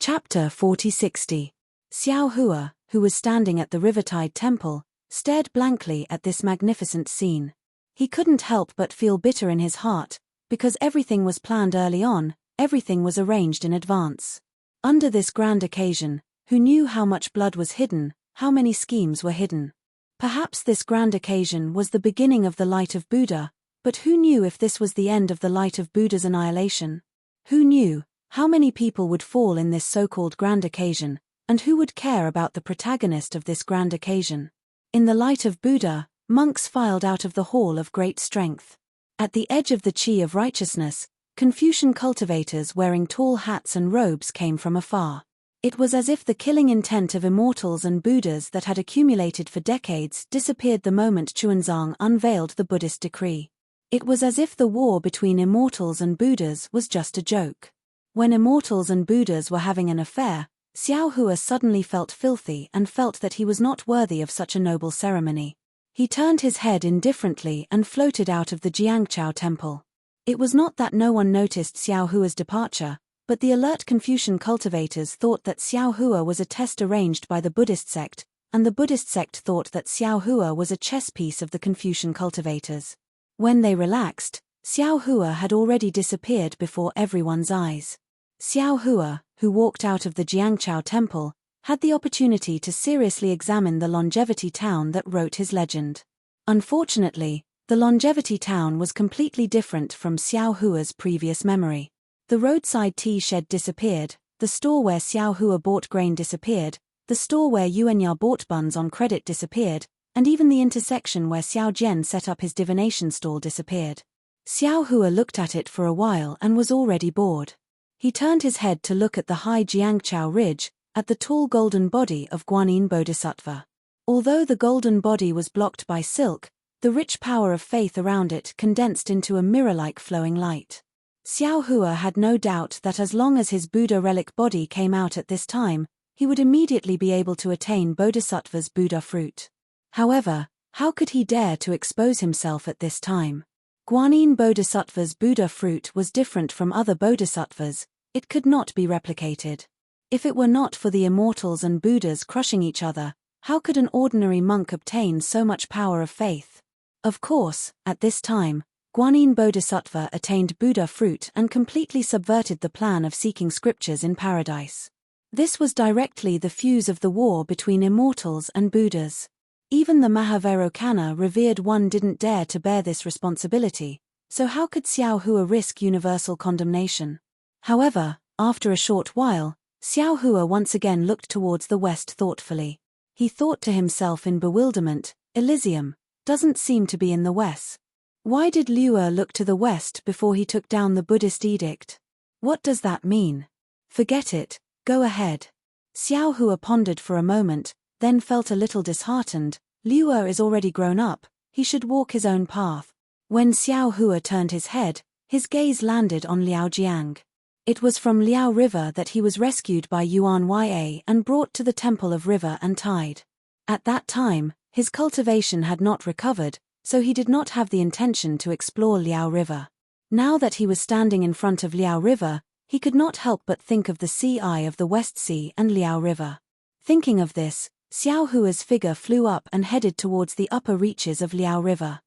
Chapter 40-60. Xiao Hua, who was standing at the Rivertide Temple, stared blankly at this magnificent scene. He couldn't help but feel bitter in his heart, because everything was planned early on, everything was arranged in advance. Under this grand occasion, who knew how much blood was hidden, how many schemes were hidden? Perhaps this grand occasion was the beginning of the light of Buddha, but who knew if this was the end of the light of Buddha's annihilation? Who knew how many people would fall in this so-called grand occasion, and who would care about the protagonist of this grand occasion? In the light of Buddha, monks filed out of the hall of great strength. At the edge of the Chi of righteousness, Confucian cultivators wearing tall hats and robes came from afar. It was as if the killing intent of immortals and Buddhas that had accumulated for decades disappeared the moment Xuanzang unveiled the Buddhist decree. It was as if the war between immortals and Buddhas was just a joke. When immortals and Buddhas were having an affair, Xiao Hua suddenly felt filthy and felt that he was not worthy of such a noble ceremony. He turned his head indifferently and floated out of the Jiangqiao temple. It was not that no one noticed Xiao Hua's departure, but the alert Confucian cultivators thought that Xiao Hua was a test arranged by the Buddhist sect, and the Buddhist sect thought that Xiao Hua was a chess piece of the Confucian cultivators. When they relaxed, Xiao Hua had already disappeared before everyone's eyes. Xiao Hua, who walked out of the Jiangqiao temple, had the opportunity to seriously examine the longevity town that wrote his legend. Unfortunately, the longevity town was completely different from Xiao Hua's previous memory. The roadside tea shed disappeared, the store where Xiao Hua bought grain disappeared, the store where Yuanya bought buns on credit disappeared, and even the intersection where Xiao Jian set up his divination stall disappeared. Xiao Hua looked at it for a while and was already bored. He turned his head to look at the high Jiangqiao ridge, at the tall golden body of Guanyin Bodhisattva. Although the golden body was blocked by silk, the rich power of faith around it condensed into a mirror-like flowing light. Xiao Hua had no doubt that as long as his Buddha relic body came out at this time, he would immediately be able to attain Bodhisattva's Buddha fruit. However, how could he dare to expose himself at this time? Guanyin Bodhisattva's Buddha fruit was different from other bodhisattvas, it could not be replicated. If it were not for the immortals and Buddhas crushing each other, how could an ordinary monk obtain so much power of faith? Of course, at this time, Guanyin Bodhisattva attained Buddha fruit and completely subverted the plan of seeking scriptures in paradise. This was directly the fuse of the war between immortals and Buddhas. Even the Mahavairokkana revered one didn't dare to bear this responsibility, so how could Xiao Hua risk universal condemnation? However, after a short while, Xiao Hua once again looked towards the west thoughtfully. He thought to himself in bewilderment, Elysium doesn't seem to be in the west. Why did Liu look to the west before he took down the Buddhist edict? What does that mean? Forget it, go ahead. Xiao Hua pondered for a moment, then felt a little disheartened. Liu is already grown up, he should walk his own path. When Xiao Hua turned his head, his gaze landed on Liao Jiang. It was from Liao River that he was rescued by Yuan Ya and brought to the Temple of River and Tide. At that time, his cultivation had not recovered, so he did not have the intention to explore Liao River. Now that he was standing in front of Liao River, he could not help but think of the sea eye of the West Sea and Liao River. Thinking of this, Xiao Hua's figure flew up and headed towards the upper reaches of Liao River.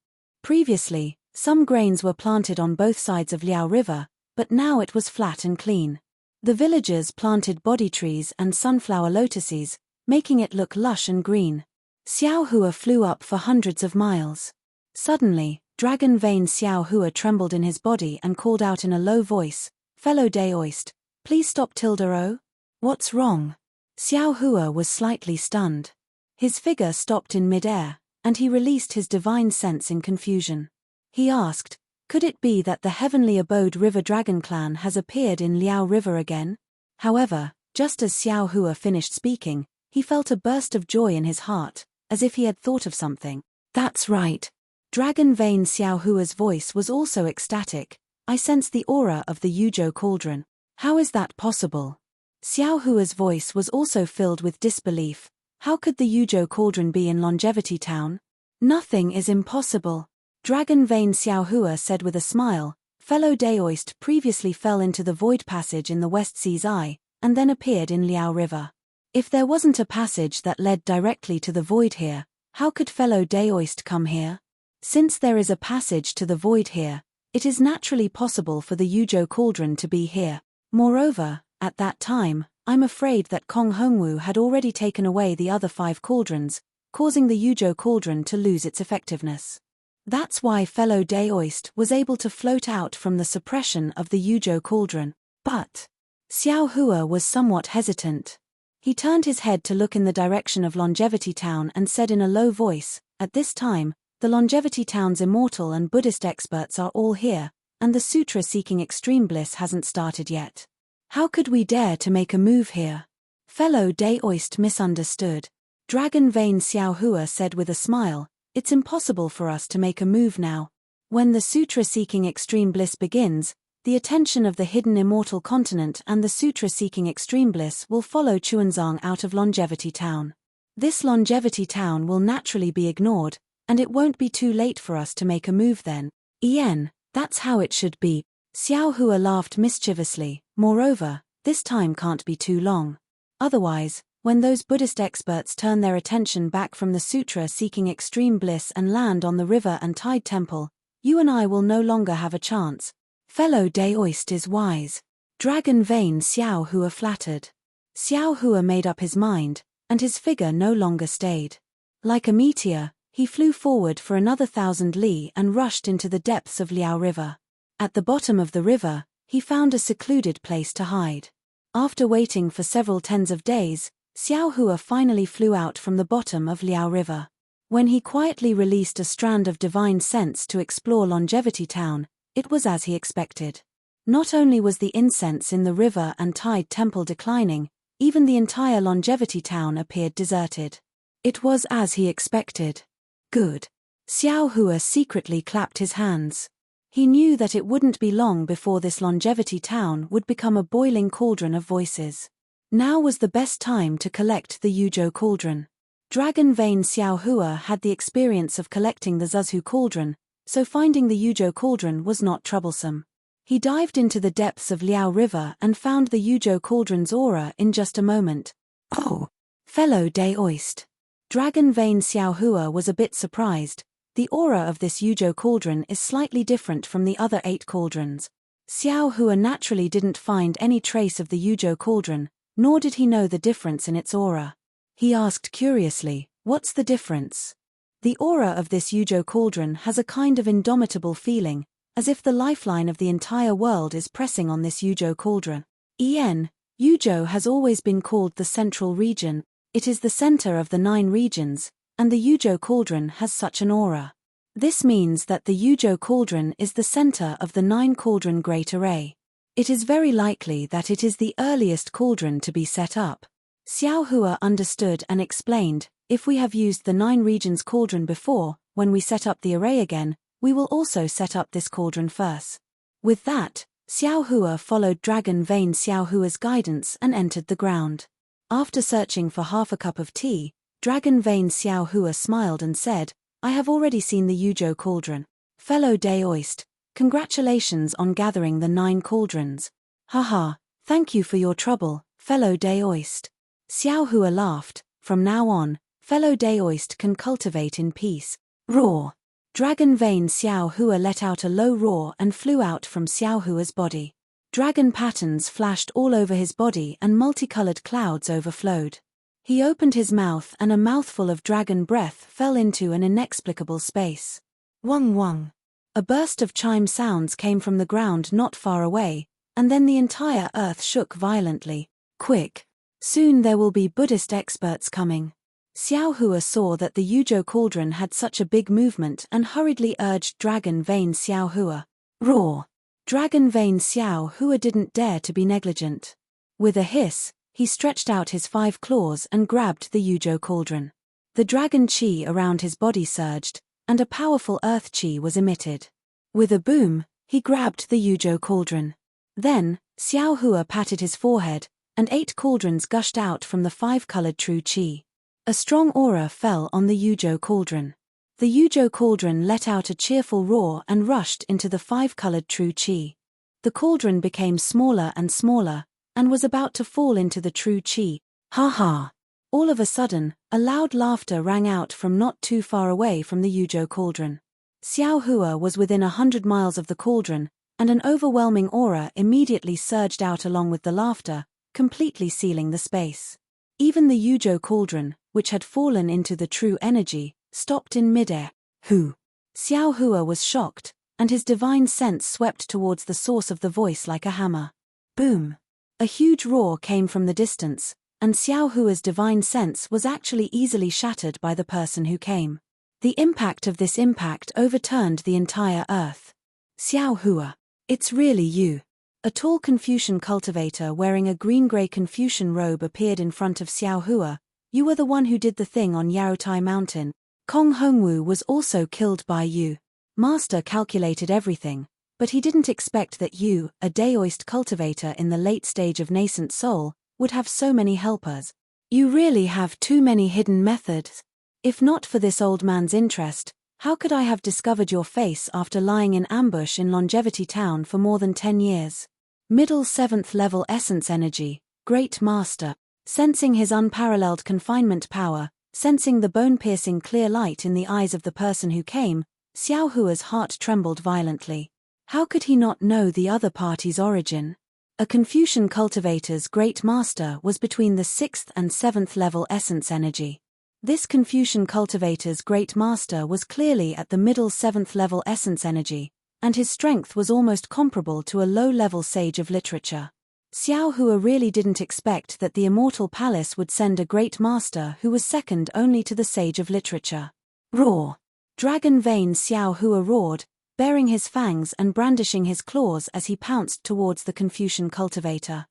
Previously, some grains were planted on both sides of Liao River, but now it was flat and clean. The villagers planted body trees and sunflower lotuses, making it look lush and green. Xiao Hua flew up for hundreds of miles. Suddenly, dragon vein Xiao Hua trembled in his body and called out in a low voice, "Fellow Daoist, please stop tilde. What's wrong?" Xiao Hua was slightly stunned. His figure stopped in mid-air, and he released his divine sense in confusion. He asked, could it be that the heavenly abode River Dragon clan has appeared in Liao River again? However, just as Xiao Hua finished speaking, he felt a burst of joy in his heart, as if he had thought of something. That's right. Dragon vein Xiao Hua's voice was also ecstatic. I sense the aura of the Yuzhou cauldron. How is that possible? Xiao Hua's voice was also filled with disbelief. How could the Yuzhou cauldron be in Longevity Town? Nothing is impossible. Dragon vein Xiao Hua said with a smile, fellow Daoist previously fell into the void passage in the West Sea's eye, and then appeared in Liao River. If there wasn't a passage that led directly to the void here, how could fellow Daoist come here? Since there is a passage to the void here, it is naturally possible for the Yuzhou cauldron to be here. Moreover, at that time, I'm afraid that Kong Hongwu had already taken away the other 5 cauldrons, causing the Yuzhou cauldron to lose its effectiveness. That's why fellow Daoist was able to float out from the suppression of the Yuzhou cauldron. But Xiao Hua was somewhat hesitant. He turned his head to look in the direction of Longevity Town and said in a low voice, "At this time, the Longevity Town's immortal and Buddhist experts are all here, and the sutra seeking extreme bliss hasn't started yet. How could we dare to make a move here?" Fellow Daoist misunderstood. Dragon Vein Xiao Hua said with a smile, "It's impossible for us to make a move now. When the sutra seeking extreme bliss begins, the attention of the hidden immortal continent and the sutra seeking extreme bliss will follow Chuanzang out of Longevity Town. This Longevity Town will naturally be ignored, and it won't be too late for us to make a move then. Ien, that's how it should be." Xiao Hua laughed mischievously. "Moreover, this time can't be too long. Otherwise, when those Buddhist experts turn their attention back from the sutra seeking extreme bliss and land on the river and tide temple, you and I will no longer have a chance." Fellow Daoist is wise. Dragon Vein Xiao Hua flattered. Xiao Hua made up his mind, and his figure no longer stayed. Like a meteor, he flew forward for another 1,000 li and rushed into the depths of Liao River. At the bottom of the river, he found a secluded place to hide. After waiting for several tens of days, Xiao Hua finally flew out from the bottom of Liao River. When he quietly released a strand of divine sense to explore Longevity Town, it was as he expected. Not only was the incense in the river and tide temple declining, even the entire Longevity Town appeared deserted. It was as he expected. Good. Xiao Hua secretly clapped his hands. He knew that it wouldn't be long before this Longevity Town would become a boiling cauldron of voices. Now was the best time to collect the Yuzhou cauldron. Dragon Vein Xiao Hua had the experience of collecting the Zuzhu cauldron, so finding the Yuzhou cauldron was not troublesome. He dived into the depths of Liao River and found the Yuzhou cauldron's aura in just a moment. "Oh, fellow Daoist." Dragon Vein Xiao Hua was a bit surprised. The aura of this Yuzhou cauldron is slightly different from the other 8 cauldrons. Xiao Hua naturally didn't find any trace of the Yuzhou cauldron, nor did he know the difference in its aura. He asked curiously, "What's the difference?" The aura of this Yuzhou cauldron has a kind of indomitable feeling, as if the lifeline of the entire world is pressing on this Yuzhou cauldron. Yuzhou has always been called the central region. It is the center of the 9 regions, and the Yuzhou cauldron has such an aura. This means that the Yuzhou cauldron is the center of the 9 cauldron great array. It is very likely that it is the earliest cauldron to be set up. Xiao Hua understood and explained, "If we have used the 9 regions cauldron before, when we set up the array again, we will also set up this cauldron first." With that, Xiao Hua followed Dragon Vein Xiao Hua's guidance and entered the ground. After searching for half a cup of tea, Dragon Vein Xiao Hua smiled and said, "I have already seen the Yuzhou cauldron. Fellow Daoist, congratulations on gathering the 9 cauldrons." "Haha, thank you for your trouble, fellow Daoist." Xiao Hua laughed. "From now on, fellow Daoist can cultivate in peace." Roar. Dragon Vein Xiao Hua let out a low roar and flew out from Xiao Hua's body. Dragon patterns flashed all over his body and multicolored clouds overflowed. He opened his mouth and a mouthful of dragon breath fell into an inexplicable space. Wung wung. A burst of chime sounds came from the ground not far away, and then the entire earth shook violently. "Quick! Soon there will be Buddhist experts coming." Xiao Hua saw that the Yuzhou cauldron had such a big movement and hurriedly urged Dragon Vein Xiao Hua. Roar! Dragon Vein Xiao Hua didn't dare to be negligent. With a hiss, he stretched out his 5 claws and grabbed the Yuzhou cauldron. The dragon chi around his body surged, and a powerful earth chi was emitted. With a boom, he grabbed the Yuzhou cauldron. Then, Xiao Hua patted his forehead, and 8 cauldrons gushed out from the 5-colored true chi. A strong aura fell on the Yuzhou cauldron. The Yuzhou cauldron let out a cheerful roar and rushed into the 5-colored true chi. The cauldron became smaller and smaller, and was about to fall into the true qi. Ha ha! All of a sudden, a loud laughter rang out from not too far away from the Yuzhou cauldron. Xiao Hua was within 100 miles of the cauldron, and an overwhelming aura immediately surged out along with the laughter, completely sealing the space. Even the Yuzhou cauldron, which had fallen into the true energy, stopped in midair. Who? Xiao Hua was shocked, and his divine sense swept towards the source of the voice like a hammer. Boom! A huge roar came from the distance, and Xiao Hua's divine sense was actually easily shattered by the person who came. The impact of this impact overturned the entire earth. Xiao Hua, it's really you. A tall Confucian cultivator wearing a green-gray Confucian robe appeared in front of Xiao Hua. You were the one who did the thing on Yaotai Mountain. Kong Hongwu was also killed by you. Master calculated everything, but he didn't expect that you, a Daoist cultivator in the late stage of nascent soul, would have so many helpers. You really have too many hidden methods. If not for this old man's interest, how could I have discovered your face after lying in ambush in Longevity Town for more than 10 years? Middle 7th level essence energy, Great Master. Sensing his unparalleled confinement power, sensing the bone-piercing clear light in the eyes of the person who came, Xiao Hua's heart trembled violently. How could he not know the other party's origin? A Confucian cultivator's Great Master was between the 6th and 7th level essence energy. This Confucian cultivator's Great Master was clearly at the middle 7th level essence energy, and his strength was almost comparable to a low-level sage of literature. Xiao Hua really didn't expect that the Immortal Palace would send a Great Master who was second only to the sage of literature. Roar! Dragon Vein Xiao Hua roared, baring his fangs and brandishing his claws as he pounced towards the Confucian cultivator.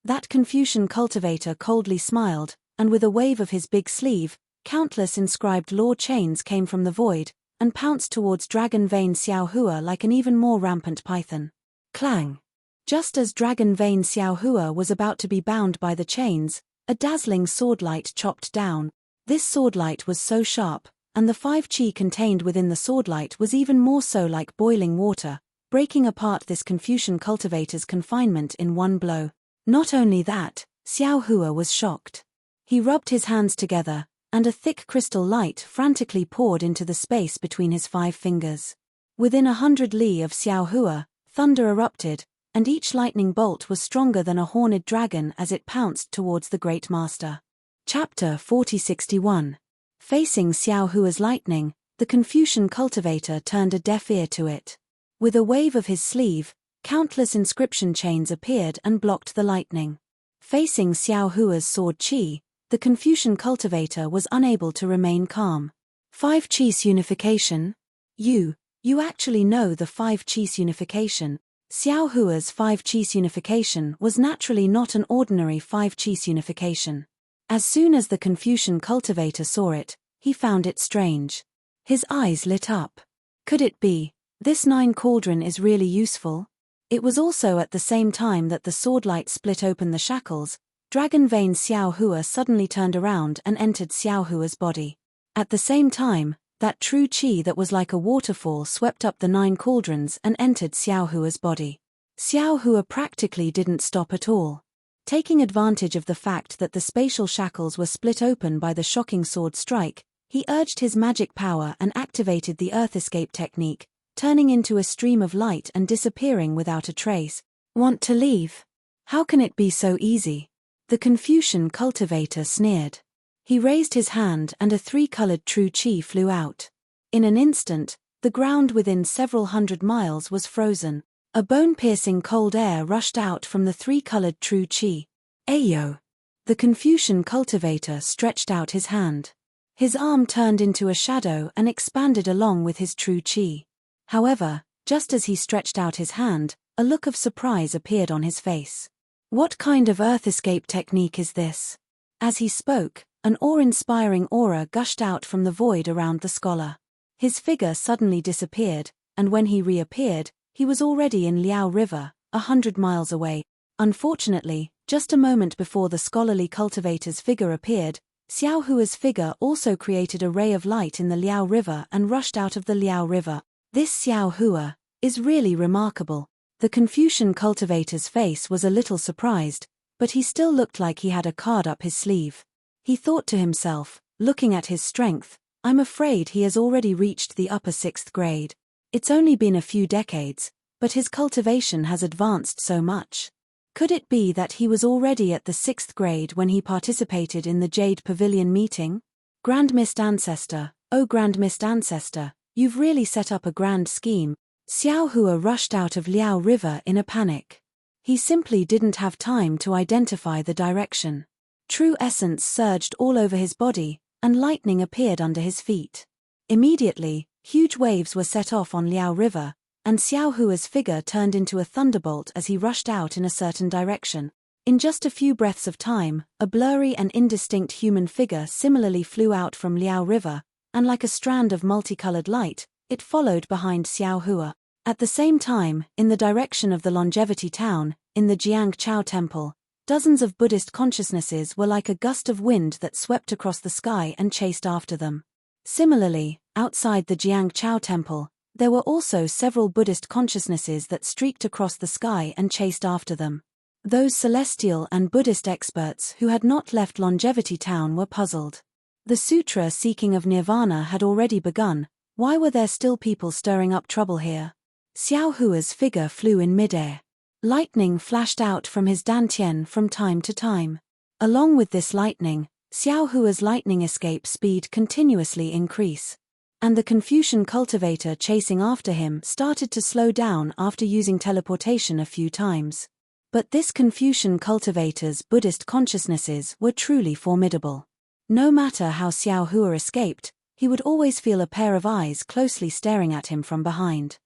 That Confucian cultivator coldly smiled, and with a wave of his big sleeve, countless inscribed law chains came from the void, and pounced towards Dragon Vein Xiao Hua like an even more rampant python. Clang! Just as Dragon Vein Xiao Hua was about to be bound by the chains, a dazzling swordlight chopped down. This swordlight was so sharp, and the 5 qi contained within the swordlight was even more so like boiling water, breaking apart this Confucian cultivator's confinement in one blow. Not only that, Xiao Hua was shocked. He rubbed his hands together, and a thick crystal light frantically poured into the space between his 5 fingers. Within 100 li of Xiao Hua, thunder erupted, and each lightning bolt was stronger than a horned dragon as it pounced towards the Great Master. Chapter 4061. Facing Xiao Hua's lightning, the Confucian cultivator turned a deaf ear to it. With a wave of his sleeve, countless inscription chains appeared and blocked the lightning. Facing Xiao Hua's sword qi, the Confucian cultivator was unable to remain calm. 5 qi unification? You actually know the 5 qi unification. Xiao Hua's 5 qi unification was naturally not an ordinary 5 qi unification. As soon as the Confucian cultivator saw it, he found it strange. His eyes lit up. Could it be, this 9 cauldron is really useful? It was also at the same time that the swordlight split open the shackles, Dragon Vein Xiao Hua suddenly turned around and entered Xiao Hua's body. At the same time, that true qi that was like a waterfall swept up the 9 cauldrons and entered Xiao Hua's body. Xiao Hua practically didn't stop at all. Taking advantage of the fact that the spatial shackles were split open by the shocking sword strike, he urged his magic power and activated the Earth Escape technique, turning into a stream of light and disappearing without a trace. Want to leave? How can it be so easy? The Confucian cultivator sneered. He raised his hand and a 3-colored true qi flew out. In an instant, the ground within several hundred miles was frozen. A bone-piercing cold air rushed out from the 3-colored true qi. Ayo! The Confucian cultivator stretched out his hand. His arm turned into a shadow and expanded along with his true qi. However, just as he stretched out his hand, a look of surprise appeared on his face. What kind of Earth Escape technique is this? As he spoke, an awe-inspiring aura gushed out from the void around the scholar. His figure suddenly disappeared, and when he reappeared, he was already in Liao River, 100 miles away. Unfortunately, just a moment before the scholarly cultivator's figure appeared, Xiao Hua's figure also created a ray of light in the Liao River and rushed out of the Liao River. This Xiao Hua is really remarkable. The Confucian cultivator's face was a little surprised, but he still looked like he had a card up his sleeve. He thought to himself, looking at his strength, I'm afraid he has already reached the upper 6th grade. It's only been a few decades, but his cultivation has advanced so much. Could it be that he was already at the 6th grade when he participated in the Jade Pavilion meeting? Grand Mist Ancestor, oh Grand Mist Ancestor, you've really set up a grand scheme. Xiao Hua rushed out of Liao River in a panic. He simply didn't have time to identify the direction. True essence surged all over his body, and lightning appeared under his feet. Immediately, huge waves were set off on Liao River, and Xiao Hua's figure turned into a thunderbolt as he rushed out in a certain direction. In just a few breaths of time, a blurry and indistinct human figure similarly flew out from Liao River, and like a strand of multicolored light, it followed behind Xiao Hua. At the same time, in the direction of the Longevity Town, in the Jiangchao Temple, dozens of Buddhist consciousnesses were like a gust of wind that swept across the sky and chased after them. Similarly, outside the Jiangchao Temple, there were also several Buddhist consciousnesses that streaked across the sky and chased after them. Those celestial and Buddhist experts who had not left Longevity Town were puzzled. The sutra seeking of nirvana had already begun. Why were there still people stirring up trouble here? Xiao Hua's figure flew in midair. Lightning flashed out from his dantian from time to time. Along with this lightning, Xiao Hua's lightning escape speed continuously increased. And the Confucian cultivator chasing after him started to slow down after using teleportation a few times. But this Confucian cultivator's Buddhist consciousnesses were truly formidable. No matter how Xiao Hua escaped, he would always feel a pair of eyes closely staring at him from behind.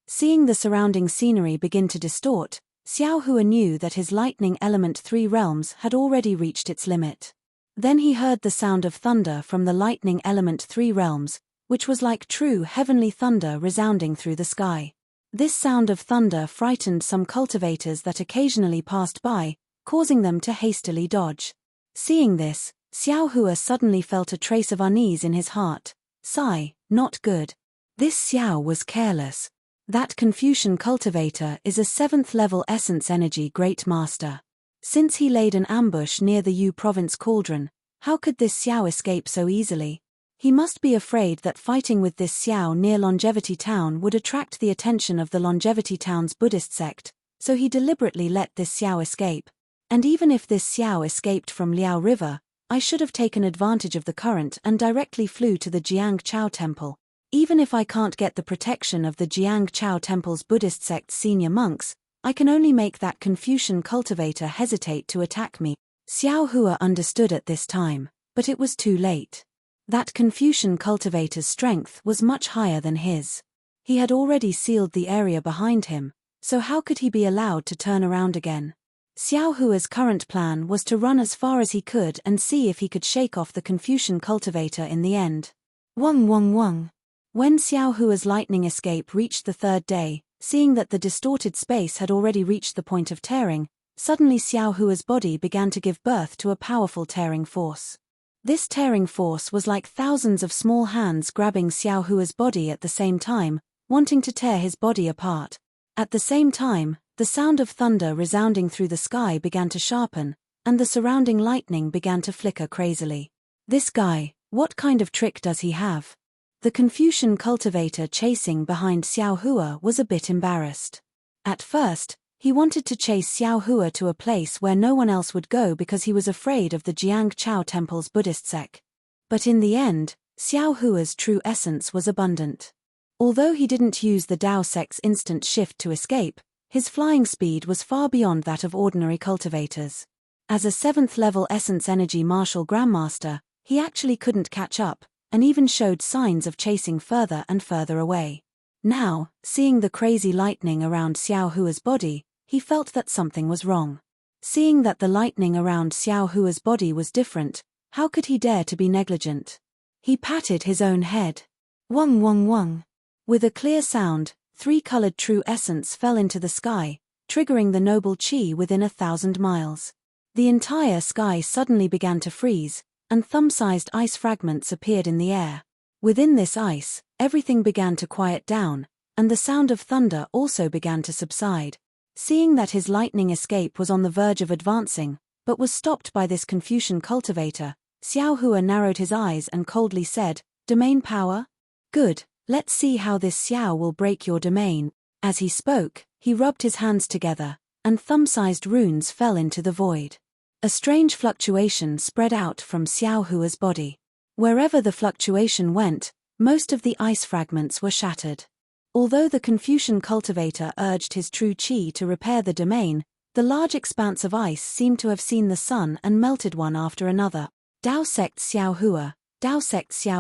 Seeing the surrounding scenery begin to distort, Xiao Hua knew that his lightning element 3 realms had already reached its limit. Then he heard the sound of thunder from the lightning element 3 realms, which was like true heavenly thunder resounding through the sky. This sound of thunder frightened some cultivators that occasionally passed by, causing them to hastily dodge. Seeing this, Xiao Hua suddenly felt a trace of unease in his heart. Sigh, not good. This Xiao was careless. That Confucian cultivator is a 7th level essence energy great master. Since he laid an ambush near the Yu province cauldron, how could this Xiao escape so easily? He must be afraid that fighting with this Xiao near Longevity Town would attract the attention of the Longevity Town's Buddhist sect, so he deliberately let this Xiao escape. And even if this Xiao escaped from Liao River, I should have taken advantage of the current and directly flew to the Jiangchao Temple. Even if I can't get the protection of the Jiangchao Temple's Buddhist sect's senior monks, I can only make that Confucian cultivator hesitate to attack me. Xiao Hua understood at this time, but it was too late. That Confucian cultivator's strength was much higher than his. He had already sealed the area behind him, so how could he be allowed to turn around again? Xiao Hua's current plan was to run as far as he could and see if he could shake off the Confucian cultivator in the end. Wong wong wong. When Xiao Hua's lightning escape reached the 3rd day, seeing that the distorted space had already reached the point of tearing, suddenly Xiao Hua's body began to give birth to a powerful tearing force. This tearing force was like thousands of small hands grabbing Xiao Hua's body at the same time, wanting to tear his body apart. At the same time, the sound of thunder resounding through the sky began to sharpen, and the surrounding lightning began to flicker crazily. This guy, what kind of trick does he have? The Confucian cultivator chasing behind Xiao Hua was a bit embarrassed. At first, he wanted to chase Xiao Hua to a place where no one else would go because he was afraid of the Jiangchao Temple's Buddhist sect. But in the end, Xiao Hua's true essence was abundant. Although he didn't use the Dao sect's instant shift to escape, his flying speed was far beyond that of ordinary cultivators. As a 7th level essence energy martial grandmaster, he actually couldn't catch up, and even showed signs of chasing further and further away. Now, seeing the crazy lightning around Xiao Hua's body, he felt that something was wrong. Seeing that the lightning around Xiao Hua's body was different, how could he dare to be negligent? He patted his own head. Wong wong wong. With a clear sound, 3-colored true essence fell into the sky, triggering the noble chi within 1,000 miles. The entire sky suddenly began to freeze, and thumb-sized ice fragments appeared in the air. Within this ice, everything began to quiet down, and the sound of thunder also began to subside. Seeing that his lightning escape was on the verge of advancing, but was stopped by this Confucian cultivator. Xiao Hua narrowed his eyes and coldly said, "Domain power? Good, let's see how this Xiao will break your domain." As he spoke, he rubbed his hands together, and thumb-sized runes fell into the void. A strange fluctuation spread out from Xiao Hua's body. Wherever the fluctuation went, most of the ice fragments were shattered. Although the Confucian cultivator urged his true qi to repair the domain, the large expanse of ice seemed to have seen the sun and melted one after another. Dao sect Xiao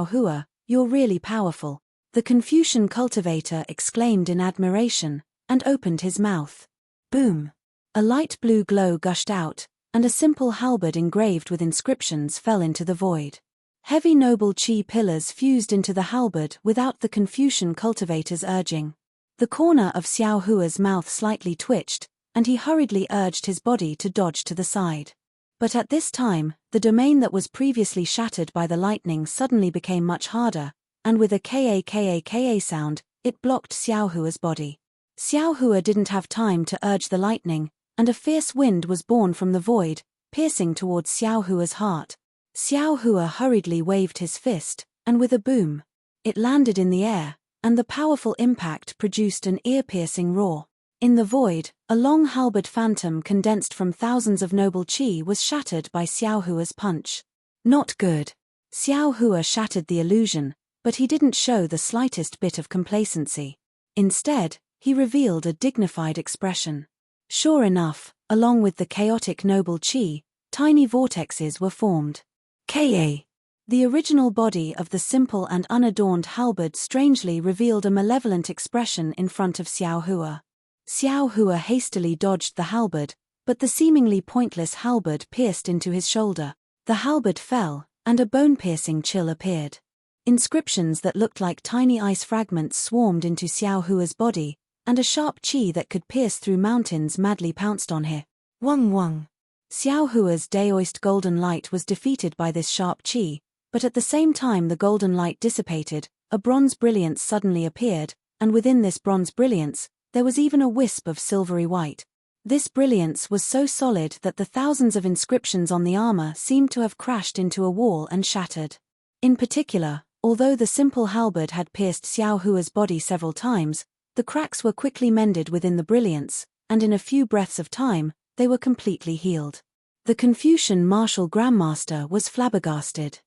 Hua, you're really powerful," the Confucian cultivator exclaimed in admiration, and opened his mouth. Boom! A light blue glow gushed out, and a simple halberd engraved with inscriptions fell into the void. Heavy noble qi pillars fused into the halberd without the Confucian cultivator's urging. The corner of Xiao Hua's mouth slightly twitched, and he hurriedly urged his body to dodge to the side. But at this time, the domain that was previously shattered by the lightning suddenly became much harder, and with a ka sound, it blocked Xiao Hua's body. Xiao Hua didn't have time to urge the lightning, and a fierce wind was born from the void, piercing towards Xiao Hua's heart. Xiao Hua hurriedly waved his fist, and with a boom, it landed in the air, and the powerful impact produced an ear-piercing roar. In the void, a long halberd phantom condensed from thousands of noble qi was shattered by Xiao Hua's punch. Not good. Xiao Hua shattered the illusion, but he didn't show the slightest bit of complacency. Instead, he revealed a dignified expression. Sure enough, along with the chaotic noble qi, tiny vortexes were formed. Ka. The original body of the simple and unadorned halberd strangely revealed a malevolent expression in front of Xiao Hua. Xiao Hua hastily dodged the halberd, but the seemingly pointless halberd pierced into his shoulder. The halberd fell, and a bone-piercing chill appeared. Inscriptions that looked like tiny ice fragments swarmed into Xiao Hua's body, and a sharp qi that could pierce through mountains madly pounced on him. Wang wang. Xiao Hua's Daoist golden light was defeated by this sharp qi, but at the same time the golden light dissipated, a bronze brilliance suddenly appeared, and within this bronze brilliance, there was even a wisp of silvery white. This brilliance was so solid that the thousands of inscriptions on the armor seemed to have crashed into a wall and shattered. In particular, although the simple halberd had pierced Xiao Hua's body several times, the cracks were quickly mended within the brilliance, and in a few breaths of time, they were completely healed. The Confucian martial grandmaster was flabbergasted.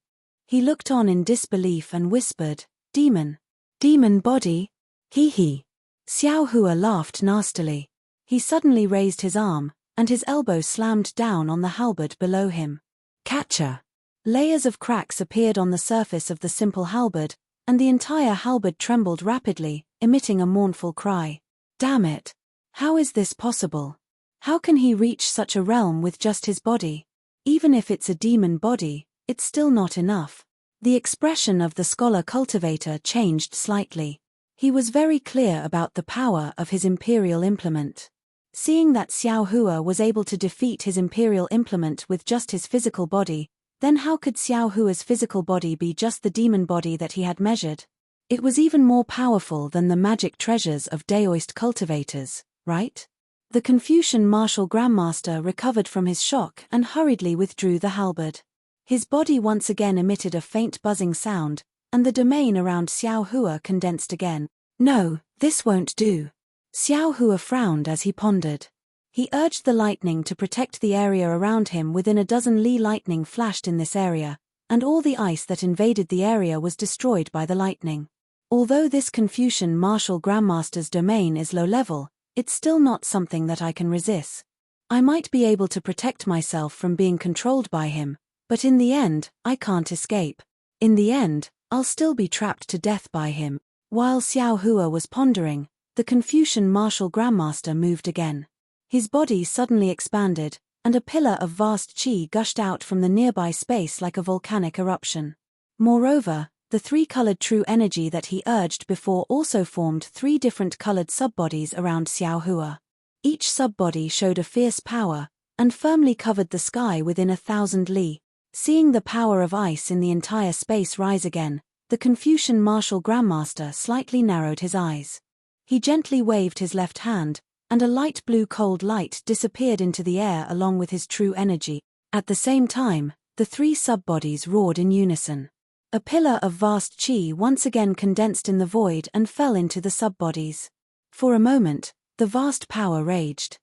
He looked on in disbelief and whispered, "Demon? Demon body? Hee." Xiao Hua laughed nastily. He suddenly raised his arm, and his elbow slammed down on the halberd below him. Catcher! Layers of cracks appeared on the surface of the simple halberd, and the entire halberd trembled rapidly, emitting a mournful cry. Damn it! How is this possible? How can he reach such a realm with just his body? Even if it's a demon body, it's still not enough. The expression of the scholar cultivator changed slightly. He was very clear about the power of his imperial implement. Seeing that Xiao Hua was able to defeat his imperial implement with just his physical body, then how could Xiao Hua's physical body be just the demon body that he had measured? It was even more powerful than the magic treasures of Daoist cultivators, right? The Confucian martial grandmaster recovered from his shock and hurriedly withdrew the halberd. His body once again emitted a faint buzzing sound, and the domain around Xiao Hua condensed again. No, this won't do. Xiao Hua frowned as he pondered. He urged the lightning to protect the area around him. Within a dozen li lightning flashed in this area, and all the ice that invaded the area was destroyed by the lightning. Although this Confucian martial grandmaster's domain is low level, it's still not something that I can resist. I might be able to protect myself from being controlled by him, but in the end, I can't escape. In the end, I'll still be trapped to death by him. While Xiao Hua was pondering, the Confucian martial grandmaster moved again. His body suddenly expanded, and a pillar of vast qi gushed out from the nearby space like a volcanic eruption. Moreover, the three-colored true energy that he urged before also formed three different colored subbodies around Xiao Hua. Each subbody showed a fierce power, and firmly covered the sky within 1,000 li. Seeing the power of ice in the entire space rise again, the Confucian martial grandmaster slightly narrowed his eyes. He gently waved his left hand, and a light blue cold light disappeared into the air along with his true energy. At the same time, the three subbodies roared in unison. A pillar of vast chi once again condensed in the void and fell into the subbodies. For a moment, the vast power raged.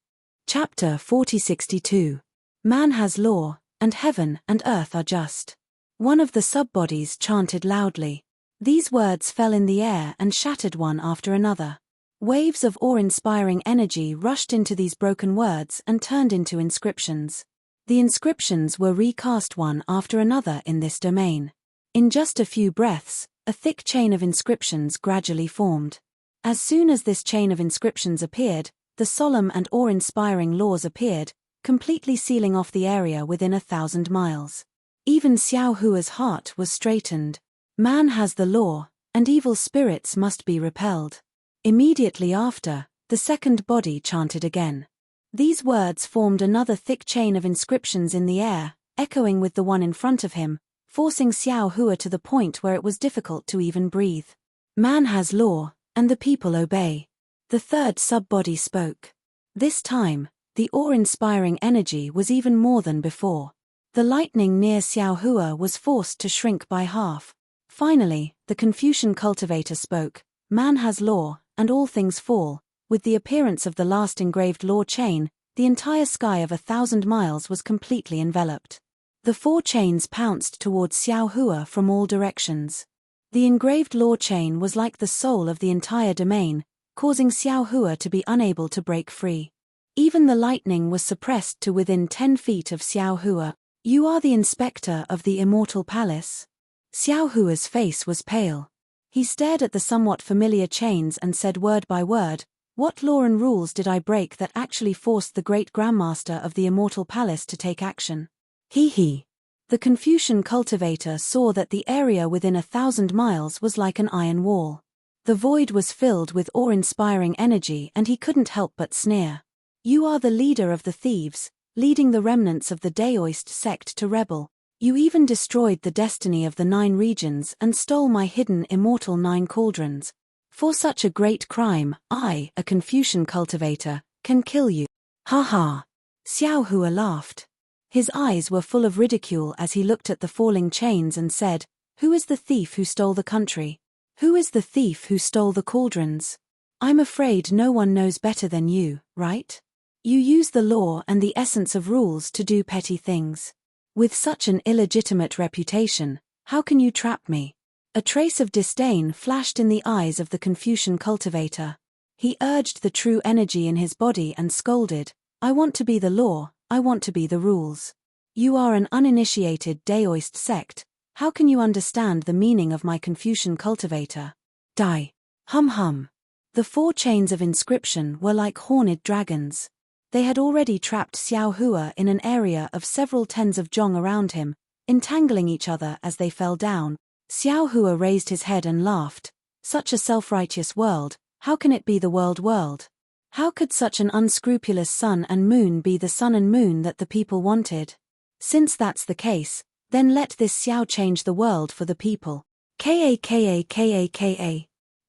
Chapter 4062. Man has law, and heaven and earth are just. One of the subbodies chanted loudly. These words fell in the air and shattered one after another. Waves of awe-inspiring energy rushed into these broken words and turned into inscriptions. The inscriptions were recast one after another in this domain. In just a few breaths, a thick chain of inscriptions gradually formed. As soon as this chain of inscriptions appeared, the solemn and awe-inspiring laws appeared, completely sealing off the area within 1,000 miles. Even Xiao Hua's heart was straightened. Man has the law, and evil spirits must be repelled. Immediately after, the second body chanted again. These words formed another thick chain of inscriptions in the air, echoing with the one in front of him, forcing Xiao Hua to the point where it was difficult to even breathe. Man has law, and the people obey. The third subbody spoke. This time, the awe-inspiring energy was even more than before. The lightning near Xiao Hua was forced to shrink by half. Finally, the Confucian cultivator spoke. Man has law, and all things fall. With the appearance of the last engraved law chain, the entire sky of 1,000 miles was completely enveloped. The four chains pounced towards Xiao Hua from all directions. The engraved law chain was like the soul of the entire domain, causing Xiao Hua to be unable to break free. Even the lightning was suppressed to within 10 feet of Xiao Hua. You are the inspector of the immortal palace? Xiao Hua's face was pale. He stared at the somewhat familiar chains and said word by word, "What law and rules did I break that actually forced the great grandmaster of the immortal palace to take action?" He. The Confucian cultivator saw that the area within 1,000 miles was like an iron wall. The void was filled with awe-inspiring energy and he couldn't help but sneer. You are the leader of the thieves, leading the remnants of the Daoist sect to rebel. You even destroyed the destiny of the 9 regions and stole my hidden immortal 9 cauldrons. For such a great crime, I, a Confucian cultivator, can kill you. Ha ha. Xiao Hua laughed. His eyes were full of ridicule as he looked at the falling chains and said, "Who is the thief who stole the country? Who is the thief who stole the cauldrons? I'm afraid no one knows better than you, right? You use the law and the essence of rules to do petty things. With such an illegitimate reputation, how can you trap me?" A trace of disdain flashed in the eyes of the Confucian cultivator. He urged the true energy in his body and scolded, "I want to be the law, I want to be the rules. You are an uninitiated Daoist sect, how can you understand the meaning of my Confucian cultivator? Die. Hum hum." The 4 chains of inscription were like horned dragons. They had already trapped Xiao Hua in an area of several tens of zhong around him, entangling each other as they fell down. Xiao Hua raised his head and laughed. Such a self-righteous world, how can it be the world? How could such an unscrupulous sun and moon be the sun and moon that the people wanted? Since that's the case, then let this Xiao change the world for the people. Ka.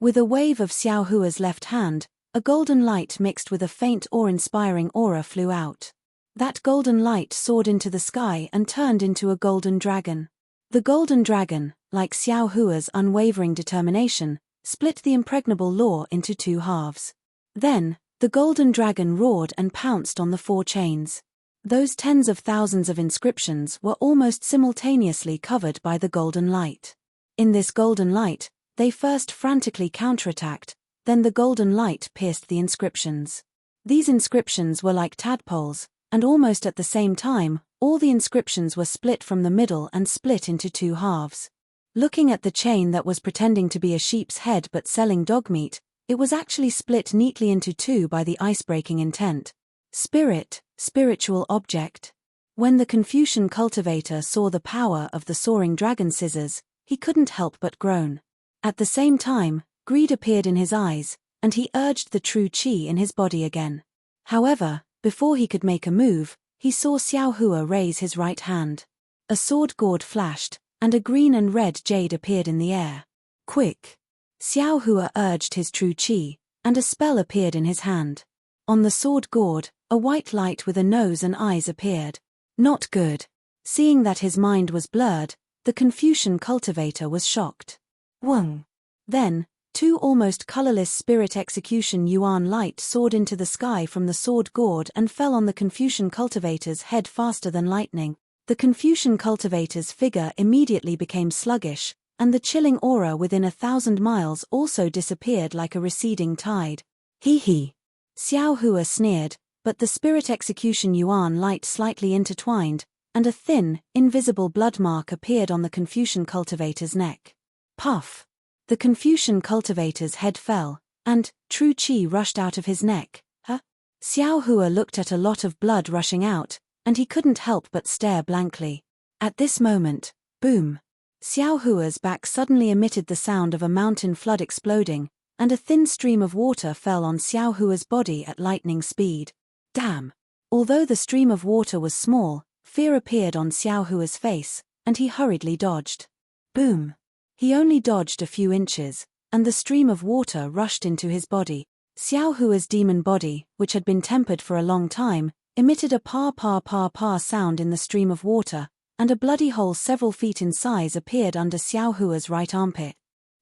With a wave of Xiao Hua's left hand, a golden light mixed with a faint awe-inspiring aura flew out. That golden light soared into the sky and turned into a golden dragon. The golden dragon, like Xiao Hua's unwavering determination, split the impregnable law into 2 halves. Then, the golden dragon roared and pounced on the 4 chains. Those tens of thousands of inscriptions were almost simultaneously covered by the golden light. In this golden light, they first frantically counterattacked, then the golden light pierced the inscriptions. These inscriptions were like tadpoles, and almost at the same time, all the inscriptions were split from the middle and split into 2 halves. Looking at the chain that was pretending to be a sheep's head but selling dog meat, it was actually split neatly into 2 by the ice-breaking intent. Spirit, spiritual object. When the Confucian cultivator saw the power of the soaring dragon scissors, he couldn't help but groan. At the same time, greed appeared in his eyes, and he urged the true qi in his body again. However, before he could make a move, he saw Xiao Hua raise his right hand. A sword gourd flashed, and a green and red jade appeared in the air. Quick! Xiao Hua urged his true qi, and a spell appeared in his hand. On the sword gourd, a white light with a nose and eyes appeared. Not good. Seeing that his mind was blurred, the Confucian cultivator was shocked. Wung. Then, two almost colorless spirit execution yuan light soared into the sky from the sword gourd and fell on the Confucian cultivator's head faster than lightning. The Confucian cultivator's figure immediately became sluggish, and the chilling aura within 1,000 miles also disappeared like a receding tide. Hee hee. Xiao Hua sneered, but the spirit execution yuan light slightly intertwined, and a thin, invisible blood mark appeared on the Confucian cultivator's neck. Puff. The Confucian cultivator's head fell, and true qi rushed out of his neck. Xiao Hua looked at a lot of blood rushing out, and he couldn't help but stare blankly. At this moment, boom. Xiao Hua's back suddenly emitted the sound of a mountain flood exploding, and a thin stream of water fell on Xiao Hua's body at lightning speed. Damn! Although the stream of water was small, fear appeared on Xiao Hua's face, and he hurriedly dodged. Boom! He only dodged a few inches, and the stream of water rushed into his body. Xiao Hua's demon body, which had been tempered for a long time, emitted a pa sound in the stream of water, and a bloody hole several feet in size appeared under Xiao Hua's right armpit.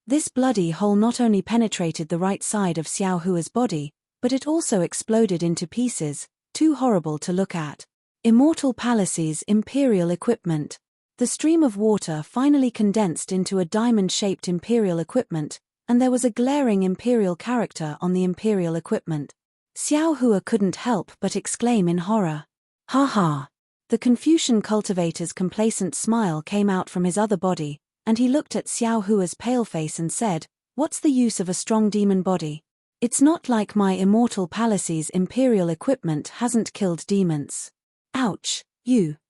This bloody hole not only penetrated the right side of Xiao Hua's body, but it also exploded into pieces, too horrible to look at. Immortal Palace's imperial equipment. The stream of water finally condensed into a diamond-shaped imperial equipment, and there was a glaring imperial character on the imperial equipment. Xiao Hua couldn't help but exclaim in horror. Ha ha! The Confucian cultivator's complacent smile came out from his other body, and he looked at Xiao Hua's pale face and said, "What's the use of a strong demon body? It's not like my Immortal Palace's imperial equipment hasn't killed demons." Ouch,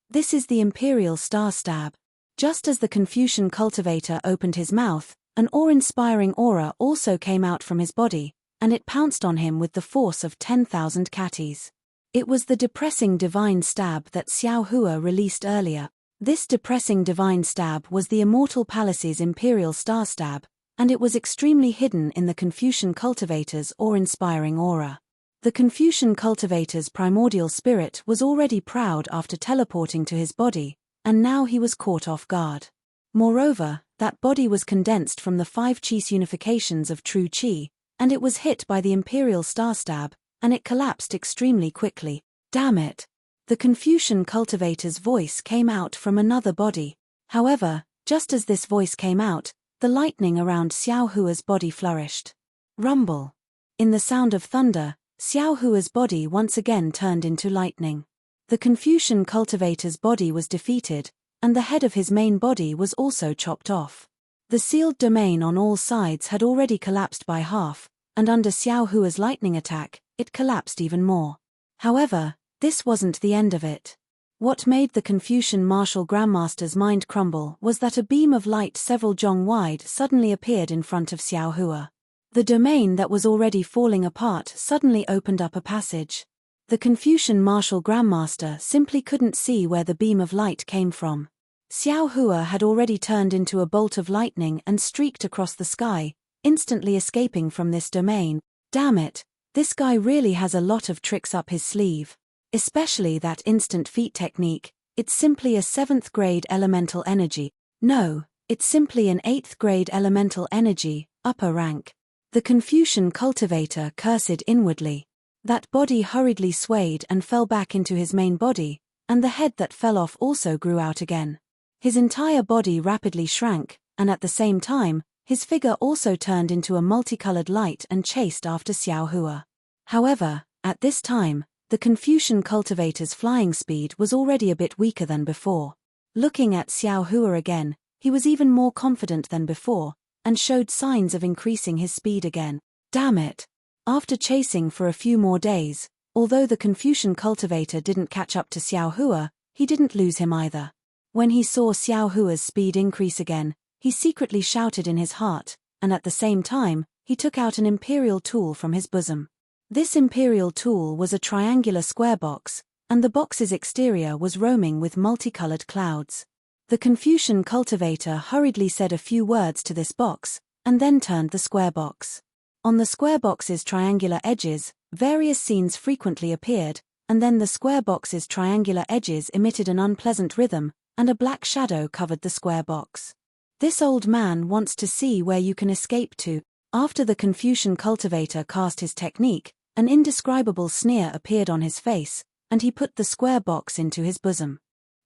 this is the imperial star stab. Just as the Confucian cultivator opened his mouth, an awe-inspiring aura also came out from his body, and it pounced on him with the force of 10,000 catties. It was the depressing divine stab that Xiao Hua released earlier. This depressing divine stab was the Immortal Palace's imperial star stab, and it was extremely hidden in the Confucian cultivator's awe-inspiring aura. The Confucian cultivator's primordial spirit was already proud after teleporting to his body, and now he was caught off guard. Moreover, that body was condensed from the 5 qi unifications of true qi, and it was hit by the imperial star stab, and it collapsed extremely quickly. Damn it! The Confucian cultivator's voice came out from another body. However, just as this voice came out, the lightning around Xiao Hua's body flourished. Rumble. In the sound of thunder, Xiao Hua's body once again turned into lightning. The Confucian cultivator's body was defeated, and the head of his main body was also chopped off. The sealed domain on all sides had already collapsed by half, and under Xiao Hua's lightning attack, it collapsed even more. However, this wasn't the end of it. What made the Confucian martial grandmaster's mind crumble was that a beam of light several zhong wide suddenly appeared in front of Xiao Hua. The domain that was already falling apart suddenly opened up a passage. The Confucian martial grandmaster simply couldn't see where the beam of light came from. Xiao Hua had already turned into a bolt of lightning and streaked across the sky, instantly escaping from this domain. Damn it, this guy really has a lot of tricks up his sleeve. Especially that instant feet technique. It's simply a 7th grade elemental energy. No, it's simply an 8th grade elemental energy, upper rank. The Confucian cultivator cursed inwardly. That body hurriedly swayed and fell back into his main body, and the head that fell off also grew out again. His entire body rapidly shrank, and at the same time, his figure also turned into a multicolored light and chased after Xiao Hua. However, at this time, the Confucian cultivator's flying speed was already a bit weaker than before. Looking at Xiao Hua again, he was even more confident than before, and showed signs of increasing his speed again. Damn it! After chasing for a few more days, although the Confucian cultivator didn't catch up to Xiao Hua, he didn't lose him either. When he saw Xiao Hua's speed increase again, he secretly shouted in his heart, and at the same time, he took out an imperial tool from his bosom. This imperial tool was a triangular square box, and the box's exterior was roaming with multicolored clouds. The Confucian cultivator hurriedly said a few words to this box, and then turned the square box. On the square box's triangular edges, various scenes frequently appeared, and then the square box's triangular edges emitted an unpleasant rhythm, and a black shadow covered the square box. This old man wants to see where you can escape to. After the Confucian cultivator cast his technique, an indescribable sneer appeared on his face, and he put the square box into his bosom.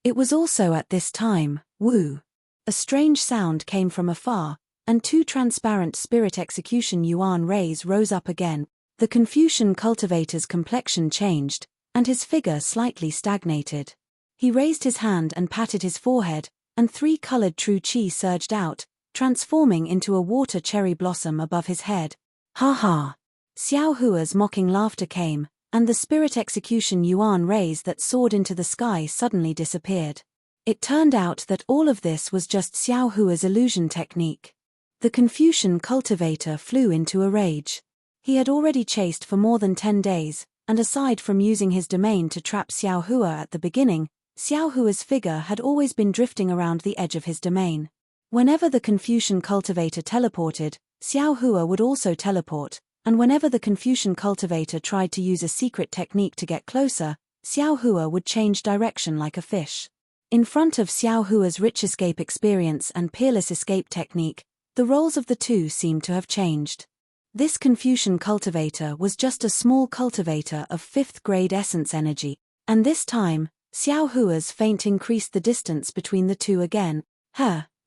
It was also at this time, woo. A strange sound came from afar, and two transparent spirit execution yuan rays rose up again. The Confucian cultivator's complexion changed, and his figure slightly stagnated. He raised his hand and patted his forehead, and three colored true qi surged out, transforming into a water cherry blossom above his head. Ha ha! Xiao Hua's mocking laughter came, and the spirit execution yuan rays that soared into the sky suddenly disappeared. It turned out that all of this was just Xiao Hua's illusion technique. The Confucian cultivator flew into a rage. He had already chased for more than 10 days, and aside from using his domain to trap Xiao Hua at the beginning, Xiao Hua's figure had always been drifting around the edge of his domain. Whenever the Confucian cultivator teleported, Xiao Hua would also teleport, and whenever the Confucian cultivator tried to use a secret technique to get closer, Xiao Hua would change direction like a fish. In front of Xiao Hua's rich escape experience and peerless escape technique, the roles of the two seemed to have changed. This Confucian cultivator was just a small cultivator of 5th grade essence energy, and this time, Xiao Hua's feint increased the distance between the two again.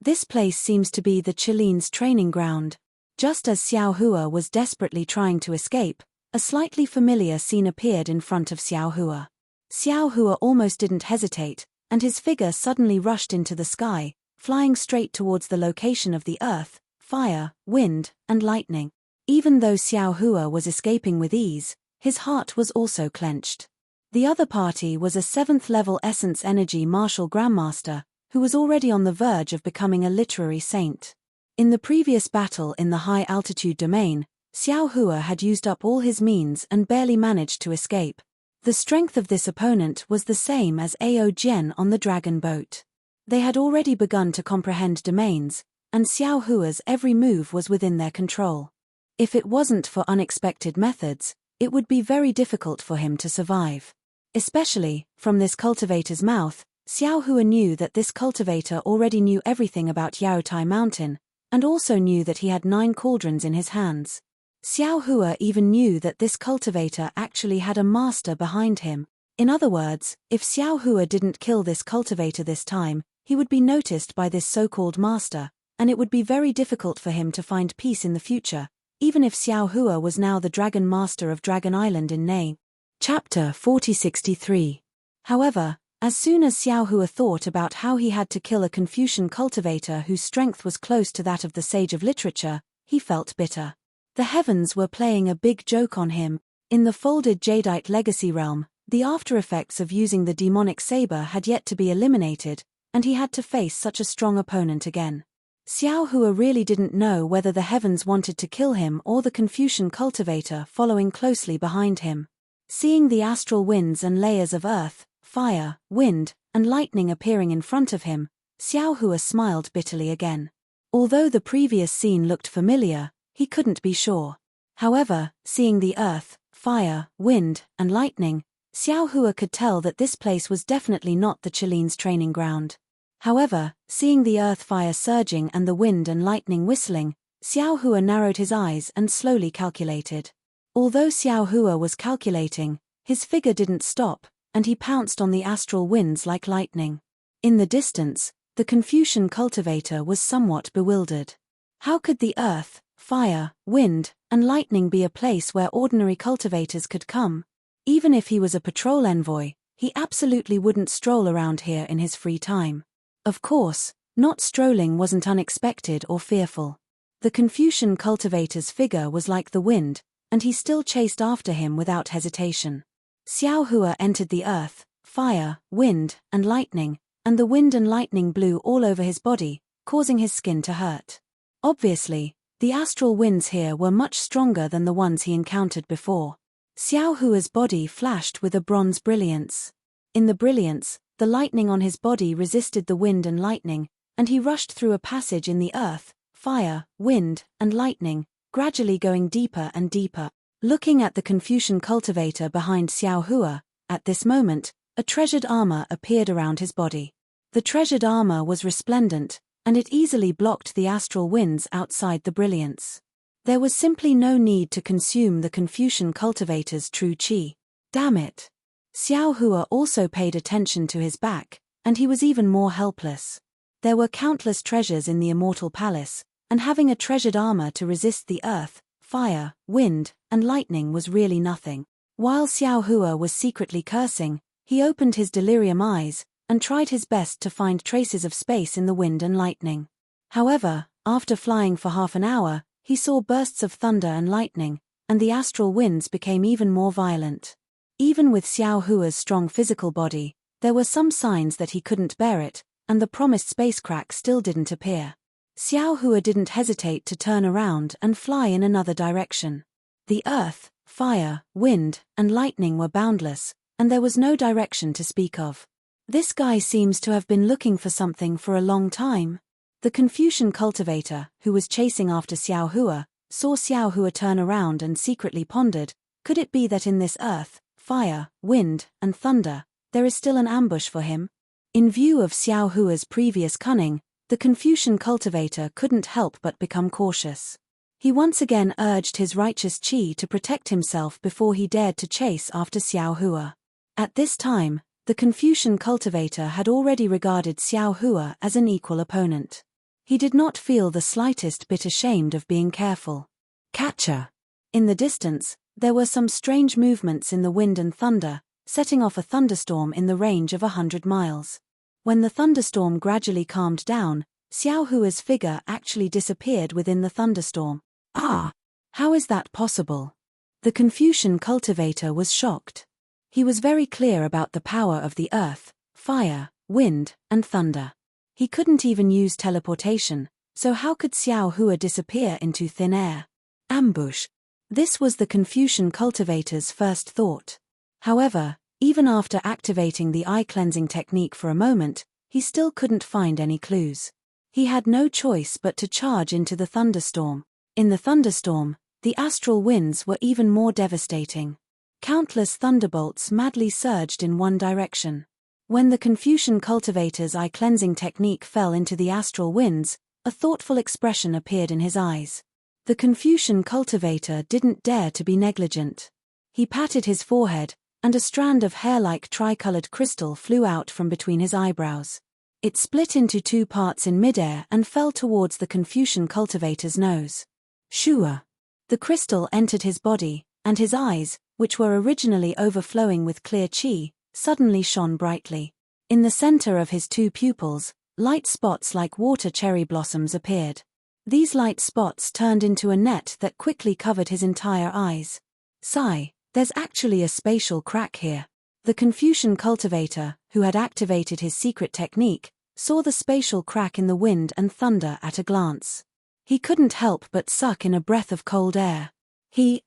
This place seems to be the Chilean's training ground. Just as Xiao Hua was desperately trying to escape, a slightly familiar scene appeared in front of Xiao Hua. Xiao Hua almost didn't hesitate, and his figure suddenly rushed into the sky, flying straight towards the location of the earth, fire, wind, and lightning. Even though Xiao Hua was escaping with ease, his heart was also clenched. The other party was a 7th level essence energy martial grandmaster, who was already on the verge of becoming a literary saint. In the previous battle in the high-altitude domain, Xiao Hua had used up all his means and barely managed to escape. The strength of this opponent was the same as Ao Jian on the dragon boat. They had already begun to comprehend domains, and Xiao Hua's every move was within their control. If it wasn't for unexpected methods, it would be very difficult for him to survive. Especially, from this cultivator's mouth, Xiao Hua knew that this cultivator already knew everything about Yaotai Mountain, and also knew that he had 9 cauldrons in his hands. Xiao Hua even knew that this cultivator actually had a master behind him. In other words, if Xiao Hua didn't kill this cultivator this time, he would be noticed by this so-called master, and it would be very difficult for him to find peace in the future, even if Xiao Hua was now the Dragon Master of Dragon Island in Nei. Chapter 4063. However, as soon as Xiao Hua thought about how he had to kill a Confucian cultivator whose strength was close to that of the sage of literature, he felt bitter. The heavens were playing a big joke on him. In the folded Jadeite legacy realm, the after-effects of using the demonic saber had yet to be eliminated, and he had to face such a strong opponent again. Xiao Hua really didn't know whether the heavens wanted to kill him or the Confucian cultivator following closely behind him. Seeing the astral winds and layers of earth, fire, wind, and lightning appearing in front of him, Xiao Hua smiled bitterly again. Although the previous scene looked familiar, he couldn't be sure. However, seeing the earth, fire, wind, and lightning, Xiao Hua could tell that this place was definitely not the Chilean's training ground. However, seeing the earth fire surging and the wind and lightning whistling, Xiao Hua narrowed his eyes and slowly calculated. Although Xiao Hua was calculating, his figure didn't stop, and he pounced on the astral winds like lightning. In the distance, the Confucian cultivator was somewhat bewildered. How could the earth, fire, wind, and lightning be a place where ordinary cultivators could come? Even if he was a patrol envoy, he absolutely wouldn't stroll around here in his free time. Of course, not strolling wasn't unexpected or fearful. The Confucian cultivator's figure was like the wind, and he still chased after him without hesitation. Xiao Hua entered the earth, fire, wind, and lightning, and the wind and lightning blew all over his body, causing his skin to hurt. Obviously, the astral winds here were much stronger than the ones he encountered before. Xiao Hua's body flashed with a bronze brilliance. In the brilliance, the lightning on his body resisted the wind and lightning, and he rushed through a passage in the earth, fire, wind, and lightning, gradually going deeper and deeper. Looking at the Confucian cultivator behind Xiao Hua, At this moment, a treasured armor appeared around his body. The treasured armor was resplendent, and it easily blocked the astral winds outside the brilliance. There was simply no need to consume the Confucian cultivator's true qi. Damn it! Xiao Hua also paid attention to his back, and he was even more helpless. There were countless treasures in the immortal palace, and having a treasured armor to resist the earth, fire, wind, and lightning was really nothing. While Xiao Hua was secretly cursing, he opened his delirium eyes, and tried his best to find traces of space in the wind and lightning. However, after flying for half an hour, he saw bursts of thunder and lightning, and the astral winds became even more violent. Even with Xiao Hua's strong physical body, there were some signs that he couldn't bear it, and the promised space crack still didn't appear. Xiao Hua didn't hesitate to turn around and fly in another direction. The earth, fire, wind, and lightning were boundless, and there was no direction to speak of. This guy seems to have been looking for something for a long time. The Confucian cultivator, who was chasing after Xiao Hua, saw Xiao Hua turn around and secretly pondered, could it be that in this earth, fire, wind, and thunder, there is still an ambush for him? In view of Xiao Hua's previous cunning, the Confucian cultivator couldn't help but become cautious. He once again urged his righteous qi to protect himself before he dared to chase after Xiao Hua. At this time, the Confucian cultivator had already regarded Xiao Hua as an equal opponent. He did not feel the slightest bit ashamed of being careful. Catcher! In the distance, there were some strange movements in the wind and thunder, setting off a thunderstorm in the range of 100 miles. When the thunderstorm gradually calmed down, Xiao Hua's figure actually disappeared within the thunderstorm. Ah! How is that possible? The Confucian cultivator was shocked. He was very clear about the power of the earth, fire, wind, and thunder. He couldn't even use teleportation, so how could Xiao Hua disappear into thin air? Ambush! This was the Confucian cultivator's first thought. However, even after activating the eye-cleansing technique for a moment, he still couldn't find any clues. He had no choice but to charge into the thunderstorm. In the thunderstorm, the astral winds were even more devastating. Countless thunderbolts madly surged in one direction. When the Confucian cultivator's eye-cleansing technique fell into the astral winds, a thoughtful expression appeared in his eyes. The Confucian cultivator didn't dare to be negligent. He patted his forehead, and a strand of hair-like tricolored crystal flew out from between his eyebrows. It split into two parts in midair and fell towards the Confucian cultivator's nose. Shua! The crystal entered his body, and his eyes, which were originally overflowing with clear qi, suddenly shone brightly. In the center of his two pupils, light spots like water cherry blossoms appeared. These light spots turned into a net that quickly covered his entire eyes. Sigh, there's actually a spatial crack here. The Confucian cultivator, who had activated his secret technique, saw the spatial crack in the wind and thunder at a glance. He couldn't help but suck in a breath of cold air.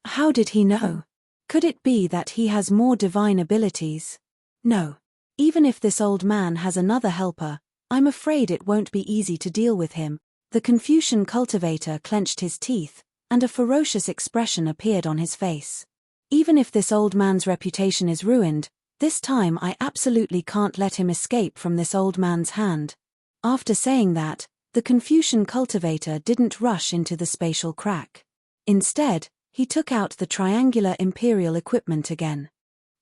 How did he know? Could it be that he has more divine abilities? No. Even if this old man has another helper, I'm afraid it won't be easy to deal with him. The Confucian cultivator clenched his teeth, and a ferocious expression appeared on his face. Even if this old man's reputation is ruined, this time I absolutely can't let him escape from this old man's hand. After saying that, the Confucian cultivator didn't rush into the spatial crack. Instead, he took out the triangular imperial equipment again.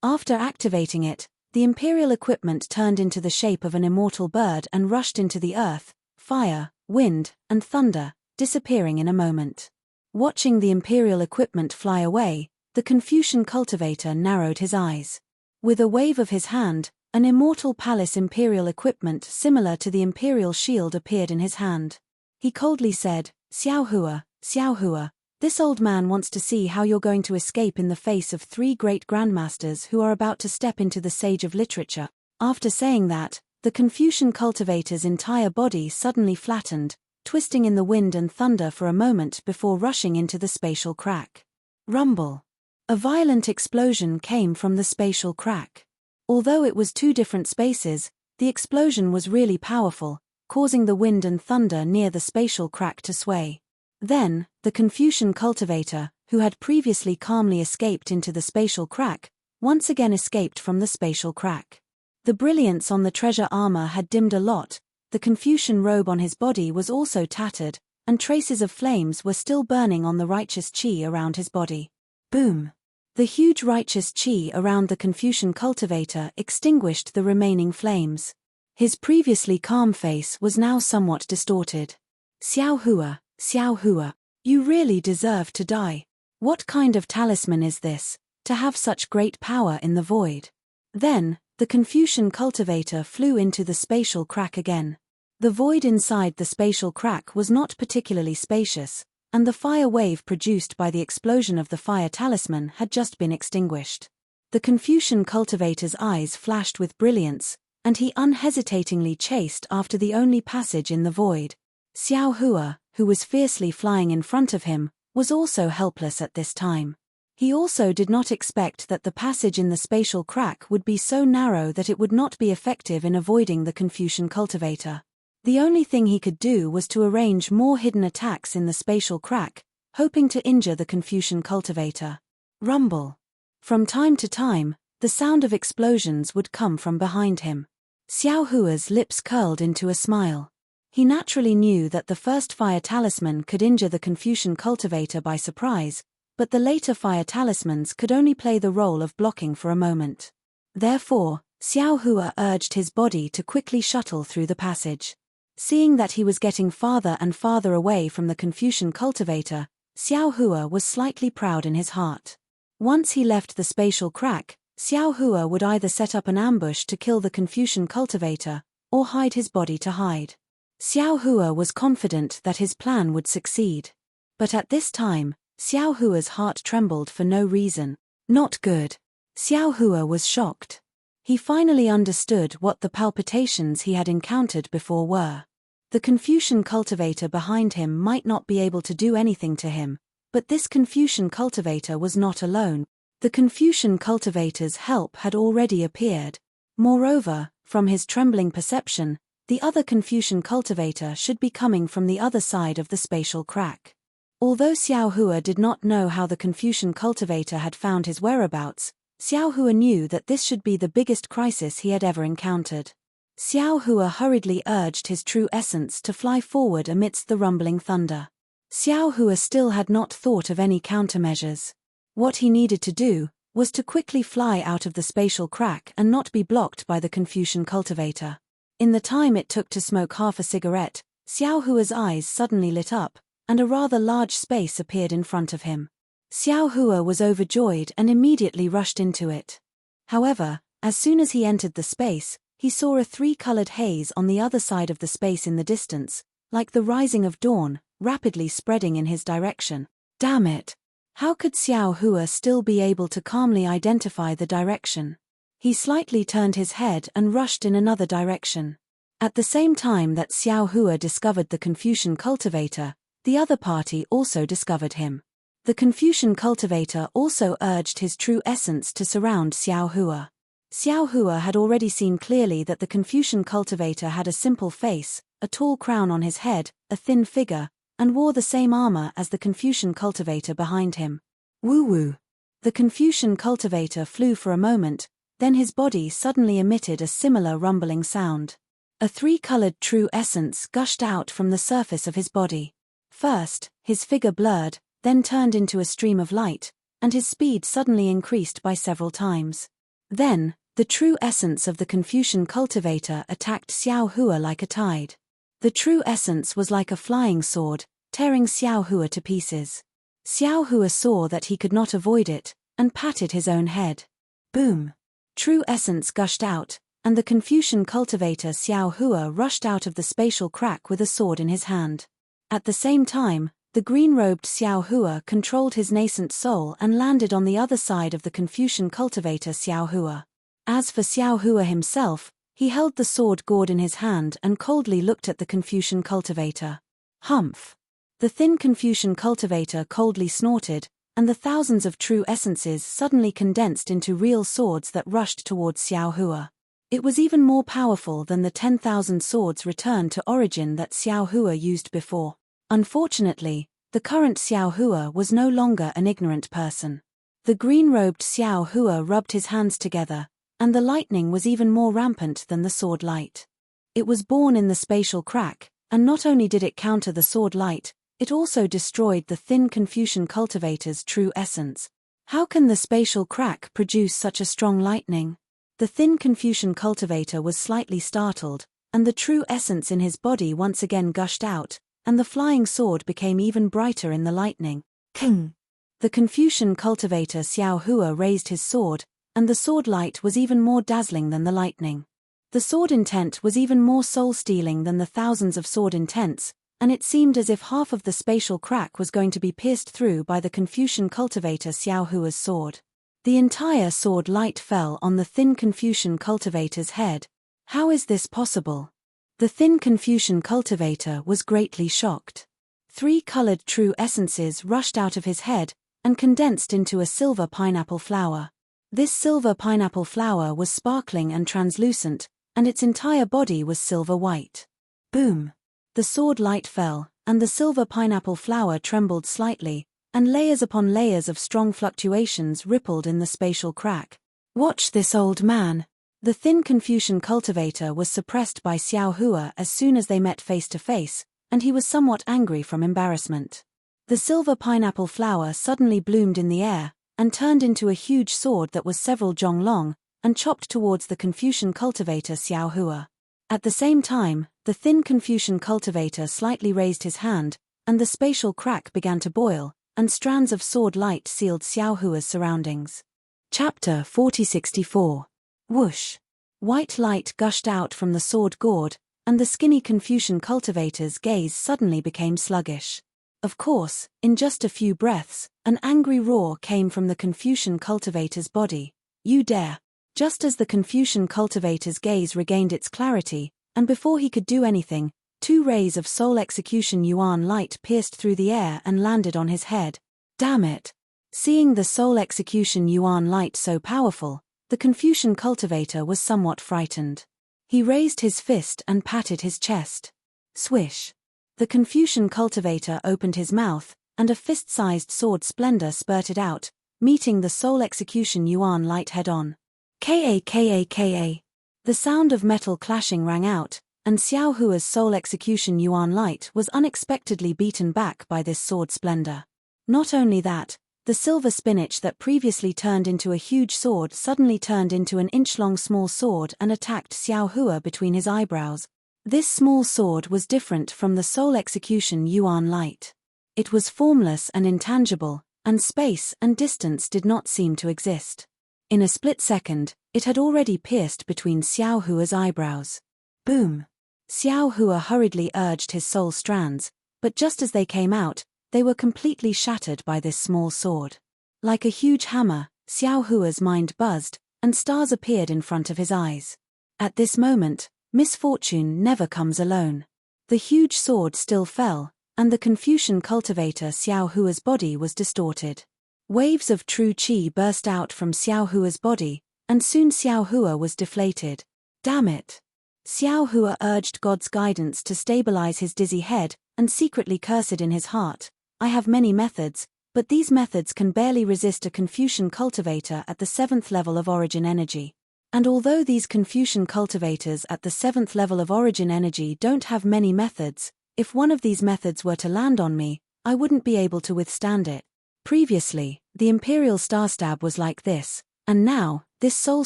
After activating it, the imperial equipment turned into the shape of an immortal bird and rushed into the earth, fire, wind, and thunder, disappearing in a moment. Watching the imperial equipment fly away, the Confucian cultivator narrowed his eyes. With a wave of his hand, an immortal palace imperial equipment similar to the imperial shield appeared in his hand. He coldly said, Xiao Hua, this old man wants to see how you're going to escape in the face of 3 great grandmasters who are about to step into the sage of literature. After saying that, the Confucian cultivator's entire body suddenly flattened, twisting in the wind and thunder for a moment before rushing into the spatial crack. Rumble. A violent explosion came from the spatial crack. Although it was 2 different spaces, the explosion was really powerful, causing the wind and thunder near the spatial crack to sway. Then, the Confucian cultivator, who had previously calmly escaped into the spatial crack, once again escaped from the spatial crack. The brilliance on the treasure armor had dimmed a lot, the Confucian robe on his body was also tattered, and traces of flames were still burning on the righteous qi around his body. Boom! The huge righteous qi around the Confucian cultivator extinguished the remaining flames. His previously calm face was now somewhat distorted. Xiao Hua, you really deserve to die. What kind of talisman is this, to have such great power in the void? Then, the Confucian cultivator flew into the spatial crack again. The void inside the spatial crack was not particularly spacious, and the fire wave produced by the explosion of the fire talisman had just been extinguished. The Confucian cultivator's eyes flashed with brilliance, and he unhesitatingly chased after the only passage in the void. Xiao Hua, who was fiercely flying in front of him, was also helpless at this time. He also did not expect that the passage in the spatial crack would be so narrow that it would not be effective in avoiding the Confucian cultivator. The only thing he could do was to arrange more hidden attacks in the spatial crack, hoping to injure the Confucian cultivator. Rumble. From time to time, the sound of explosions would come from behind him. Xiao Hua's lips curled into a smile. He naturally knew that the first fire talisman could injure the Confucian cultivator by surprise, but the later fire talismans could only play the role of blocking for a moment. Therefore, Xiao Hua urged his body to quickly shuttle through the passage. Seeing that he was getting farther and farther away from the Confucian cultivator, Xiao Hua was slightly proud in his heart. Once he left the spatial crack, Xiao Hua would either set up an ambush to kill the Confucian cultivator, or hide his body to hide. Xiao Hua was confident that his plan would succeed. But at this time, Xiao Hua's heart trembled for no reason. Not good. Xiao Hua was shocked. He finally understood what the palpitations he had encountered before were. The Confucian cultivator behind him might not be able to do anything to him, but this Confucian cultivator was not alone. The Confucian cultivator's help had already appeared. Moreover, from his trembling perception, the other Confucian cultivator should be coming from the other side of the spatial crack. Although Xiao Hua did not know how the Confucian cultivator had found his whereabouts, Xiao Hua knew that this should be the biggest crisis he had ever encountered. Xiao Hua hurriedly urged his true essence to fly forward amidst the rumbling thunder. Xiao Hua still had not thought of any countermeasures. What he needed to do was to quickly fly out of the spatial crack and not be blocked by the Confucian cultivator. In the time it took to smoke half a cigarette, Xiao Hua's eyes suddenly lit up, and a rather large space appeared in front of him. Xiao Hua was overjoyed and immediately rushed into it. However, as soon as he entered the space, he saw a three-colored haze on the other side of the space in the distance, like the rising of dawn, rapidly spreading in his direction. Damn it! How could Xiao Hua still be able to calmly identify the direction? He slightly turned his head and rushed in another direction. At the same time that Xiao Hua discovered the Confucian cultivator, the other party also discovered him. The Confucian cultivator also urged his true essence to surround Xiao Hua. Xiao Hua had already seen clearly that the Confucian cultivator had a simple face, a tall crown on his head, a thin figure, and wore the same armor as the Confucian cultivator behind him. Woo-woo. The Confucian cultivator flew for a moment, then his body suddenly emitted a similar rumbling sound. A three-colored true essence gushed out from the surface of his body. First, his figure blurred, then turned into a stream of light, and his speed suddenly increased by several times. Then, the true essence of the Confucian cultivator attacked Xiao Hua like a tide. The true essence was like a flying sword, tearing Xiao Hua to pieces. Xiao Hua saw that he could not avoid it, and patted his own head. Boom! True essence gushed out, and the Confucian cultivator Xiao Hua rushed out of the spatial crack with a sword in his hand. At the same time, the green-robed Xiao Hua controlled his nascent soul and landed on the other side of the Confucian cultivator Xiao Hua. As for Xiao Hua himself, he held the sword gourd in his hand and coldly looked at the Confucian cultivator. Humph! The thin Confucian cultivator coldly snorted, and the thousands of true essences suddenly condensed into real swords that rushed towards Xiao Hua. It was even more powerful than the 10,000 swords returned to origin that Xiao Hua used before. Unfortunately, the current Xiao Hua was no longer an ignorant person. The green-robed Xiao Hua rubbed his hands together, and the lightning was even more rampant than the sword light. It was born in the spatial crack, and not only did it counter the sword light, it also destroyed the thin Confucian cultivator's true essence. How can the spatial crack produce such a strong lightning? The thin Confucian cultivator was slightly startled, and the true essence in his body once again gushed out, and the flying sword became even brighter in the lightning. King! The Confucian cultivator Xiao Hua raised his sword, and the sword light was even more dazzling than the lightning. The sword intent was even more soul-stealing than the thousands of sword intents, and it seemed as if half of the spatial crack was going to be pierced through by the Confucian cultivator Xiao Hua's sword. The entire sword light fell on the thin Confucian cultivator's head. How is this possible? The thin Confucian cultivator was greatly shocked. 3 colored true essences rushed out of his head and condensed into a silver pineapple flower. This silver pineapple flower was sparkling and translucent, and its entire body was silver white. Boom! The sword light fell, and the silver pineapple flower trembled slightly, and layers upon layers of strong fluctuations rippled in the spatial crack. Watch this old man! The thin Confucian cultivator was suppressed by Xiao Hua as soon as they met face to face, and he was somewhat angry from embarrassment. The silver pineapple flower suddenly bloomed in the air, and turned into a huge sword that was several zhong long, and chopped towards the Confucian cultivator Xiao Hua. At the same time, the thin Confucian cultivator slightly raised his hand, and the spatial crack began to boil, and strands of sword light sealed Xiao Hua's surroundings. Chapter 4064. Whoosh! White light gushed out from the sword gourd, and the skinny Confucian cultivator's gaze suddenly became sluggish. Of course, in just a few breaths, an angry roar came from the Confucian cultivator's body. You dare! Just as the Confucian cultivator's gaze regained its clarity, and before he could do anything, 2 rays of soul execution yuan light pierced through the air and landed on his head. Damn it! Seeing the soul execution yuan light so powerful, the Confucian cultivator was somewhat frightened. He raised his fist and patted his chest. Swish! The Confucian cultivator opened his mouth, and a fist-sized sword splendor spurted out, meeting the soul execution yuan light head-on. Ka. The sound of metal clashing rang out, and Xiao Hua's soul execution yuan light was unexpectedly beaten back by this sword splendor. Not only that, the silver spinach that previously turned into a huge sword suddenly turned into an inch-long small sword and attacked Xiao Hua between his eyebrows. This small sword was different from the soul execution yuan light. It was formless and intangible, and space and distance did not seem to exist. In a split second, it had already pierced between Xiao Hua's eyebrows. Boom! Xiao Hua hurriedly urged his soul strands, but just as they came out, they were completely shattered by this small sword. Like a huge hammer, Xiao Hua's mind buzzed, and stars appeared in front of his eyes. At this moment, misfortune never comes alone. The huge sword still fell, and the Confucian cultivator Xiao Hua's body was distorted. Waves of true qi burst out from Xiao Hua's body, and soon Xiao Hua was deflated. Damn it! Xiao Hua urged God's guidance to stabilize his dizzy head, and secretly cursed in his heart, I have many methods, but these methods can barely resist a Confucian cultivator at the 7th level of origin energy. And although these Confucian cultivators at the 7th level of origin energy don't have many methods, if one of these methods were to land on me, I wouldn't be able to withstand it. Previously, the Imperial Star Stab was like this, and now, this soul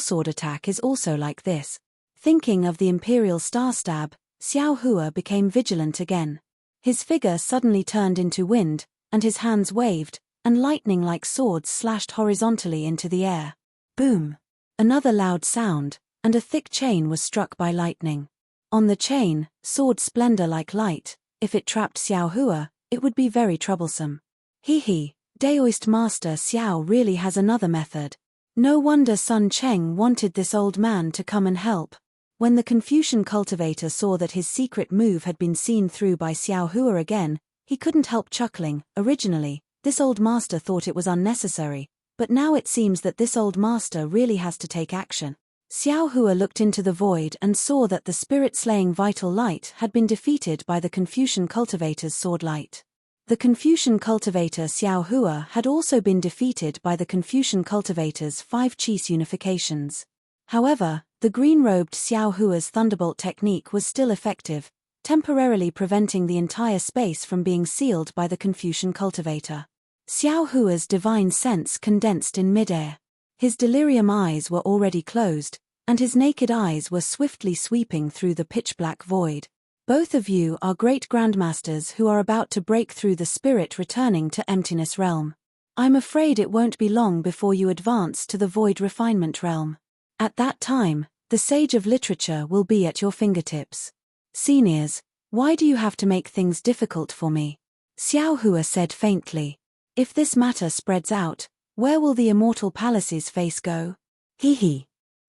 sword attack is also like this. Thinking of the Imperial Star Stab, Xiao Hua became vigilant again. His figure suddenly turned into wind, and his hands waved, and lightning-like swords slashed horizontally into the air. Boom! Another loud sound, and a thick chain was struck by lightning. On the chain, sword splendor like light. If it trapped Xiao Hua, it would be very troublesome. Hee. Daoist Master Xiao really has another method. No wonder Sun Cheng wanted this old man to come and help. When the Confucian cultivator saw that his secret move had been seen through by Xiao Hua again, he couldn't help chuckling. Originally, this old master thought it was unnecessary, but now it seems that this old master really has to take action. Xiao Hua looked into the void and saw that the spirit-slaying vital light had been defeated by the Confucian cultivator's sword light. The Confucian cultivator Xiao Hua had also been defeated by the Confucian cultivator's 5 Qis unifications. However, the green-robed Xiao Hua's thunderbolt technique was still effective, temporarily preventing the entire space from being sealed by the Confucian cultivator. Xiao Hua's divine sense condensed in midair. His delirium eyes were already closed, and his naked eyes were swiftly sweeping through the pitch-black void. Both of you are great grandmasters who are about to break through the spirit returning to emptiness realm. I'm afraid it won't be long before you advance to the void refinement realm. At that time, the sage of literature will be at your fingertips. Seniors, why do you have to make things difficult for me? Xiao Hua said faintly. If this matter spreads out, where will the immortal palace's face go? Hee.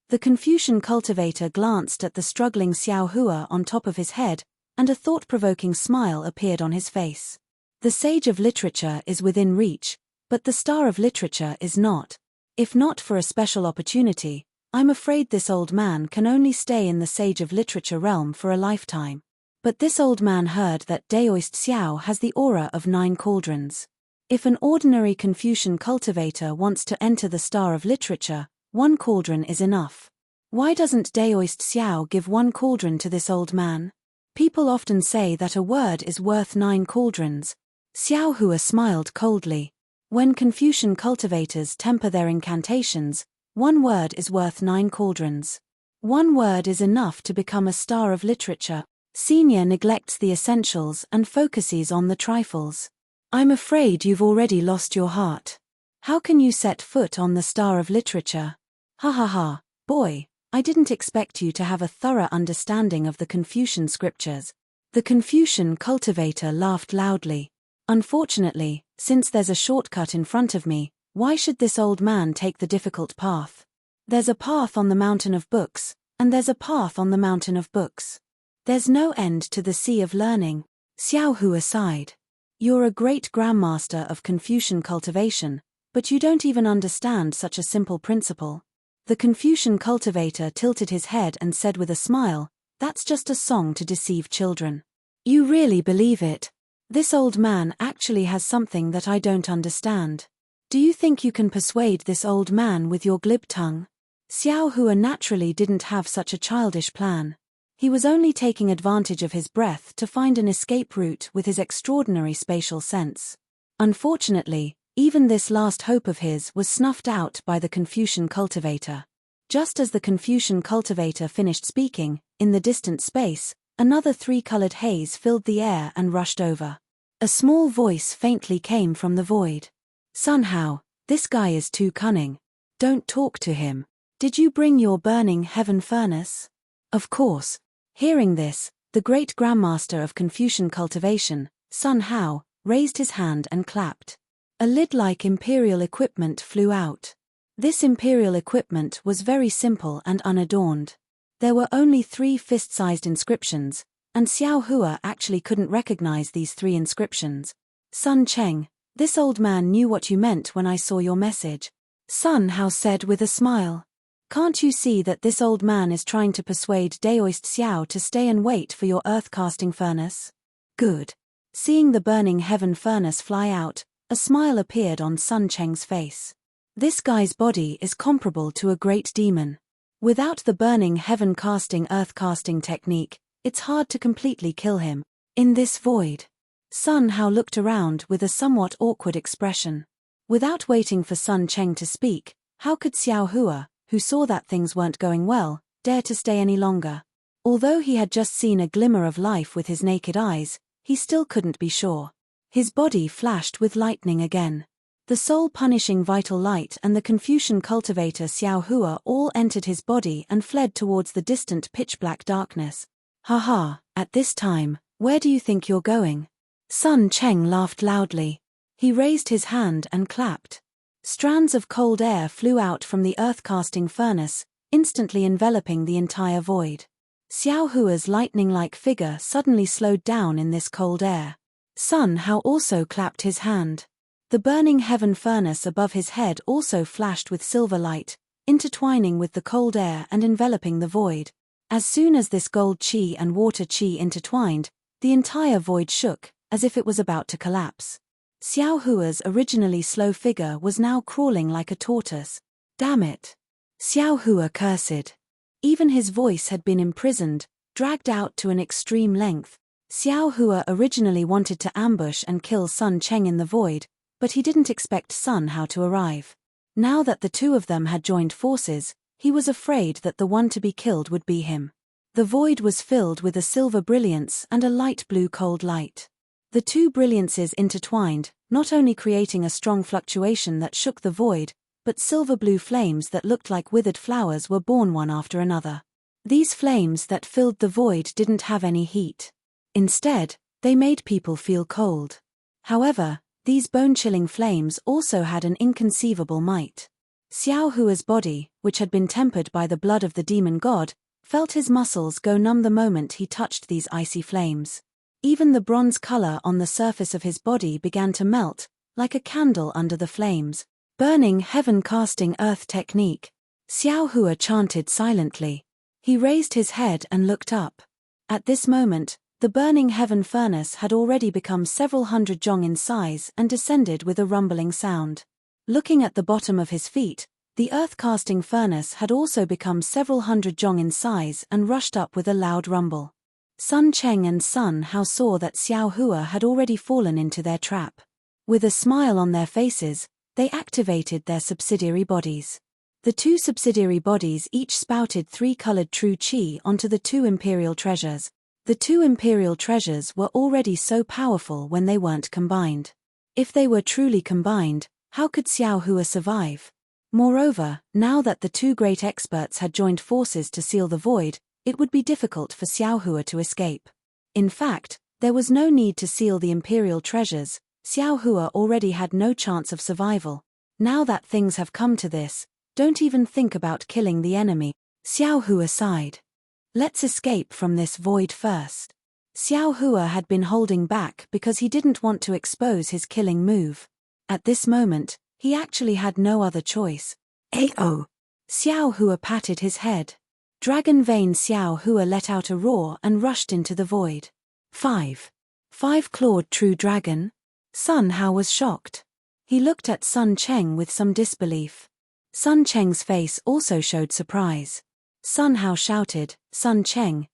The Confucian cultivator glanced at the struggling Xiao Hua on top of his head, and a thought-provoking smile appeared on his face. The sage of literature is within reach, but the star of literature is not. If not for a special opportunity, I'm afraid this old man can only stay in the sage of literature realm for a lifetime. But this old man heard that Daoist Xiao has the aura of 9 cauldrons. If an ordinary Confucian cultivator wants to enter the star of literature, 1 cauldron is enough. Why doesn't Daoist Xiao give 1 cauldron to this old man? People often say that a word is worth 9 cauldrons. Xiao Hua smiled coldly. When Confucian cultivators temper their incantations, 1 word is worth 9 cauldrons. 1 word is enough to become a star of literature. Senior neglects the essentials and focuses on the trifles. I'm afraid you've already lost your heart. How can you set foot on the star of literature? Ha ha ha, boy, I didn't expect you to have a thorough understanding of the Confucian scriptures. The Confucian cultivator laughed loudly. Unfortunately, since there's a shortcut in front of me, why should this old man take the difficult path? There's a path on the mountain of books, and there's a path on the mountain of books. There's no end to the sea of learning. Xiao Hua sighed. You're a great grandmaster of Confucian cultivation, but you don't even understand such a simple principle. The Confucian cultivator tilted his head and said with a smile, that's just a song to deceive children. You really believe it? This old man actually has something that I don't understand. Do you think you can persuade this old man with your glib tongue? Xiao Hua naturally didn't have such a childish plan. He was only taking advantage of his breath to find an escape route with his extraordinary spatial sense. Unfortunately, even this last hope of his was snuffed out by the Confucian cultivator. Just as the Confucian cultivator finished speaking, in the distant space, another 3-colored haze filled the air and rushed over. A small voice faintly came from the void. Sun Hao, this guy is too cunning. Don't talk to him. Did you bring your burning heaven furnace? Of course. Hearing this, the great grandmaster of Confucian cultivation, Sun Hao, raised his hand and clapped. A lid-like imperial equipment flew out. This imperial equipment was very simple and unadorned. There were only 3 fist-sized inscriptions, and Xiao Hua actually couldn't recognize these 3 inscriptions. Sun Cheng, this old man knew what you meant when I saw your message. Sun Hao said with a smile. Can't you see that this old man is trying to persuade Daoist Xiao to stay and wait for your earth-casting furnace? Good. Seeing the burning heaven furnace fly out, a smile appeared on Sun Cheng's face. This guy's body is comparable to a great demon. Without the burning heaven-casting earth-casting technique, it's hard to completely kill him. In this void. Sun Hao looked around with a somewhat awkward expression. Without waiting for Sun Cheng to speak, how could Xiao Hua, who saw that things weren't going well, dare to stay any longer? Although he had just seen a glimmer of life with his naked eyes, he still couldn't be sure. His body flashed with lightning again. The soul-punishing vital light and the Confucian cultivator Xiao Hua all entered his body and fled towards the distant pitch-black darkness. Haha, at this time, where do you think you're going? Sun Cheng laughed loudly. He raised his hand and clapped. Strands of cold air flew out from the earth-casting furnace, instantly enveloping the entire void. Xiao Hua's lightning-like figure suddenly slowed down in this cold air. Sun Hao also clapped his hand. The burning heaven furnace above his head also flashed with silver light, intertwining with the cold air and enveloping the void. As soon as this gold qi and water qi intertwined, the entire void shook, as if it was about to collapse. Xiao Hua's originally slow figure was now crawling like a tortoise. Damn it! Xiao Hua cursed. Even his voice had been imprisoned, dragged out to an extreme length. Xiao Hua originally wanted to ambush and kill Sun Cheng in the void, but he didn't expect Sun Hao to arrive. Now that the two of them had joined forces, he was afraid that the one to be killed would be him. The void was filled with a silver brilliance and a light blue cold light. The two brilliances intertwined, not only creating a strong fluctuation that shook the void, but silver blue flames that looked like withered flowers were born one after another. These flames that filled the void didn't have any heat. Instead, they made people feel cold. However, these bone-chilling flames also had an inconceivable might. Xiao Hua's body, which had been tempered by the blood of the demon god, felt his muscles go numb the moment he touched these icy flames. Even the bronze color on the surface of his body began to melt, like a candle under the flames. Burning heaven casting earth technique. Xiao Hua chanted silently. He raised his head and looked up. At this moment, the burning heaven furnace had already become several hundred zhong in size and descended with a rumbling sound. Looking at the bottom of his feet, the earth-casting furnace had also become several hundred zhong in size and rushed up with a loud rumble. Sun Cheng and Sun Hao saw that Xiao Hua had already fallen into their trap. With a smile on their faces, they activated their subsidiary bodies. The two subsidiary bodies each spouted 3 colored true qi onto the 2 imperial treasures. The 2 imperial treasures were already so powerful when they weren't combined. If they were truly combined, how could Xiao Hua survive? Moreover, now that the 2 great experts had joined forces to seal the void, it would be difficult for Xiao Hua to escape. In fact, there was no need to seal the imperial treasures. Xiao Hua already had no chance of survival. Now that things have come to this, don't even think about killing the enemy. Xiao Hua sighed. Let's escape from this void first. Xiao Hua had been holding back because he didn't want to expose his killing move. At this moment, he actually had no other choice. Ayo! Xiao Hua patted his head. Dragon Vein Xiao Hua let out a roar and rushed into the void. 5 clawed true dragon? Sun Hao was shocked. He looked at Sun Cheng with some disbelief. Sun Cheng's face also showed surprise. Sun Hao shouted, Sun Cheng,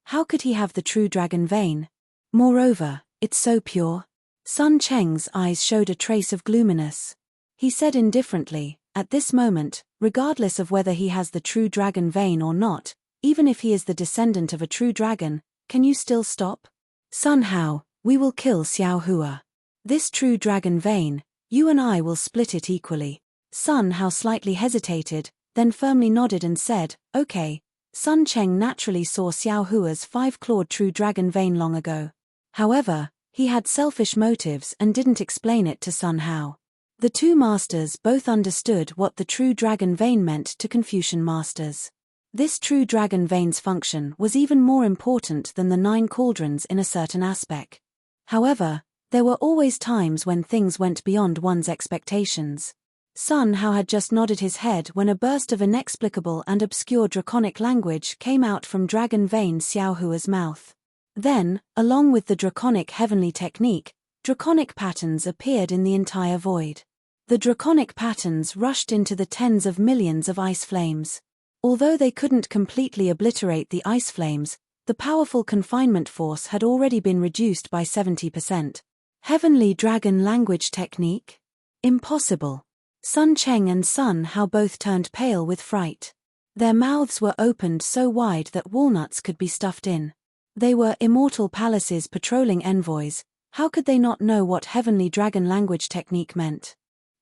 how could he have the true dragon vein? Moreover, it's so pure. Sun Cheng's eyes showed a trace of gloominess. He said indifferently, at this moment, regardless of whether he has the true dragon vein or not, even if he is the descendant of a true dragon, can you still stop? Sun Hao, we will kill Xiao Hua. This true dragon vein, you and I will split it equally. Sun Hao slightly hesitated, then firmly nodded and said, okay. Sun Cheng naturally saw Xiao Hua's 5-clawed true dragon vein long ago. However, he had selfish motives and didn't explain it to Sun Hao. The two masters both understood what the true dragon vein meant to Confucian masters. This true dragon vein's function was even more important than the 9 cauldrons in a certain aspect. However, there were always times when things went beyond one's expectations. Sun Hao had just nodded his head when a burst of inexplicable and obscure draconic language came out from Dragon Vein Xiao Hua's mouth. Then, along with the draconic heavenly technique, draconic patterns appeared in the entire void. The draconic patterns rushed into the tens of millions of ice flames. Although they couldn't completely obliterate the ice flames, the powerful confinement force had already been reduced by 70%. Heavenly dragon language technique? Impossible. Sun Cheng and Sun Hao both turned pale with fright. Their mouths were opened so wide that walnuts could be stuffed in. They were immortal palaces patrolling envoys. How could they not know what heavenly dragon language technique meant?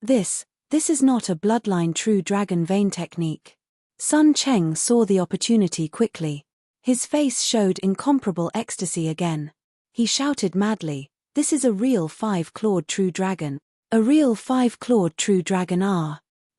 This is not a bloodline true dragon vein technique. Sun Cheng saw the opportunity quickly. His face showed incomparable ecstasy again. He shouted madly, this is a real 5-clawed true dragon. A real 5-clawed true dragon.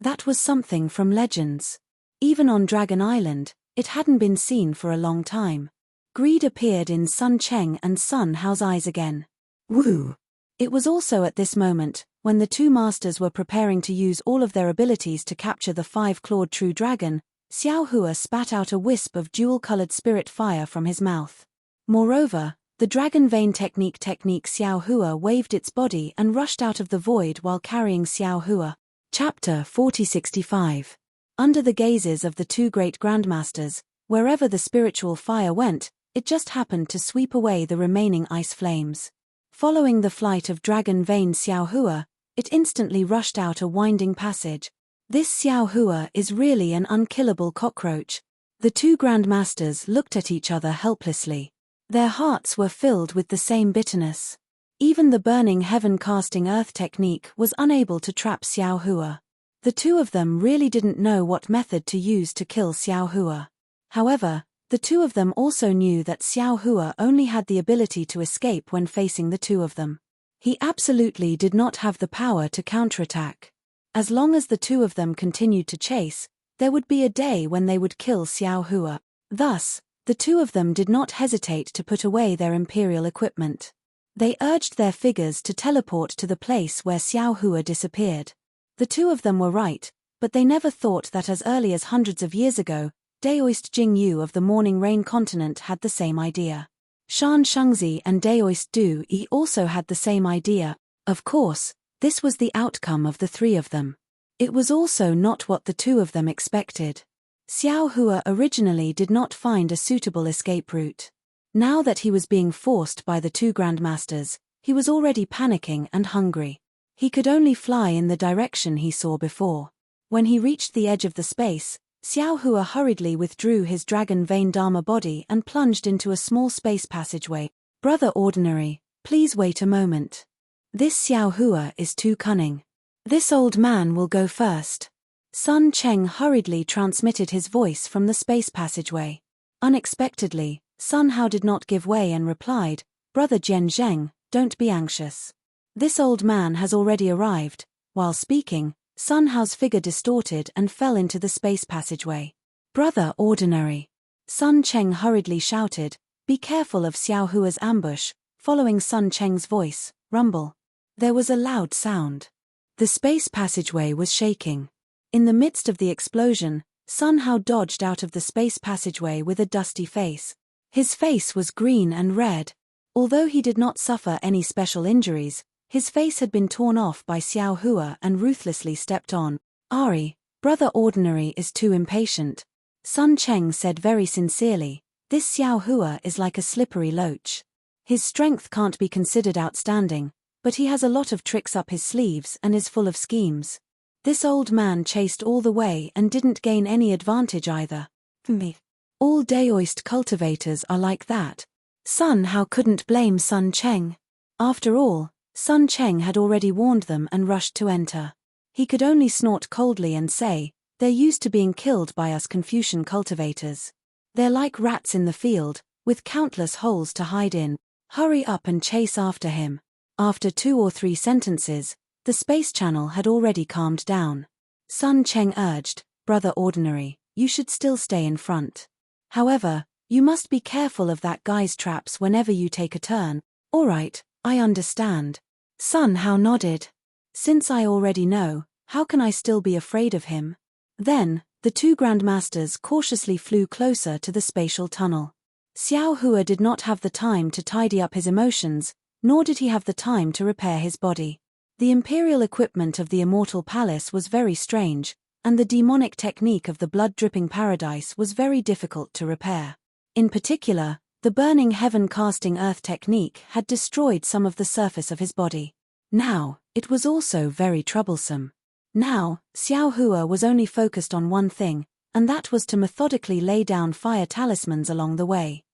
That was something from legends. Even on Dragon Island, it hadn't been seen for a long time. Greed appeared in Sun Cheng and Sun Hao's eyes again. Woo! It was also at this moment, when the two masters were preparing to use all of their abilities to capture the 5-clawed true dragon, Xiao Hua spat out a wisp of jewel-colored spirit fire from his mouth. Moreover, The dragon vein technique Xiao Hua waved its body and rushed out of the void while carrying Xiao Hua. Chapter 4065. Under the gazes of the two great grandmasters, wherever the spiritual fire went, it just happened to sweep away the remaining ice flames. Following the flight of dragon vein Xiao Hua, it instantly rushed out a winding passage. This Xiao Hua is really an unkillable cockroach. The two grandmasters looked at each other helplessly. Their hearts were filled with the same bitterness. Even the burning heaven casting earth technique was unable to trap Xiao Hua. The two of them really didn't know what method to use to kill Xiao Hua. However, the two of them also knew that Xiao Hua only had the ability to escape when facing the two of them. He absolutely did not have the power to counterattack. As long as the two of them continued to chase, there would be a day when they would kill Xiao Hua. Thus, the two of them did not hesitate to put away their imperial equipment. They urged their figures to teleport to the place where Xiao Hua disappeared. The two of them were right, but they never thought that as early as hundreds of years ago, Daoist Jingyu of the Morning Rain continent had the same idea. Shan Shengzi and Daoist Du Yi also had the same idea. Of course, this was the outcome of the three of them. It was also not what the two of them expected. Xiao Hua originally did not find a suitable escape route. Now that he was being forced by the two grandmasters, he was already panicking and hungry. He could only fly in the direction he saw before. When he reached the edge of the space, Xiao Hua hurriedly withdrew his dragon vein Dharma body and plunged into a small space passageway. Brother Ordinary, please wait a moment. This Xiao Hua is too cunning. This old man will go first. Sun Cheng hurriedly transmitted his voice from the space passageway. Unexpectedly, Sun Hao did not give way and replied, Brother Jian Zheng, don't be anxious. This old man has already arrived. While speaking, Sun Hao's figure distorted and fell into the space passageway. Brother Ordinary. Sun Cheng hurriedly shouted, be careful of Xiao Hua's ambush. Following Sun Cheng's voice, rumble. There was a loud sound. The space passageway was shaking. In the midst of the explosion, Sun Hao dodged out of the space passageway with a dusty face. His face was green and red. Although he did not suffer any special injuries, his face had been torn off by Xiao Hua and ruthlessly stepped on. Ari, Brother Ordinary is too impatient. Sun Cheng said very sincerely, this Xiao Hua is like a slippery loach. His strength can't be considered outstanding, but he has a lot of tricks up his sleeves and is full of schemes. This old man chased all the way and didn't gain any advantage either. Me. All Daoist cultivators are like that. Sun Hao couldn't blame Sun Cheng. After all, Sun Cheng had already warned them and rushed to enter. He could only snort coldly and say, they're used to being killed by us Confucian cultivators. They're like rats in the field, with countless holes to hide in. Hurry up and chase after him. After 2 or 3 sentences, the space channel had already calmed down. Sun Cheng urged, Brother Ordinary, you should still stay in front. However, you must be careful of that guy's traps whenever you take a turn. All right, I understand. Sun Hao nodded. Since I already know, how can I still be afraid of him? Then, the two grandmasters cautiously flew closer to the spatial tunnel. Xiao Hua did not have the time to tidy up his emotions, nor did he have the time to repair his body. The imperial equipment of the Immortal Palace was very strange, and the demonic technique of the blood-dripping paradise was very difficult to repair. In particular, the burning heaven-casting earth technique had destroyed some of the surface of his body. Now, it was also very troublesome. Now, Xiao Hua was only focused on one thing, and that was to methodically lay down fire talismans along the way.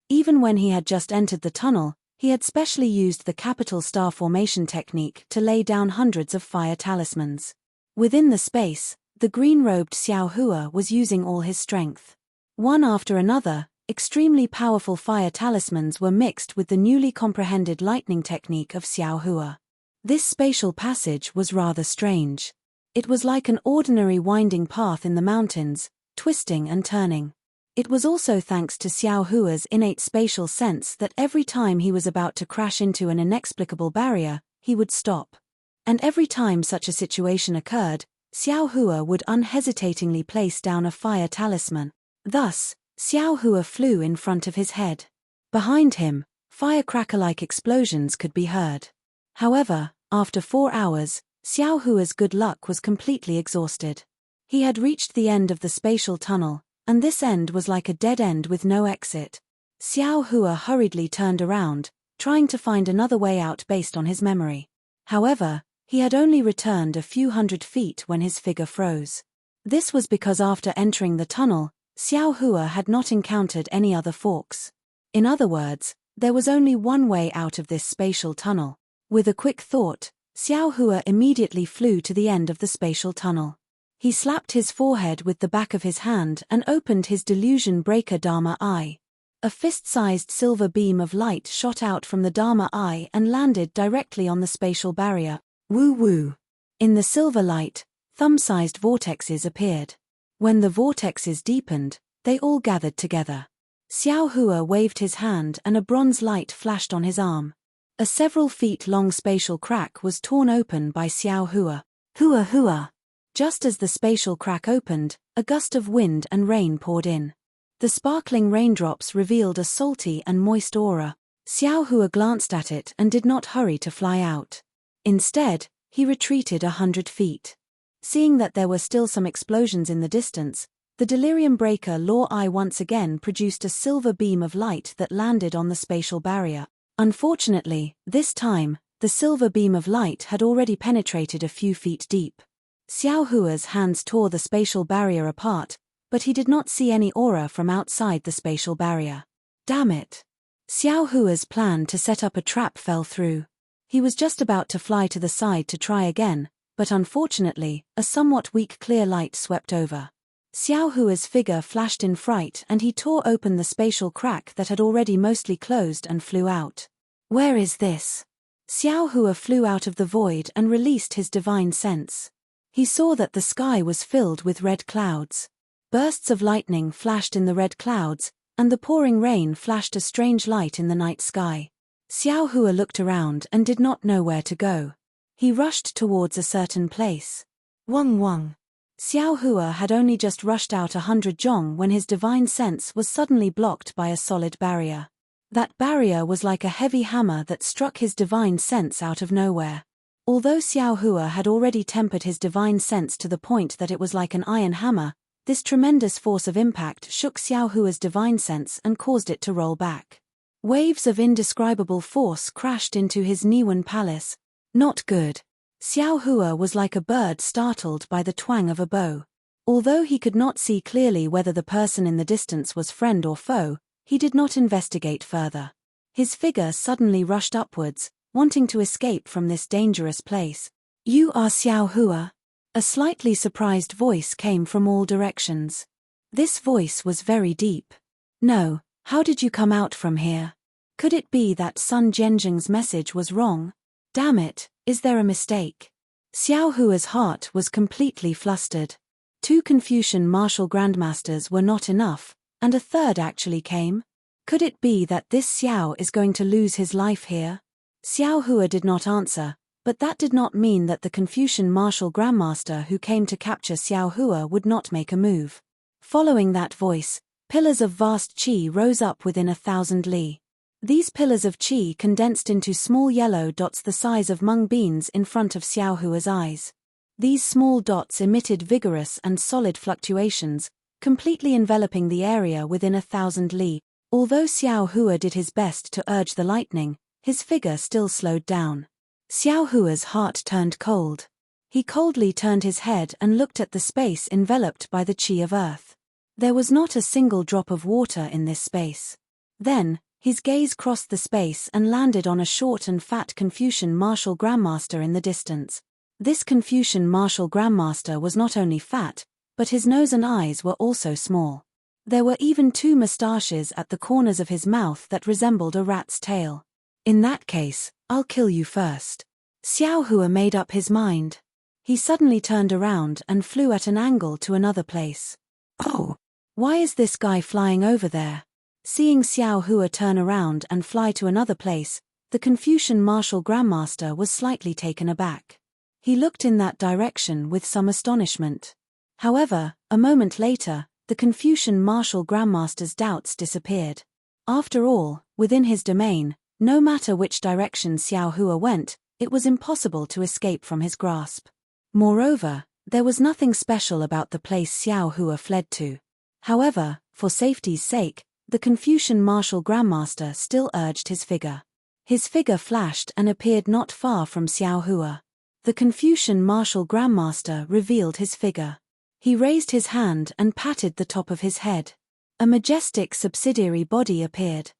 Even when he had just entered the tunnel, he had specially used the capital star formation technique to lay down hundreds of fire talismans. Within the space, the green-robed Xiao Hua was using all his strength. One after another, extremely powerful fire talismans were mixed with the newly comprehended lightning technique of Xiao Hua. This spatial passage was rather strange. It was like an ordinary winding path in the mountains, twisting and turning. It was also thanks to Xiao Hua's innate spatial sense that every time he was about to crash into an inexplicable barrier, he would stop. And every time such a situation occurred, Xiao Hua would unhesitatingly place down a fire talisman. Thus, Xiao Hua flew in front of his head. Behind him, Firecracker-like explosions could be heard. However, after 4 hours, Xiao Hua's good luck was completely exhausted. He had reached the end of the spatial tunnel, and this end was like a dead end with no exit. Xiao Hua hurriedly turned around, trying to find another way out based on his memory. However, he had only returned a few hundred feet when his figure froze. This was because after entering the tunnel, Xiao Hua had not encountered any other forks. In other words, there was only one way out of this spatial tunnel. With a quick thought, Xiao Hua immediately flew to the end of the spatial tunnel. He slapped his forehead with the back of his hand and opened his delusion breaker Dharma eye. A fist-sized silver beam of light shot out from the Dharma eye and landed directly on the spatial barrier. Woo-woo. In the silver light, thumb-sized vortexes appeared. When the vortexes deepened, they all gathered together. Xiao Hua waved his hand and a bronze light flashed on his arm. A several feet long spatial crack was torn open by Xiao Hua. Hua Hua. Just as the spatial crack opened, a gust of wind and rain poured in. The sparkling raindrops revealed a salty and moist aura. Xiao Hua glanced at it and did not hurry to fly out. Instead, he retreated 100 feet. Seeing that there were still some explosions in the distance, the delirium breaker Law Eye once again produced a silver beam of light that landed on the spatial barrier. Unfortunately, this time, the silver beam of light had already penetrated a few feet deep. Xiao Hua's hands tore the spatial barrier apart, but he did not see any aura from outside the spatial barrier. Damn it! Xiao Hua's plan to set up a trap fell through. He was just about to fly to the side to try again, but unfortunately, a somewhat weak clear light swept over. Xiao Hua's figure flashed in fright and he tore open the spatial crack that had already mostly closed and flew out. Where is this? Xiao Hua flew out of the void and released his divine sense. He saw that the sky was filled with red clouds. Bursts of lightning flashed in the red clouds, and the pouring rain flashed a strange light in the night sky. Xiao Hua looked around and did not know where to go. He rushed towards a certain place. Wang Wang. Xiao Hua had only just rushed out 100 zhong when his divine sense was suddenly blocked by a solid barrier. That barrier was like a heavy hammer that struck his divine sense out of nowhere. Although Xiao Hua had already tempered his divine sense to the point that it was like an iron hammer, this tremendous force of impact shook Xiao Hua's divine sense and caused it to roll back. Waves of indescribable force crashed into his Niwen palace. Not good. Xiao Hua was like a bird startled by the twang of a bow. Although he could not see clearly whether the person in the distance was friend or foe, he did not investigate further. His figure suddenly rushed upwards, wanting to escape from this dangerous place. You are Xiao Hua? A slightly surprised voice came from all directions. This voice was very deep. No, how did you come out from here? Could it be that Sun Jianzheng's message was wrong? Damn it, is there a mistake? Xiao Hua's heart was completely flustered. 2 Confucian martial grandmasters were not enough, and a third actually came? Could it be that this Xiao is going to lose his life here? Xiao Hua did not answer, but that did not mean that the Confucian martial grandmaster who came to capture Xiao Hua would not make a move. Following that voice, pillars of vast qi rose up within 1,000 li. These pillars of qi condensed into small yellow dots the size of mung beans in front of Xiao Hua's eyes. These small dots emitted vigorous and solid fluctuations, completely enveloping the area within 1,000 li. Although Xiao Hua did his best to urge the lightning, his figure still slowed down. Xiao Hua's heart turned cold. He coldly turned his head and looked at the space enveloped by the qi of earth. There was not a single drop of water in this space. Then, his gaze crossed the space and landed on a short and fat Confucian martial grandmaster in the distance. This Confucian martial grandmaster was not only fat, but his nose and eyes were also small. There were even 2 mustaches at the corners of his mouth that resembled a rat's tail. In that case, I'll kill you first. Xiao Hua made up his mind. He suddenly turned around and flew at an angle to another place. Oh! Why is this guy flying over there? Seeing Xiao Hua turn around and fly to another place, the Confucian martial grandmaster was slightly taken aback. He looked in that direction with some astonishment. However, a moment later, the Confucian martial grandmaster's doubts disappeared. After all, within his domain, No matter which direction Xiao Hua went, it was impossible to escape from his grasp. Moreover, there was nothing special about the place Xiao Hua fled to. However, for safety's sake, the Confucian martial grandmaster still urged his figure. His figure flashed and appeared not far from Xiao Hua. The Confucian martial grandmaster revealed his figure. He raised his hand and patted the top of his head. A majestic subsidiary body appeared.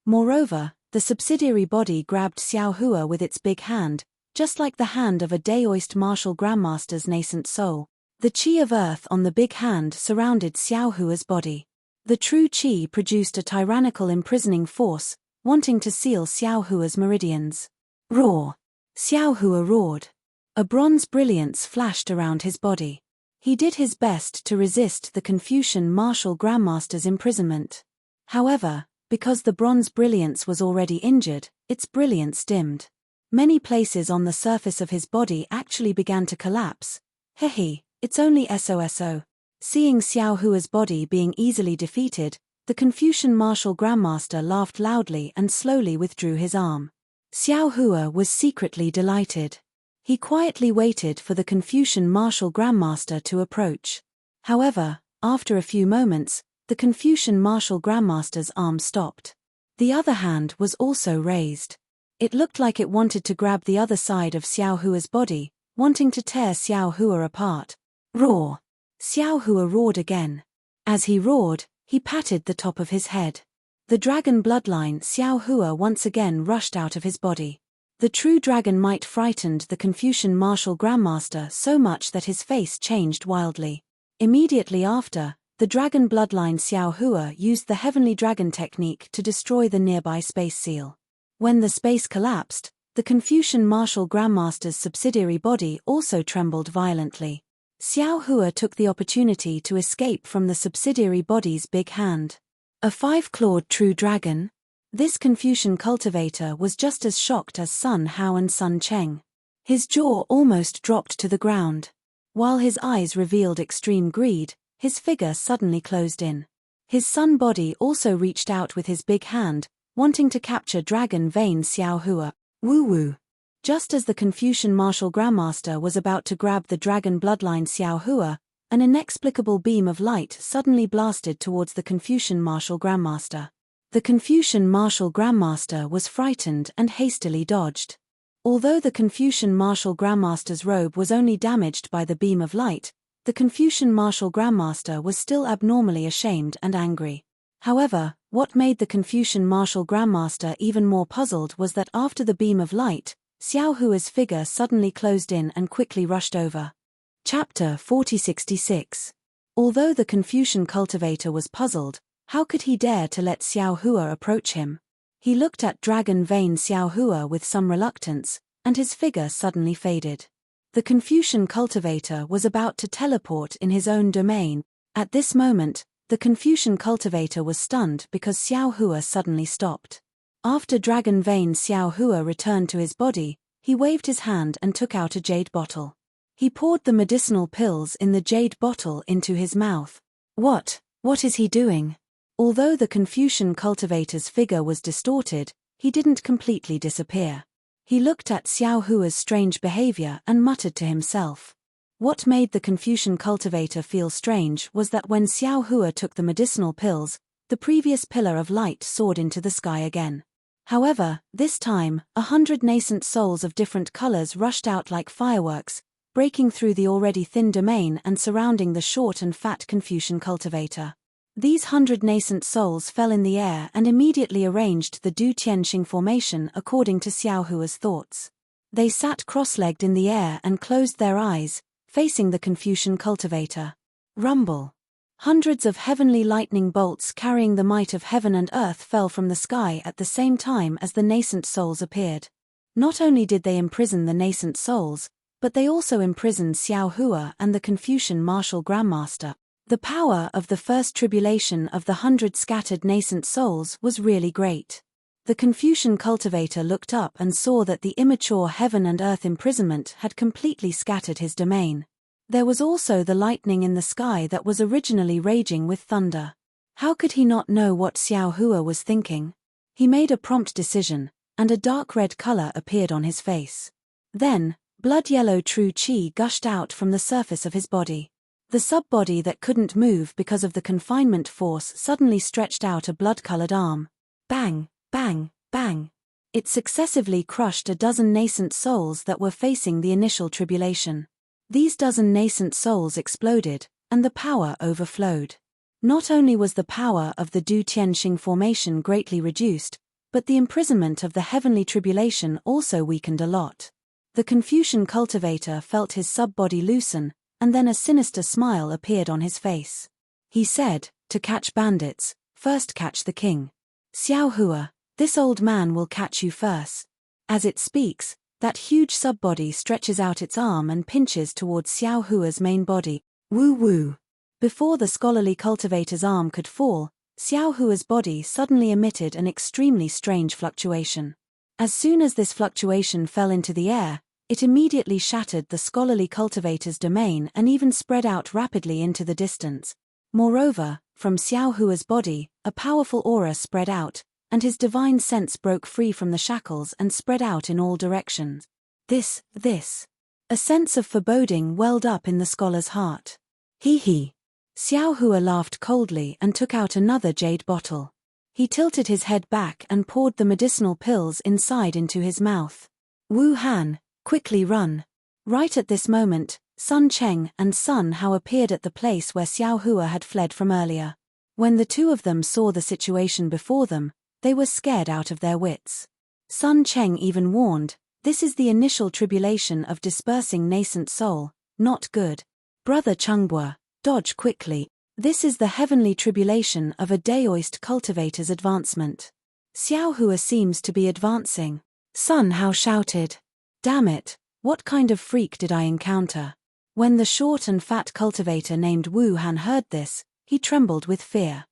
Moreover, the subsidiary body grabbed Xiao Hua with its big hand, just like the hand of a Daoist martial grandmaster's nascent soul. The qi of earth on the big hand surrounded Xiao Hua's body. The true qi produced a tyrannical imprisoning force, wanting to seal Xiao Hua's meridians. Roar! Xiao Hua roared. A bronze brilliance flashed around his body. He did his best to resist the Confucian martial grandmaster's imprisonment. However, because the bronze brilliance was already injured, its brilliance dimmed. Many places on the surface of his body actually began to collapse. Hehe, it's only SOSO. Seeing Xiao Hua's body being easily defeated, the Confucian martial grandmaster laughed loudly and slowly withdrew his arm. Xiao Hua was secretly delighted. He quietly waited for the Confucian martial grandmaster to approach. However, after a few moments, the Confucian martial grandmaster's arm stopped. The other hand was also raised. It looked like it wanted to grab the other side of Xiao Hua's body, wanting to tear Xiao Hua apart. Roar! Xiao Hua roared again. As he roared, he patted the top of his head. The dragon bloodline Xiao Hua once again rushed out of his body. The true dragon might frightened the Confucian martial grandmaster so much that his face changed wildly. Immediately after, the dragon bloodline Xiao Hua used the heavenly dragon technique to destroy the nearby space seal. When the space collapsed, the Confucian martial grandmaster's subsidiary body also trembled violently. Xiao Hua took the opportunity to escape from the subsidiary body's big hand. A five-clawed true dragon? This Confucian cultivator was just as shocked as Sun Hao and Sun Cheng. His jaw almost dropped to the ground. While his eyes revealed extreme greed, his figure suddenly closed in. His sun body also reached out with his big hand, wanting to capture dragon vein Xiao Hua. Woo-woo. Just as the Confucian martial grandmaster was about to grab the dragon bloodline Xiao Hua, an inexplicable beam of light suddenly blasted towards the Confucian martial grandmaster. The Confucian martial grandmaster was frightened and hastily dodged. Although the Confucian martial grandmaster's robe was only damaged by the beam of light, the Confucian martial grandmaster was still abnormally ashamed and angry. However, what made the Confucian martial grandmaster even more puzzled was that after the beam of light, Xiao Hua's figure suddenly closed in and quickly rushed over. Chapter 4066. Although the Confucian cultivator was puzzled, how could he dare to let Xiao Hua approach him? He looked at dragon vein Xiao Hua with some reluctance, and his figure suddenly faded. The Confucian cultivator was about to teleport in his own domain. At this moment, the Confucian cultivator was stunned because Xiao Hua suddenly stopped. After dragon vein Xiao Hua returned to his body, he waved his hand and took out a jade bottle. He poured the medicinal pills in the jade bottle into his mouth. What is he doing? Although the Confucian cultivator's figure was distorted, he didn't completely disappear. He looked at Xiao Hua's strange behavior and muttered to himself. What made the Confucian cultivator feel strange was that when Xiao Hua took the medicinal pills, the previous pillar of light soared into the sky again. However, this time, 100 nascent souls of different colors rushed out like fireworks, breaking through the already thin domain and surrounding the short and fat Confucian cultivator. These 100 nascent souls fell in the air and immediately arranged the Du Tianxing formation according to Xiao Hua's thoughts. They sat cross-legged in the air and closed their eyes, facing the Confucian cultivator. Rumble. Hundreds of heavenly lightning bolts carrying the might of heaven and earth fell from the sky at the same time as the nascent souls appeared. Not only did they imprison the nascent souls, but they also imprisoned Xiao Hua and the Confucian martial grandmaster. The power of the first tribulation of the 100 scattered nascent souls was really great. The Confucian cultivator looked up and saw that the immature heaven and earth imprisonment had completely scattered his domain. There was also the lightning in the sky that was originally raging with thunder. How could he not know what Xiao Hua was thinking? He made a prompt decision. and a dark red color appeared on his face. Then, blood-yellow true qi gushed out from the surface of his body. The sub-body that couldn't move because of the confinement force suddenly stretched out a blood-colored arm. Bang, bang, bang. It successively crushed a dozen nascent souls that were facing the initial tribulation. These dozen nascent souls exploded, and the power overflowed. Not only was the power of the Du Tianxing formation greatly reduced, but the imprisonment of the heavenly tribulation also weakened a lot. The Confucian cultivator felt his sub-body loosen, and then a sinister smile appeared on his face. He said, "To catch bandits, first catch the king. Xiao Hua, this old man will catch you first." As it speaks, that huge sub-body stretches out its arm and pinches towards Xiao Hua's main body. Woo woo. Before the scholarly cultivator's arm could fall, Xiao Hua's body suddenly emitted an extremely strange fluctuation. As soon as this fluctuation fell into the air, it immediately shattered the scholarly cultivator's domain and even spread out rapidly into the distance. Moreover, from Xiao Hua's body, a powerful aura spread out, and his divine sense broke free from the shackles and spread out in all directions. This. A sense of foreboding welled up in the scholar's heart. He. Xiao Hua laughed coldly and took out another jade bottle. He tilted his head back and poured the medicinal pills inside into his mouth. Wu Han, quickly run. Right at this moment, Sun Cheng and Sun Hao appeared at the place where Xiao Hua had fled from earlier. When the two of them saw the situation before them, they were scared out of their wits. Sun Cheng even warned, "This is the initial tribulation of dispersing nascent soul, not good. Brother Chungbua, dodge quickly. This is the heavenly tribulation of a Daoist cultivator's advancement. Xiao Hua seems to be advancing." Sun Hao shouted. "Damn it, what kind of freak did I encounter?" When the short and fat cultivator named Wu Han heard this, he trembled with fear.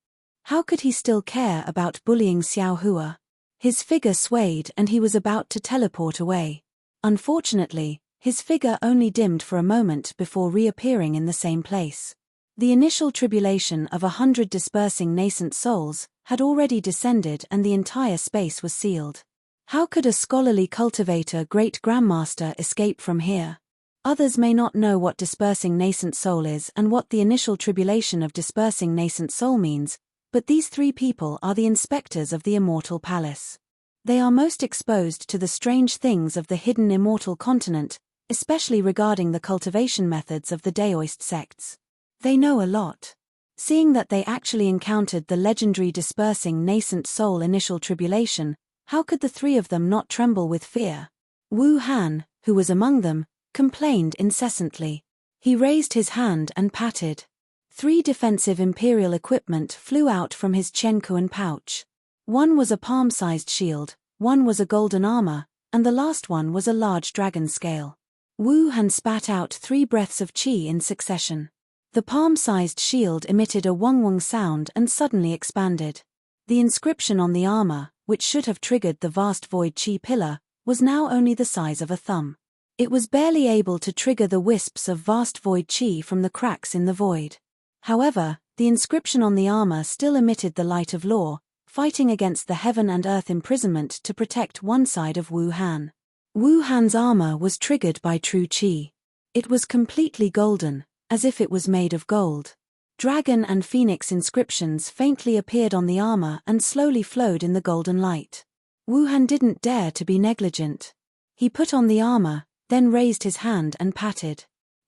How could he still care about bullying Xiao Hua? His figure swayed and he was about to teleport away. Unfortunately, his figure only dimmed for a moment before reappearing in the same place. The initial tribulation of 100 dispersing nascent souls had already descended and the entire space was sealed. How could a scholarly cultivator great-grandmaster escape from here? Others may not know what dispersing nascent soul is and what the initial tribulation of dispersing nascent soul means, but these three people are the inspectors of the immortal palace. They are most exposed to the strange things of the hidden immortal continent, especially regarding the cultivation methods of the Daoist sects. They know a lot. Seeing that they actually encountered the legendary dispersing nascent soul initial tribulation, how could the three of them not tremble with fear? Wu Han, who was among them, complained incessantly. He raised his hand and patted. 3 defensive imperial equipment flew out from his Qiankuan pouch. One was a palm-sized shield, one was a golden armor, and the last one was a large dragon scale. Wu Han spat out 3 breaths of qi in succession. The palm-sized shield emitted a wong-wong sound and suddenly expanded. The inscription on the armor, which should have triggered the vast void qi pillar, was now only the size of a thumb. It was barely able to trigger the wisps of vast void qi from the cracks in the void. However, the inscription on the armor still emitted the light of law, fighting against the heaven and earth imprisonment to protect one side of Wu Han. Wu Han's armor was triggered by true qi. It was completely golden, as if it was made of gold. Dragon and phoenix inscriptions faintly appeared on the armor and slowly flowed in the golden light. Wu Han didn't dare to be negligent. He put on the armor, then raised his hand and patted.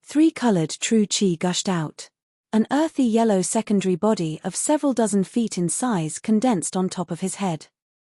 3-colored true qi gushed out. An earthy yellow secondary body of several dozen feet in size condensed on top of his head.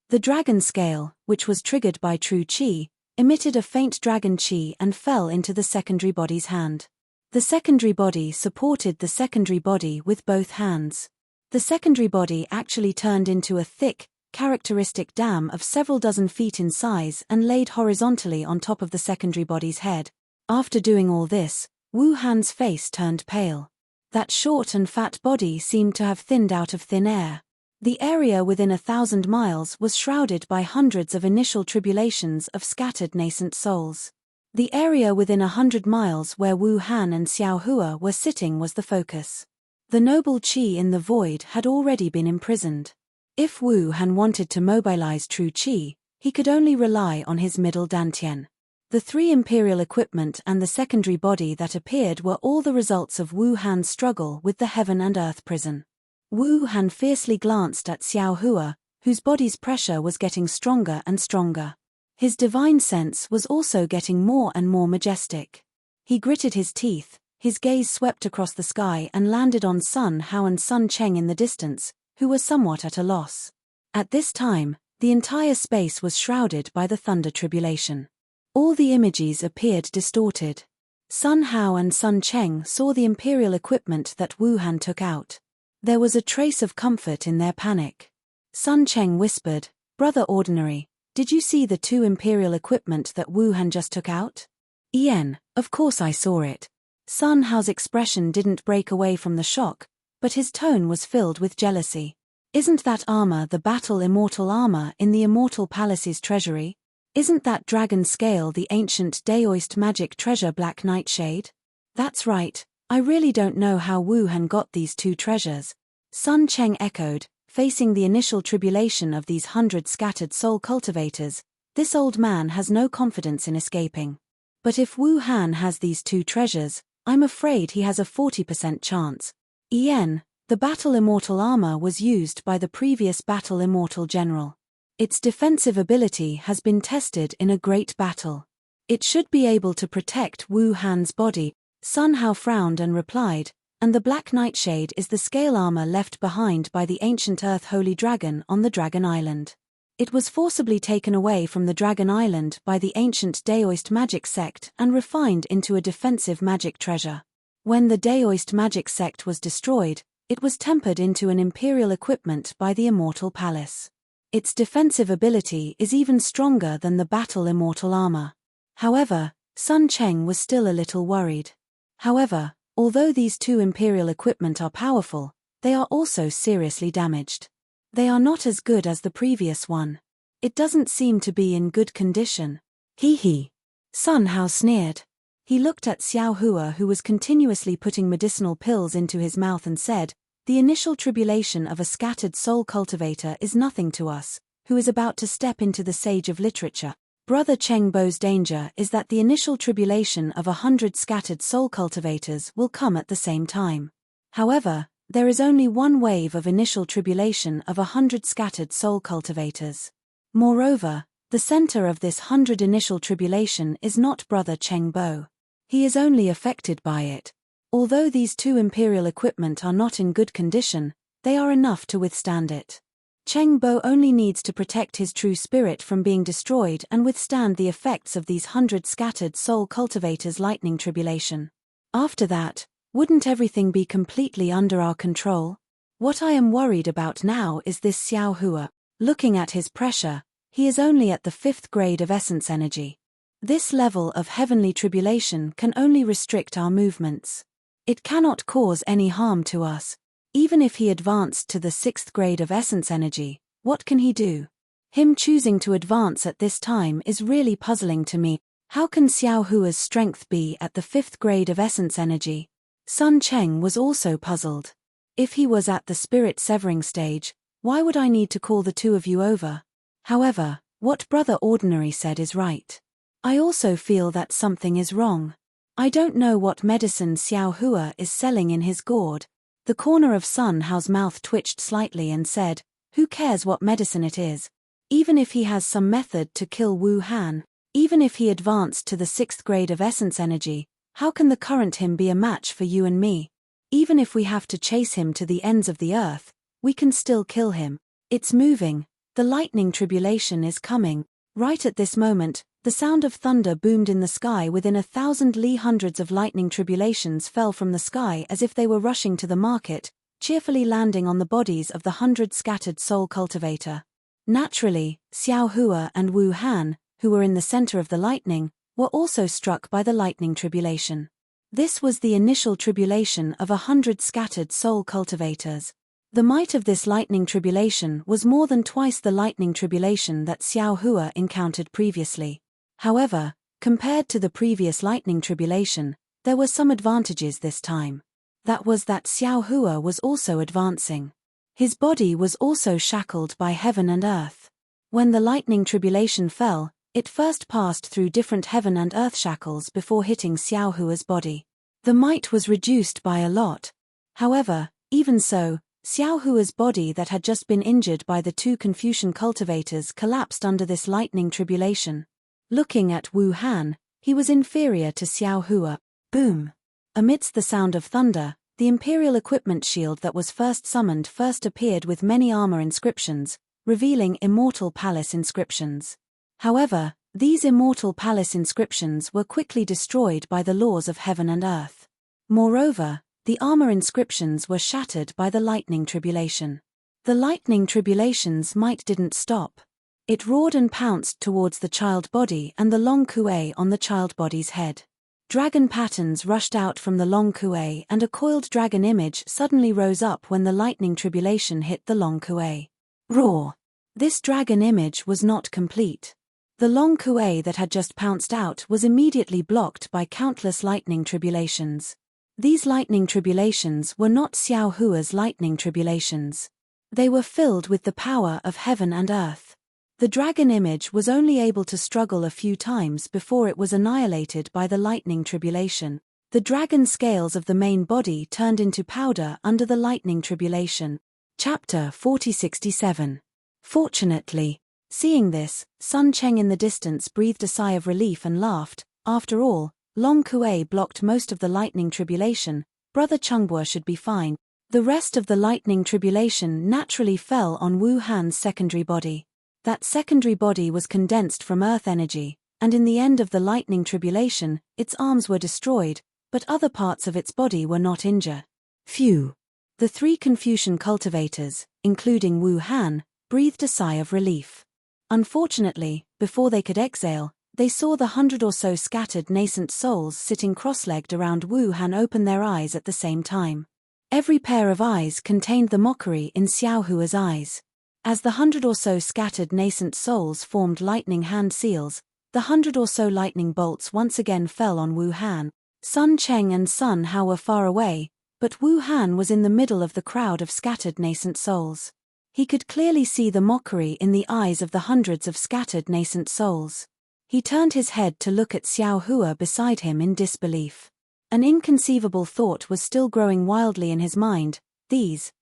The dragon scale, which was triggered by true qi, emitted a faint dragon qi and fell into the secondary body's hand. The secondary body supported the secondary body with both hands. The secondary body actually turned into a thick, characteristic dam of several dozen feet in size and laid horizontally on top of the secondary body's head. After doing all this, Wu Han's face turned pale. That short and fat body seemed to have thinned out of thin air. The area within 1,000 miles was shrouded by hundreds of initial tribulations of scattered nascent souls. The area within 100 miles where Wu Han and Xiao Hua were sitting was the focus. The noble qi in the void had already been imprisoned. If Wu Han wanted to mobilize true qi, He could only rely on his middle dantian. The 3 imperial equipment and the secondary body that appeared were all the results of Wu Han's struggle with the heaven and earth prison. Wu Han fiercely glanced at Xiao Hua, whose body's pressure was getting stronger and stronger. His divine sense was also getting more and more majestic. He gritted his teeth, his gaze swept across the sky and landed on Sun Hao and Sun Cheng in the distance, who were somewhat at a loss. At this time, the entire space was shrouded by the thunder tribulation. All the images appeared distorted. Sun Hao and Sun Cheng saw the imperial equipment that Wu Han took out. There was a trace of comfort in their panic. Sun Cheng whispered, "Brother Ordinary, did you see the 2 imperial equipment that Wu Han just took out?" "Yen, of course I saw it." Sun Hao's expression didn't break away from the shock, but his tone was filled with jealousy. "Isn't that armor the battle immortal armor in the Immortal Palace's treasury? Isn't that dragon scale the ancient Daoist magic treasure Black Nightshade?" "That's right, I really don't know how Wu Han got these 2 treasures." Sun Cheng echoed, facing the initial tribulation of these 100 scattered soul cultivators. This old man has no confidence in escaping. But if Wu Han has these 2 treasures, I'm afraid he has a 40% chance. Yen, the battle immortal armor was used by the previous battle immortal general. Its defensive ability has been tested in a great battle. It should be able to protect Wu Han's body. Sun Hao frowned and replied, "And the Black Nightshade is the scale armor left behind by the ancient Earth Holy Dragon on the Dragon Island. It was forcibly taken away from the Dragon Island by the ancient Daoist magic sect and refined into a defensive magic treasure. When the Daoist magic sect was destroyed, it was tempered into an imperial equipment by the Immortal Palace. Its defensive ability is even stronger than the battle immortal armor." However, Sun Cheng was still a little worried. However, although these 2 imperial equipment are powerful, they are also seriously damaged. They are not as good as the previous one. It doesn't seem to be in good condition. Hee hee. Sun Hao sneered. He looked at Xiao Hua, who was continuously putting medicinal pills into his mouth, and said, "The initial tribulation of a scattered soul cultivator is nothing to us, who is about to step into the sage of literature. Brother Cheng Bo's danger is that the initial tribulation of 100 scattered soul cultivators will come at the same time. However, there is only one wave of initial tribulation of 100 scattered soul cultivators. Moreover, the center of this 100 initial tribulation is not Brother Cheng Bo. He is only affected by it. Although these 2 imperial equipment are not in good condition, they are enough to withstand it. Cheng Bo only needs to protect his true spirit from being destroyed and withstand the effects of these 100 scattered soul cultivators' lightning tribulation. After that, wouldn't everything be completely under our control? What I am worried about now is this Xiao Hua. Looking at his pressure, he is only at the 5th grade of essence energy. This level of heavenly tribulation can only restrict our movements. It cannot cause any harm to us. Even if he advanced to the 6th grade of essence energy, what can he do? Him choosing to advance at this time is really puzzling to me. How can Xiao Hua's strength be at the 5th grade of essence energy? Sun Cheng was also puzzled. If he was at the spirit severing stage, why would I need to call the 2 of you over? However, what Brother Ordinary said is right. I also feel that something is wrong. I don't know what medicine Xiao Hua is selling in his gourd. The corner of Sun Hao's mouth twitched slightly and said, "Who cares what medicine it is? Even if he has some method to kill Wu Han, even if he advanced to the 6th grade of essence energy, how can the current him be a match for you and me? Even if we have to chase him to the ends of the earth, we can still kill him. It's moving. The lightning tribulation is coming." Right at this moment, the sound of thunder boomed in the sky within 1,000 li. Hundreds of lightning tribulations fell from the sky as if they were rushing to the market, cheerfully landing on the bodies of the 100 scattered soul cultivator. Naturally, Xiao Hua and Wu Han, who were in the center of the lightning, were also struck by the lightning tribulation. This was the initial tribulation of 100 scattered soul cultivators. The might of this lightning tribulation was more than twice the lightning tribulation that Xiao Hua encountered previously. However, compared to the previous lightning tribulation, there were some advantages this time. That was that Xiao Hua was also advancing. His body was also shackled by heaven and earth. When the lightning tribulation fell, it first passed through different heaven and earth shackles before hitting Xiao Hua's body. The might was reduced by a lot. However, even so, Xiao Hua's body that had just been injured by the two Confucian cultivators collapsed under this lightning tribulation. Looking at Wu Han, he was inferior to Xiao Hua. Boom! Amidst the sound of thunder, the Imperial equipment shield that was first summoned first appeared with many armor inscriptions, revealing immortal palace inscriptions. However, these immortal palace inscriptions were quickly destroyed by the laws of heaven and earth. Moreover, the armor inscriptions were shattered by the lightning tribulation. The lightning tribulation's might didn't stop. It roared and pounced towards the child body and the long kuei on the child body's head. Dragon patterns rushed out from the long kuei and a coiled dragon image suddenly rose up when the lightning tribulation hit the long kuei. Roar! This dragon image was not complete. The long kuei that had just pounced out was immediately blocked by countless lightning tribulations. These lightning tribulations were not Xiao Hua's lightning tribulations. They were filled with the power of heaven and earth. The dragon image was only able to struggle a few times before it was annihilated by the lightning tribulation. The dragon scales of the main body turned into powder under the lightning tribulation. Chapter 4067. Fortunately, seeing this, Sun Cheng in the distance breathed a sigh of relief and laughed. After all, Long Kuei blocked most of the lightning tribulation. Brother Chungbua should be fine. The rest of the lightning tribulation naturally fell on Wu Han's secondary body. That secondary body was condensed from earth energy, and in the end of the lightning tribulation, its arms were destroyed, but other parts of its body were not injured. Phew! The three Confucian cultivators, including Wu Han, breathed a sigh of relief. Unfortunately, before they could exhale, they saw the 100 or so scattered nascent souls sitting cross-legged around Wu Han open their eyes at the same time. Every pair of eyes contained the mockery in Xiao Hua's eyes. As the 100 or so scattered nascent souls formed lightning hand seals, the 100 or so lightning bolts once again fell on Wu Han. Sun Cheng and Sun Hao were far away, but Wu Han was in the middle of the crowd of scattered nascent souls. He could clearly see the mockery in the eyes of the hundreds of scattered nascent souls. He turned his head to look at Xiao Hua beside him in disbelief. An inconceivable thought was still growing wildly in his mind. These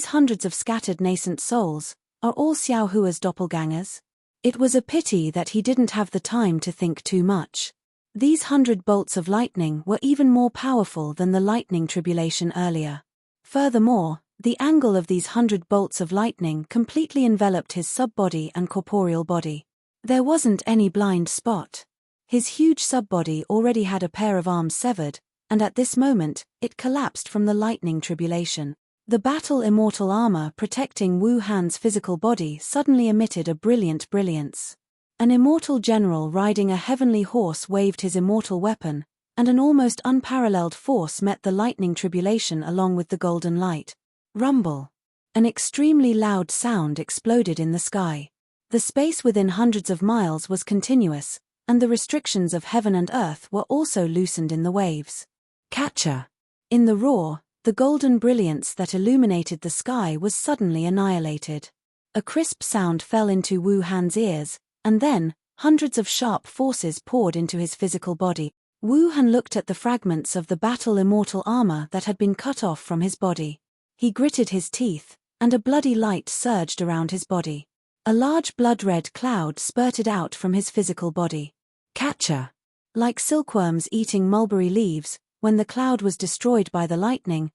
hundreds of scattered nascent souls, are all Xiao Hua's doppelgangers? It was a pity that he didn't have the time to think too much. These 100 bolts of lightning were even more powerful than the lightning tribulation earlier. Furthermore, the angle of these 100 bolts of lightning completely enveloped his sub-body and corporeal body. There wasn't any blind spot. His huge sub-body already had a pair of arms severed, and at this moment, it collapsed from the lightning tribulation. The battle immortal armor protecting Wu Han's physical body suddenly emitted a brilliant brilliance. An immortal general riding a heavenly horse waved his immortal weapon, and an almost unparalleled force met the lightning tribulation along with the golden light. Rumble! An extremely loud sound exploded in the sky. The space within hundreds of miles was continuous, and the restrictions of heaven and earth were also loosened in the waves. Catcher! In the roar, the golden brilliance that illuminated the sky was suddenly annihilated. A crisp sound fell into Wu Han's ears, and then, hundreds of sharp forces poured into his physical body. Wu Han looked at the fragments of the battle immortal armor that had been cut off from his body. He gritted his teeth, and a bloody light surged around his body. A large blood-red cloud spurted out from his physical body. Catcher! Like silkworms eating mulberry leaves, when the cloud was destroyed by the lightning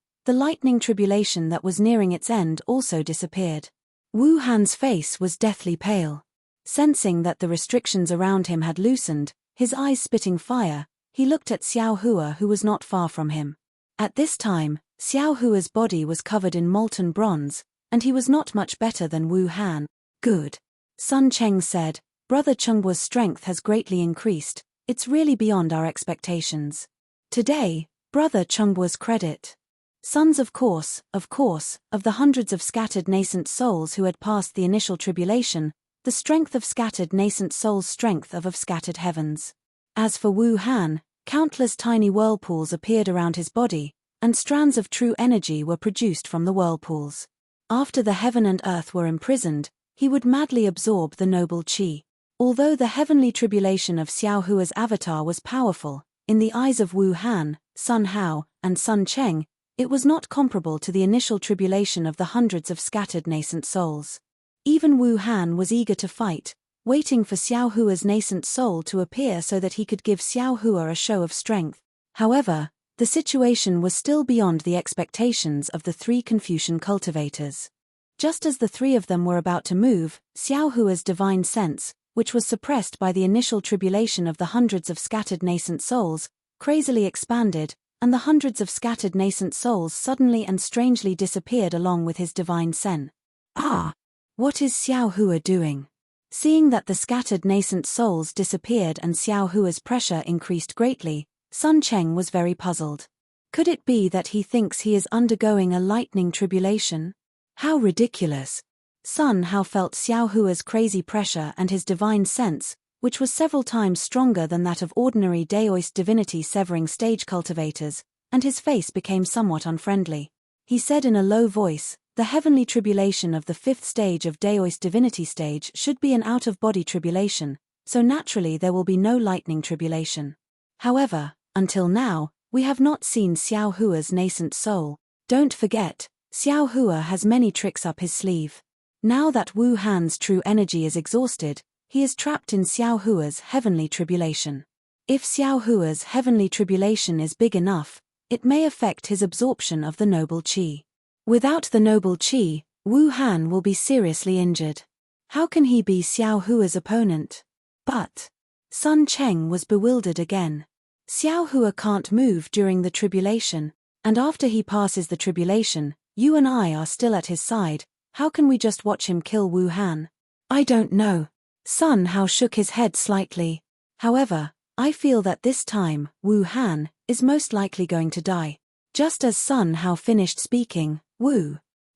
tribulation that was nearing its end also disappeared. Wu Han's face was deathly pale. Sensing that the restrictions around him had loosened, his eyes spitting fire, he looked at Xiao Hua who was not far from him. At this time, Xiao Hua's body was covered in molten bronze, and he was not much better than Wu Han. Good. Sun Cheng said, Brother Chungbua's strength has greatly increased, it's really beyond our expectations. Today, Brother Chungbua's credit. Sons of course, of the hundreds of scattered nascent souls who had passed the initial tribulation, the strength of scattered nascent souls' strength of scattered heavens. As for Wu Han, countless tiny whirlpools appeared around his body, and strands of true energy were produced from the whirlpools. After the heaven and earth were imprisoned, he would madly absorb the noble qi. Although the heavenly tribulation of Xiao Hua's avatar was powerful, in the eyes of Wu Han, Sun Hao, and Sun Cheng, it was not comparable to the initial tribulation of the hundreds of scattered nascent souls. Even Wu Han was eager to fight, waiting for Xiao Hua's nascent soul to appear so that he could give Xiao Hua a show of strength. However, the situation was still beyond the expectations of the three Confucian cultivators. Just as the three of them were about to move, Xiao Hua's divine sense, which was suppressed by the initial tribulation of the hundreds of scattered nascent souls, crazily expanded, and the hundreds of scattered nascent souls suddenly and strangely disappeared along with his divine sen. Ah! What is Xiao Hua doing? Seeing that the scattered nascent souls disappeared and Xiao Hua's pressure increased greatly, Sun Cheng was very puzzled. Could it be that he thinks he is undergoing a lightning tribulation? How ridiculous! Sun Hao felt Xiao Hua's crazy pressure and his divine sense, which was several times stronger than that of ordinary Daoist divinity severing stage cultivators, and his face became somewhat unfriendly. He said in a low voice, "The heavenly tribulation of the fifth stage of Daoist divinity stage should be an out-of-body tribulation, so naturally there will be no lightning tribulation. However, until now, we have not seen Xiao Hua's nascent soul. Don't forget, Xiao Hua has many tricks up his sleeve. Now that Wu Han's true energy is exhausted, he is trapped in Xiao Hua's heavenly tribulation. If Xiao Hua's heavenly tribulation is big enough, it may affect his absorption of the noble qi. Without the noble qi, Wu Han will be seriously injured. How can he be Xiao Hua's opponent?" But Sun Cheng was bewildered again. Xiao Hua can't move during the tribulation, and after he passes the tribulation, you and I are still at his side. How can we just watch him kill Wu Han? I don't know. Sun Hao shook his head slightly. However, I feel that this time, Wu Han is most likely going to die. Just as Sun Hao finished speaking,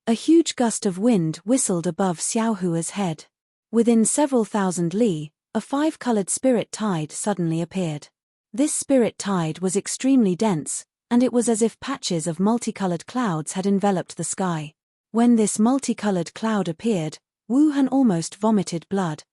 a huge gust of wind whistled above Xiao Hua's head. Within several thousand li, a five-colored spirit tide suddenly appeared. This spirit tide was extremely dense, and it was as if patches of multicolored clouds had enveloped the sky. When this multicolored cloud appeared, Wu Han almost vomited blood.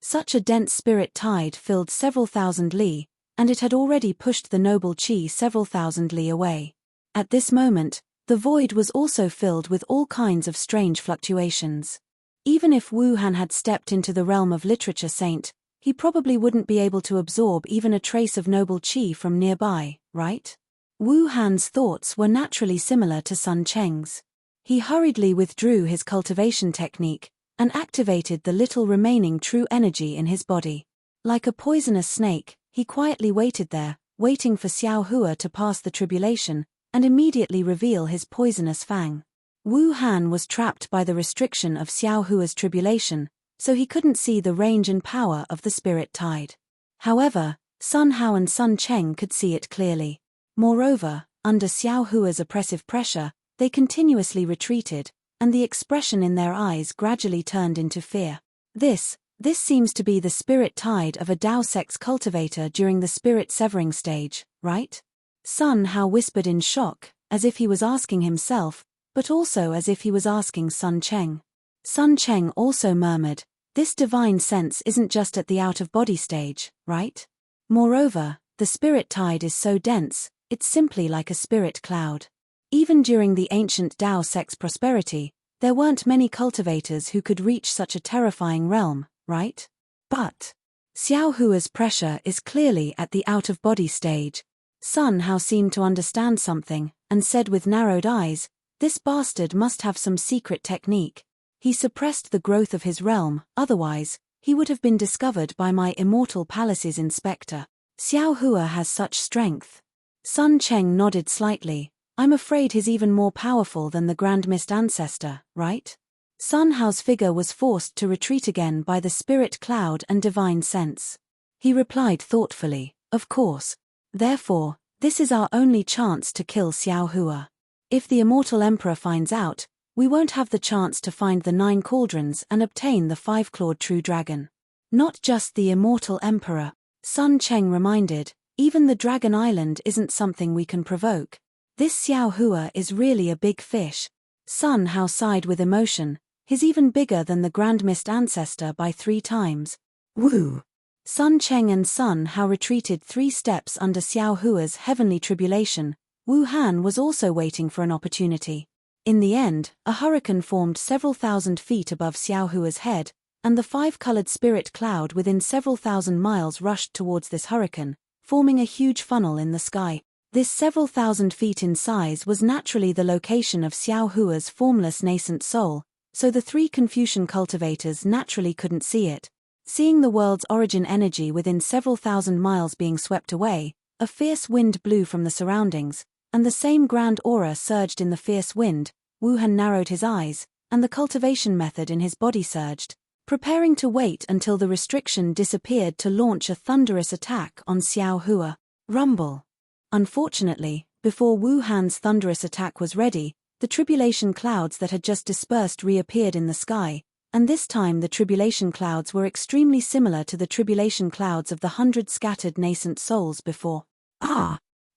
Such a dense spirit tide filled several thousand li, and it had already pushed the noble qi several thousand li away. At this moment, the void was also filled with all kinds of strange fluctuations. Even if Wu Han had stepped into the realm of literature saint, he probably wouldn't be able to absorb even a trace of noble qi from nearby, right? Wu Han's thoughts were naturally similar to Sun Cheng's. He hurriedly withdrew his cultivation technique, and activated the little remaining true energy in his body. Like a poisonous snake, he quietly waited there, waiting for Xiao Hua to pass the tribulation, and immediately reveal his poisonous fang. Wu Han was trapped by the restriction of Xiao Hua's tribulation, so he couldn't see the range and power of the spirit tide. However, Sun Hao and Sun Cheng could see it clearly. Moreover, under Xiao Hua's oppressive pressure, they continuously retreated, and the expression in their eyes gradually turned into fear. This seems to be the spirit tide of a Dao sex cultivator during the spirit severing stage, right? Sun Hao whispered in shock, as if he was asking himself, but also as if he was asking Sun Cheng. Sun Cheng also murmured, "This divine sense isn't just at the out-of-body stage, right? Moreover, the spirit tide is so dense, it's simply like a spirit cloud." Even during the ancient Dao sex prosperity, there weren't many cultivators who could reach such a terrifying realm, right? But Xiao Hua's pressure is clearly at the out-of-body stage. Sun Hao seemed to understand something, and said with narrowed eyes, "This bastard must have some secret technique. He suppressed the growth of his realm, otherwise, he would have been discovered by my immortal palace's inspector. Xiao Hua has such strength." Sun Cheng nodded slightly. "I'm afraid he's even more powerful than the Grand Mist ancestor, right?" Sun Hao's figure was forced to retreat again by the spirit cloud and divine sense. He replied thoughtfully, "Of course. Therefore, this is our only chance to kill Xiao Hua. If the immortal emperor finds out, we won't have the chance to find the 9 cauldrons and obtain the 5-clawed true dragon." "Not just the immortal emperor," Sun Cheng reminded, "even the Dragon Island isn't something we can provoke. This Xiao Hua is really a big fish." Sun Hao sighed with emotion. He's even bigger than the Grand Mist ancestor by 3 times. Wu. Sun Cheng and Sun Hao retreated 3 steps under Xiao Hua's heavenly tribulation. Wu Han was also waiting for an opportunity. In the end, a hurricane formed several thousand feet above Xiao Hua's head, and the 5-colored spirit cloud within several thousand miles rushed towards this hurricane, forming a huge funnel in the sky. This several thousand feet in size was naturally the location of Xiao Hua's formless nascent soul, so the 3 Confucian cultivators naturally couldn't see it. Seeing the world's origin energy within several thousand miles being swept away, a fierce wind blew from the surroundings, and the same grand aura surged in the fierce wind. Wu Han narrowed his eyes, and the cultivation method in his body surged, preparing to wait until the restriction disappeared to launch a thunderous attack on Xiao Hua. Rumble. Unfortunately, before Wu Han's thunderous attack was ready, the tribulation clouds that had just dispersed reappeared in the sky, and this time the tribulation clouds were extremely similar to the tribulation clouds of the 100 scattered nascent souls before.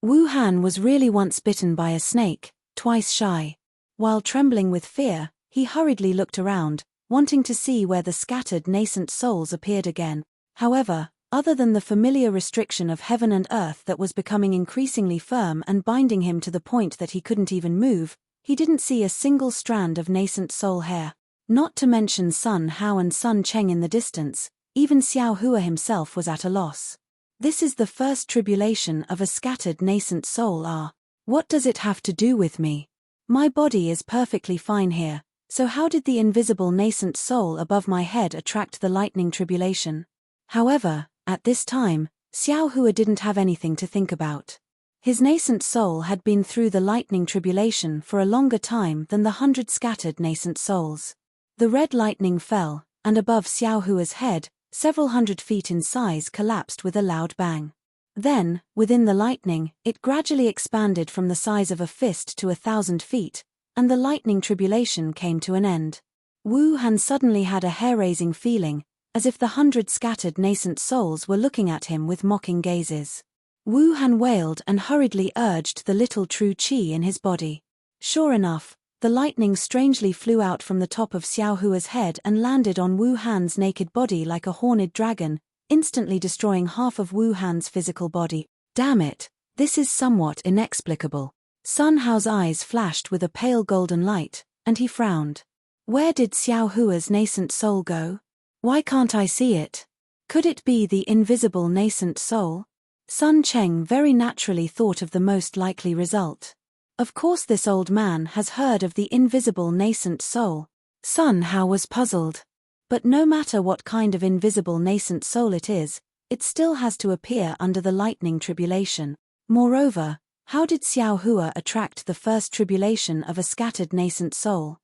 Wu Han was really once bitten by a snake, twice shy. While trembling with fear, he hurriedly looked around, wanting to see where the scattered nascent souls appeared again. However, other than the familiar restriction of heaven and earth that was becoming increasingly firm and binding him to the point that he couldn't even move, he didn't see a single strand of nascent soul hair. Not to mention Sun Hao and Sun Cheng in the distance, even Xiao Hua himself was at a loss. This is the first tribulation of a scattered nascent soul. What does it have to do with me? My body is perfectly fine here, so how did the invisible nascent soul above my head attract the lightning tribulation? However, at this time, Xiao Hua didn't have anything to think about. His nascent soul had been through the lightning tribulation for a longer time than the 100 scattered nascent souls. The red lightning fell, and above Xiao Hua's head, several hundred feet in size collapsed with a loud bang. Then, within the lightning, it gradually expanded from the size of a fist to 1,000 feet, and the lightning tribulation came to an end. Wu Han suddenly had a hair-raising feeling, as if the 100 scattered nascent souls were looking at him with mocking gazes. Wu Han wailed and hurriedly urged the little true qi in his body. Sure enough, the lightning strangely flew out from the top of Xiao Hua's head and landed on Wu Han's naked body like a horned dragon, instantly destroying half of Wu Han's physical body. Damn it, this is somewhat inexplicable. Sun Hao's eyes flashed with a pale golden light, and he frowned. Where did Xiao Hua's nascent soul go? Why can't I see it? Could it be the invisible nascent soul? Sun Cheng very naturally thought of the most likely result. Of course this old man has heard of the invisible nascent soul. Sun Hao was puzzled. But no matter what kind of invisible nascent soul it is, it still has to appear under the lightning tribulation. Moreover, how did Xiao Hua attract the first tribulation of a scattered nascent soul?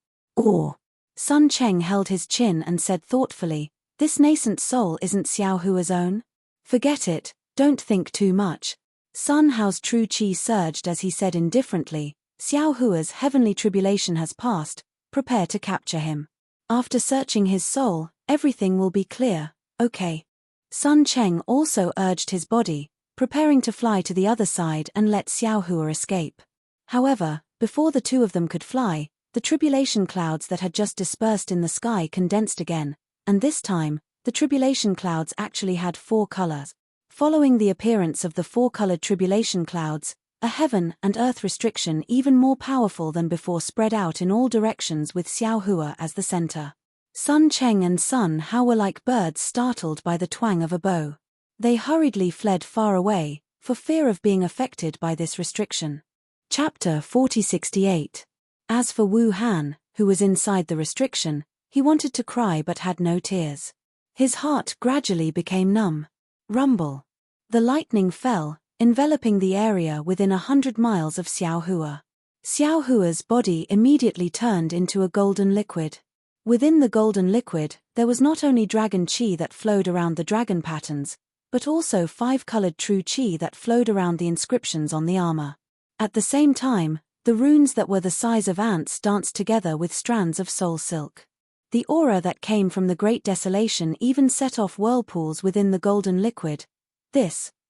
Sun Cheng held his chin and said thoughtfully, this nascent soul isn't Xiao Hua's own? Forget it, don't think too much. Sun Hao's true qi surged as he said indifferently, Xiao Hua's heavenly tribulation has passed, prepare to capture him. After searching his soul, everything will be clear, okay. Sun Cheng also urged his body, preparing to fly to the other side and let Xiao Hua escape. However, before the two of them could fly, the tribulation clouds that had just dispersed in the sky condensed again, and this time, the tribulation clouds actually had 4 colors. Following the appearance of the 4-colored tribulation clouds, a heaven and earth restriction even more powerful than before spread out in all directions with Xiao Hua as the center. Sun Cheng and Sun Hao were like birds startled by the twang of a bow. They hurriedly fled far away, for fear of being affected by this restriction. Chapter 4068. As for Wu Han, who was inside the restriction, he wanted to cry but had no tears. His heart gradually became numb. Rumble. The lightning fell, enveloping the area within 100 miles of Xiao Hua. Xiao Hua's body immediately turned into a golden liquid. Within the golden liquid, there was not only dragon qi that flowed around the dragon patterns, but also 5-colored true qi that flowed around the inscriptions on the armor. At the same time, the runes that were the size of ants danced together with strands of soul silk. The aura that came from the Great Desolation even set off whirlpools within the golden liquid.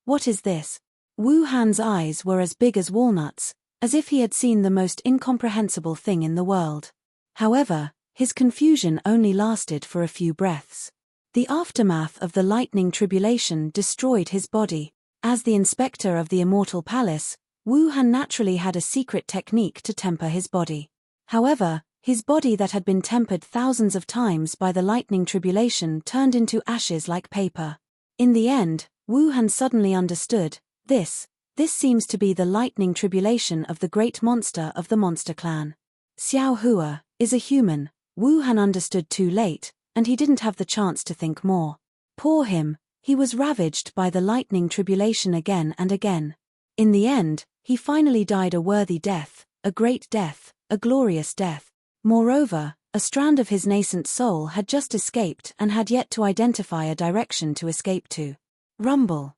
What is this? Wu Han's eyes were as big as walnuts, as if he had seen the most incomprehensible thing in the world. However, His confusion only lasted for a few breaths. The aftermath of the lightning tribulation destroyed his body. As the inspector of the immortal palace, Wu Han naturally had a secret technique to temper his body. However, his body that had been tempered thousands of times by the lightning tribulation turned into ashes like paper. In the end, Wu Han suddenly understood, this seems to be the lightning tribulation of the great monster of the monster clan. Xiao Hua is a human. Wu Han understood too late, and he didn't have the chance to think more. Poor him, he was ravaged by the lightning tribulation again and again. In the end, he finally died a worthy death, a great death, a glorious death. Moreover, a strand of his nascent soul had just escaped and had yet to identify a direction to escape to. Rumble.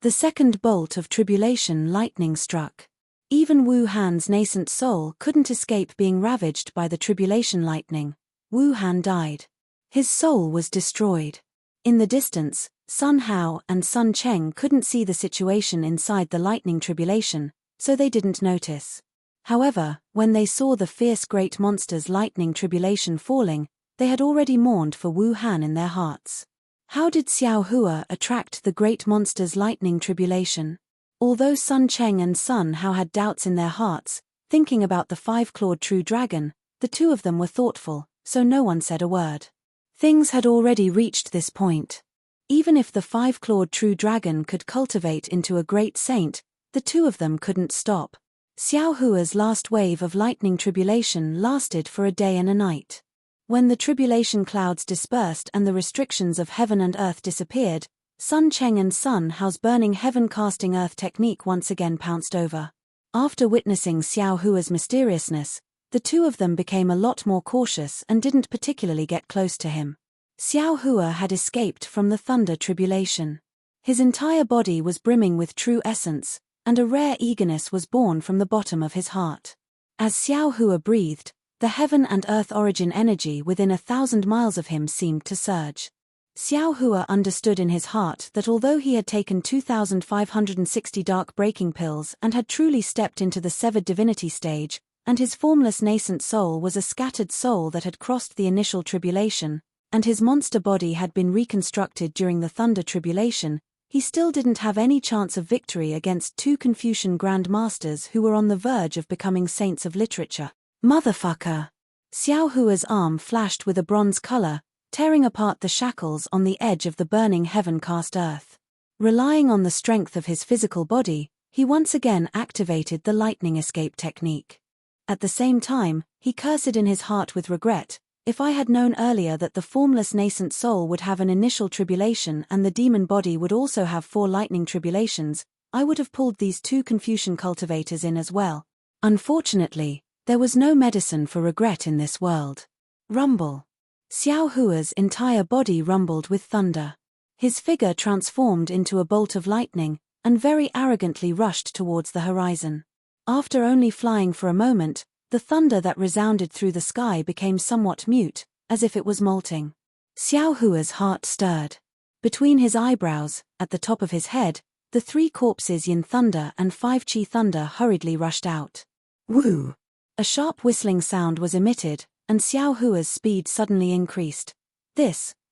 The second bolt of tribulation lightning struck. Even Wu Han's nascent soul couldn't escape being ravaged by the tribulation lightning. Wu Han died. His soul was destroyed. In the distance, Sun Hao and Sun Cheng couldn't see the situation inside the lightning tribulation, so they didn't notice. However, when they saw the fierce great monster's lightning tribulation falling, they had already mourned for Wu Han in their hearts. How did Xiao Hua attract the great monster's lightning tribulation? Although Sun Cheng and Sun Hao had doubts in their hearts, thinking about the five-clawed true dragon, the two of them were thoughtful, so no one said a word. Things had already reached this point. Even if the five-clawed true dragon could cultivate into a great saint, the two of them couldn't stop. Xiao Hua's last wave of lightning tribulation lasted for a day and a night. When the tribulation clouds dispersed and the restrictions of heaven and earth disappeared, Sun Cheng and Sun Hao's burning heaven casting earth technique once again pounced over. After witnessing Xiao Hua's mysteriousness, the two of them became a lot more cautious and didn't particularly get close to him. Xiao Hua had escaped from the thunder tribulation. His entire body was brimming with true essence, and a rare eagerness was born from the bottom of his heart. As Xiao Hua breathed, the heaven and earth origin energy within 1,000 miles of him seemed to surge. Xiao Hua understood in his heart that although he had taken 2,560 dark breaking pills and had truly stepped into the severed divinity stage, and his formless nascent soul was a scattered soul that had crossed the initial tribulation, and his monster body had been reconstructed during the thunder tribulation, he still didn't have any chance of victory against two Confucian Grand Masters who were on the verge of becoming saints of literature. Motherfucker! Xiao Hua's arm flashed with a bronze color, tearing apart the shackles on the edge of the burning heaven-cast earth. Relying on the strength of his physical body, he once again activated the lightning escape technique. At the same time, he cursed in his heart with regret. If I had known earlier that the formless nascent soul would have an initial tribulation and the demon body would also have 4 lightning tribulations, I would have pulled these two Confucian cultivators in as well. Unfortunately, there was no medicine for regret in this world. Rumble. Xiao Hua's entire body rumbled with thunder. His figure transformed into a bolt of lightning, and very arrogantly rushed towards the horizon. After only flying for a moment, the thunder that resounded through the sky became somewhat mute, as if it was molting. Xiao Hua's heart stirred. Between his eyebrows, at the top of his head, the 3 corpses Yin Thunder and 5 Qi Thunder hurriedly rushed out. Woo! A sharp whistling sound was emitted, and Xiao Hua's speed suddenly increased.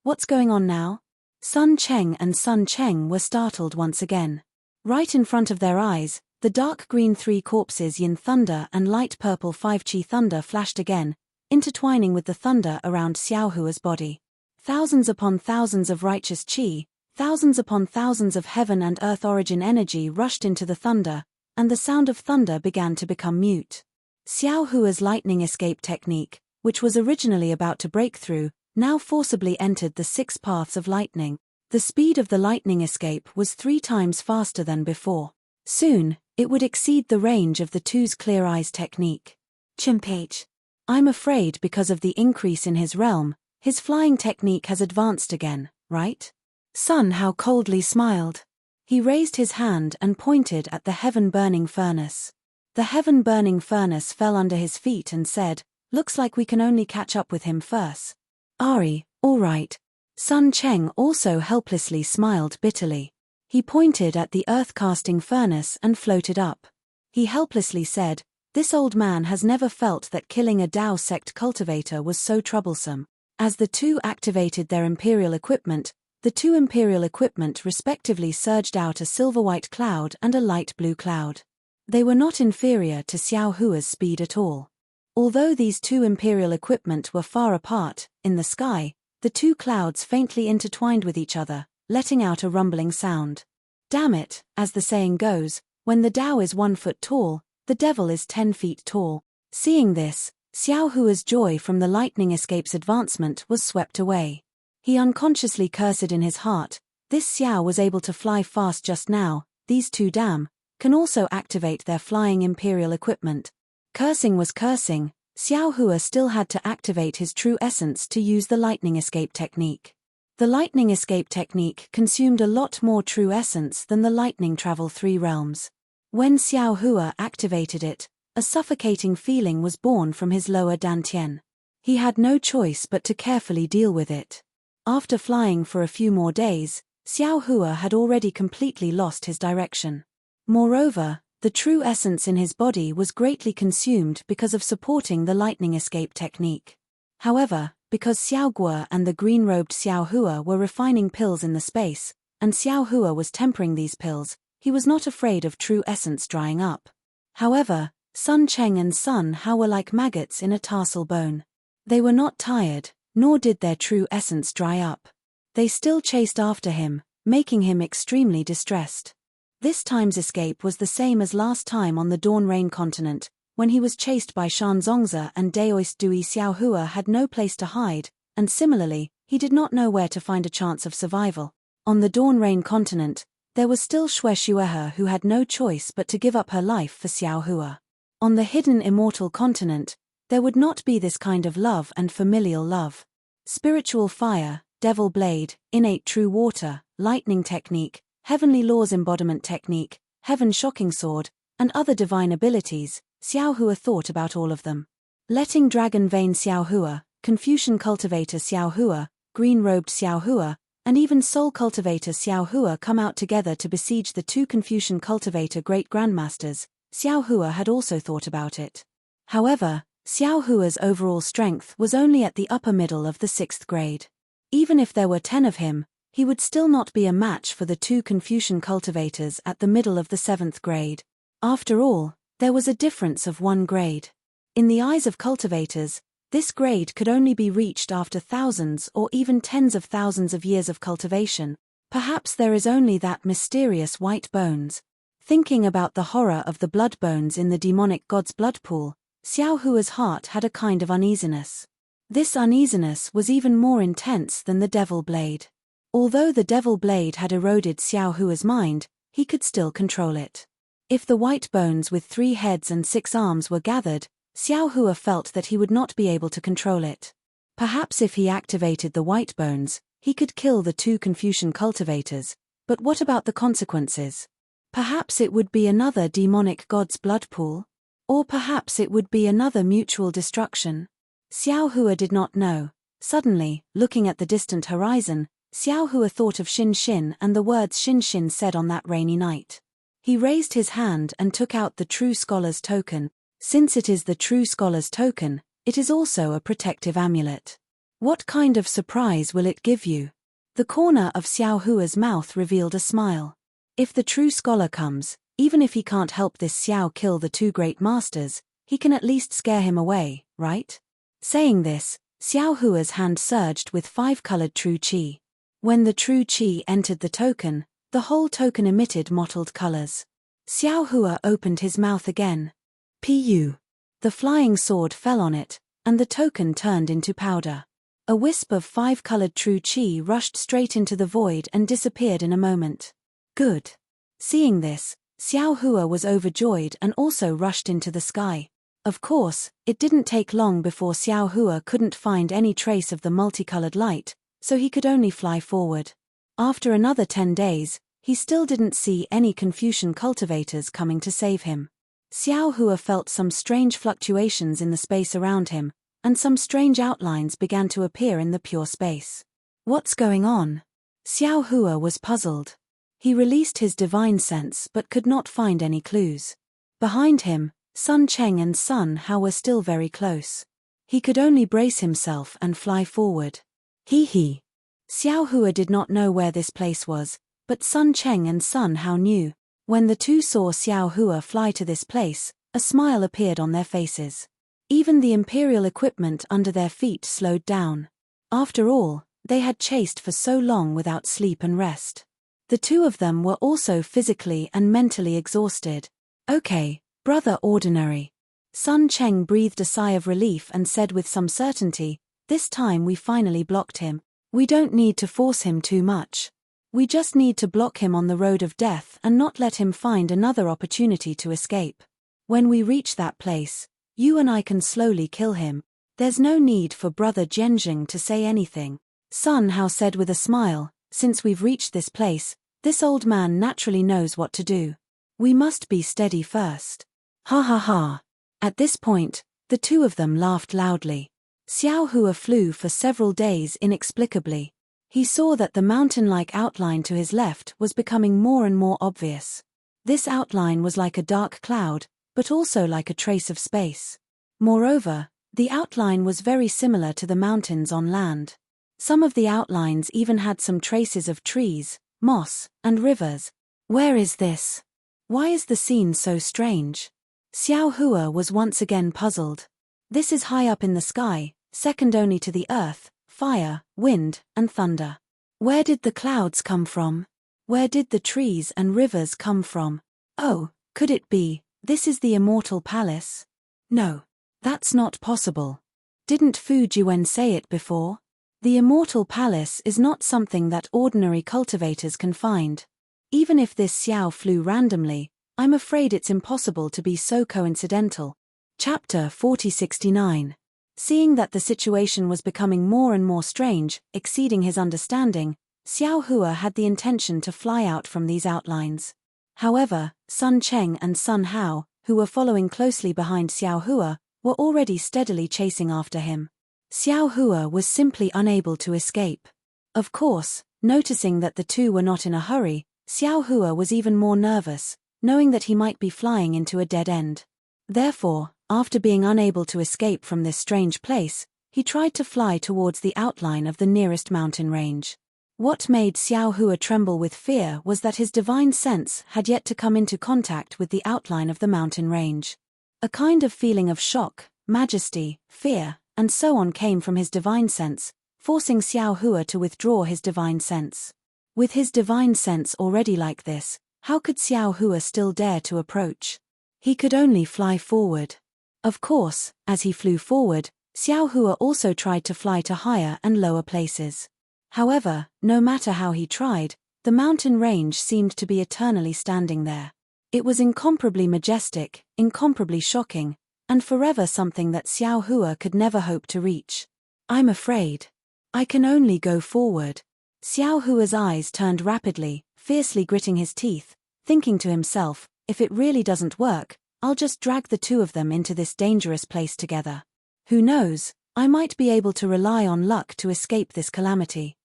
What's going on now? Sun Cheng and Sun Cheng were startled once again. Right in front of their eyes, the dark green 3 corpses Yin Thunder and light purple 5 Qi Thunder flashed again, intertwining with the thunder around Xiao Hua's body. Thousands upon thousands of righteous Qi, thousands upon thousands of heaven and earth origin energy rushed into the thunder, and the sound of thunder began to become mute. Xiao Hua's lightning escape technique, which was originally about to break through, now forcibly entered the 6 paths of lightning. The speed of the lightning escape was 3 times faster than before. Soon, it would exceed the range of the two's clear eyes technique. Chimpage. I'm afraid because of the increase in his realm, his flying technique has advanced again, right? Sun Hao coldly smiled. He raised his hand and pointed at the heaven-burning furnace. The heaven-burning furnace fell under his feet and said, "Looks like we can only catch up with him first." Ari, all right. Sun Cheng also helplessly smiled bitterly. He pointed at the earth-casting furnace and floated up. He helplessly said, This old man has never felt that killing a Dao sect cultivator was so troublesome. As the two activated their imperial equipment, the two imperial equipment respectively surged out a silver-white cloud and a light blue cloud. They were not inferior to Xiao Hua's speed at all. Although these two imperial equipment were far apart, in the sky, the two clouds faintly intertwined with each other, letting out a rumbling sound. Damn it, as the saying goes, when the Dao is 1 foot tall, the devil is 10 feet tall. Seeing this, Xiao Hua's joy from the lightning escape's advancement was swept away. He unconsciously cursed in his heart, this Xiao was able to fly fast just now, these two damn can also activate their flying imperial equipment. Cursing was cursing, Xiao Hua still had to activate his true essence to use the lightning escape technique. The lightning escape technique consumed a lot more true essence than the lightning travel 3 realms. When Xiao Hua activated it, a suffocating feeling was born from his lower dantian. He had no choice but to carefully deal with it. After flying for a few more days, Xiao Hua had already completely lost his direction. Moreover, the true essence in his body was greatly consumed because of supporting the lightning escape technique. However, because Xiao Guo and the green-robed Xiao Hua were refining pills in the space, and Xiao Hua was tempering these pills, he was not afraid of true essence drying up. However, Sun Cheng and Sun Hao were like maggots in a tarsal bone. They were not tired, nor did their true essence dry up. They still chased after him, making him extremely distressed. This time's escape was the same as last time on the Dawn Rain continent, when he was chased by Shan Zongzi and Daoist Dui. Xiao Hua had no place to hide, and similarly, he did not know where to find a chance of survival. On the Dawn Rain continent, there was still Xue Xuehe who had no choice but to give up her life for Xiao Hua. On the hidden immortal continent, there would not be this kind of love and familial love. Spiritual fire, devil blade, innate true water, lightning technique, heavenly laws embodiment technique, heaven shocking sword, and other divine abilities, Xiao Hua thought about all of them. Letting dragon vein Xiao Hua, Confucian cultivator Xiao Hua, green-robed Xiao Hua, and even soul cultivator Xiao Hua come out together to besiege the two Confucian cultivator great grandmasters, Xiao Hua had also thought about it. However, Xiao Hua's overall strength was only at the upper middle of the 6th grade. Even if there were 10 of him, he would still not be a match for the two Confucian cultivators at the middle of the 7th grade. After all, there was a difference of 1 grade. In the eyes of cultivators, this grade could only be reached after thousands or even tens of thousands of years of cultivation. Perhaps there is only that mysterious white bones. Thinking about the horror of the blood bones in the demonic god's blood pool, Xiao Hua's heart had a kind of uneasiness. This uneasiness was even more intense than the devil blade. Although the devil blade had eroded Xiao Hua's mind, he could still control it. If the white bones with 3 heads and 6 arms were gathered, Xiao Hua felt that he would not be able to control it. Perhaps if he activated the white bones, he could kill the two Confucian cultivators, but what about the consequences? Perhaps it would be another demonic god's blood pool? Or perhaps it would be another mutual destruction? Xiao Hua did not know. Suddenly, looking at the distant horizon, Xiao Hua thought of Xin Xin and the words Xin Xin said on that rainy night. He raised his hand and took out the True Scholar's token. Since it is the True Scholar's token, it is also a protective amulet. What kind of surprise will it give you? The corner of Xiao Hua's mouth revealed a smile. If the True Scholar comes, even if he can't help this Xiao kill the two great masters, he can at least scare him away, right? Saying this, Xiao Hua's hand surged with 5-colored true qi. When the true qi entered the token, the whole token emitted mottled colors. Xiao Hua opened his mouth again. Pu. The flying sword fell on it, and the token turned into powder. A wisp of 5-colored true qi rushed straight into the void and disappeared in a moment. Good. Seeing this, Xiao Hua was overjoyed and also rushed into the sky. Of course, it didn't take long before Xiao Hua couldn't find any trace of the multicolored light, so he could only fly forward. After another 10 days, he still didn't see any Confucian cultivators coming to save him. Xiao Hua felt some strange fluctuations in the space around him, and some strange outlines began to appear in the pure space. What's going on? Xiao Hua was puzzled. He released his divine sense but could not find any clues. Behind him, Sun Cheng and Sun Hao were still very close. He could only brace himself and fly forward. He. Xiao Hua did not know where this place was, but Sun Cheng and Sun Hao knew. When the two saw Xiao Hua fly to this place, a smile appeared on their faces. Even the imperial equipment under their feet slowed down. After all, they had chased for so long without sleep and rest. The two of them were also physically and mentally exhausted. Okay, brother ordinary. Sun Cheng breathed a sigh of relief and said with some certainty, this time we finally blocked him. We don't need to force him too much. We just need to block him on the road of death and not let him find another opportunity to escape. When we reach that place, you and I can slowly kill him. There's no need for brother Zhenjing to say anything. Sun Hao said with a smile, since we've reached this place, this old man naturally knows what to do. We must be steady first. Ha ha ha. At this point, the two of them laughed loudly. Xiao Hua flew for several days inexplicably. He saw that the mountain-like outline to his left was becoming more and more obvious. This outline was like a dark cloud, but also like a trace of space. Moreover, the outline was very similar to the mountains on land. Some of the outlines even had some traces of trees, moss, and rivers. Where is this? Why is the scene so strange? Xiao Hua was once again puzzled. This is high up in the sky, second only to the earth, fire, wind, and thunder. Where did the clouds come from? Where did the trees and rivers come from? Oh, could it be, this is the immortal palace? No, that's not possible. Didn't Fu Jiwen say it before? The immortal palace is not something that ordinary cultivators can find. Even if this Xiao flew randomly, I'm afraid it's impossible to be so coincidental. Chapter 4069. Seeing that the situation was becoming more and more strange, exceeding his understanding, Xiao Hua had the intention to fly out from these outlines. However, Sun Cheng and Sun Hao, who were following closely behind Xiao Hua, were already steadily chasing after him. Xiao Hua was simply unable to escape. Of course, noticing that the two were not in a hurry, Xiao Hua was even more nervous, knowing that he might be flying into a dead end. Therefore, after being unable to escape from this strange place, he tried to fly towards the outline of the nearest mountain range. What made Xiao Hua tremble with fear was that his divine sense had yet to come into contact with the outline of the mountain range. A kind of feeling of shock, majesty, fear, and so on came from his divine sense, forcing Xiao Hua to withdraw his divine sense. With his divine sense already like this, how could Xiao Hua still dare to approach? He could only fly forward. Of course, as he flew forward, Xiao Hua also tried to fly to higher and lower places. However, no matter how he tried, the mountain range seemed to be eternally standing there. It was incomparably majestic, incomparably shocking, and forever something that Xiao Hua could never hope to reach. I'm afraid. I can only go forward. Xiao Hua's eyes turned rapidly, fiercely gritting his teeth, thinking to himself, if it really doesn't work, I'll just drag the two of them into this dangerous place together. Who knows, I might be able to rely on luck to escape this calamity.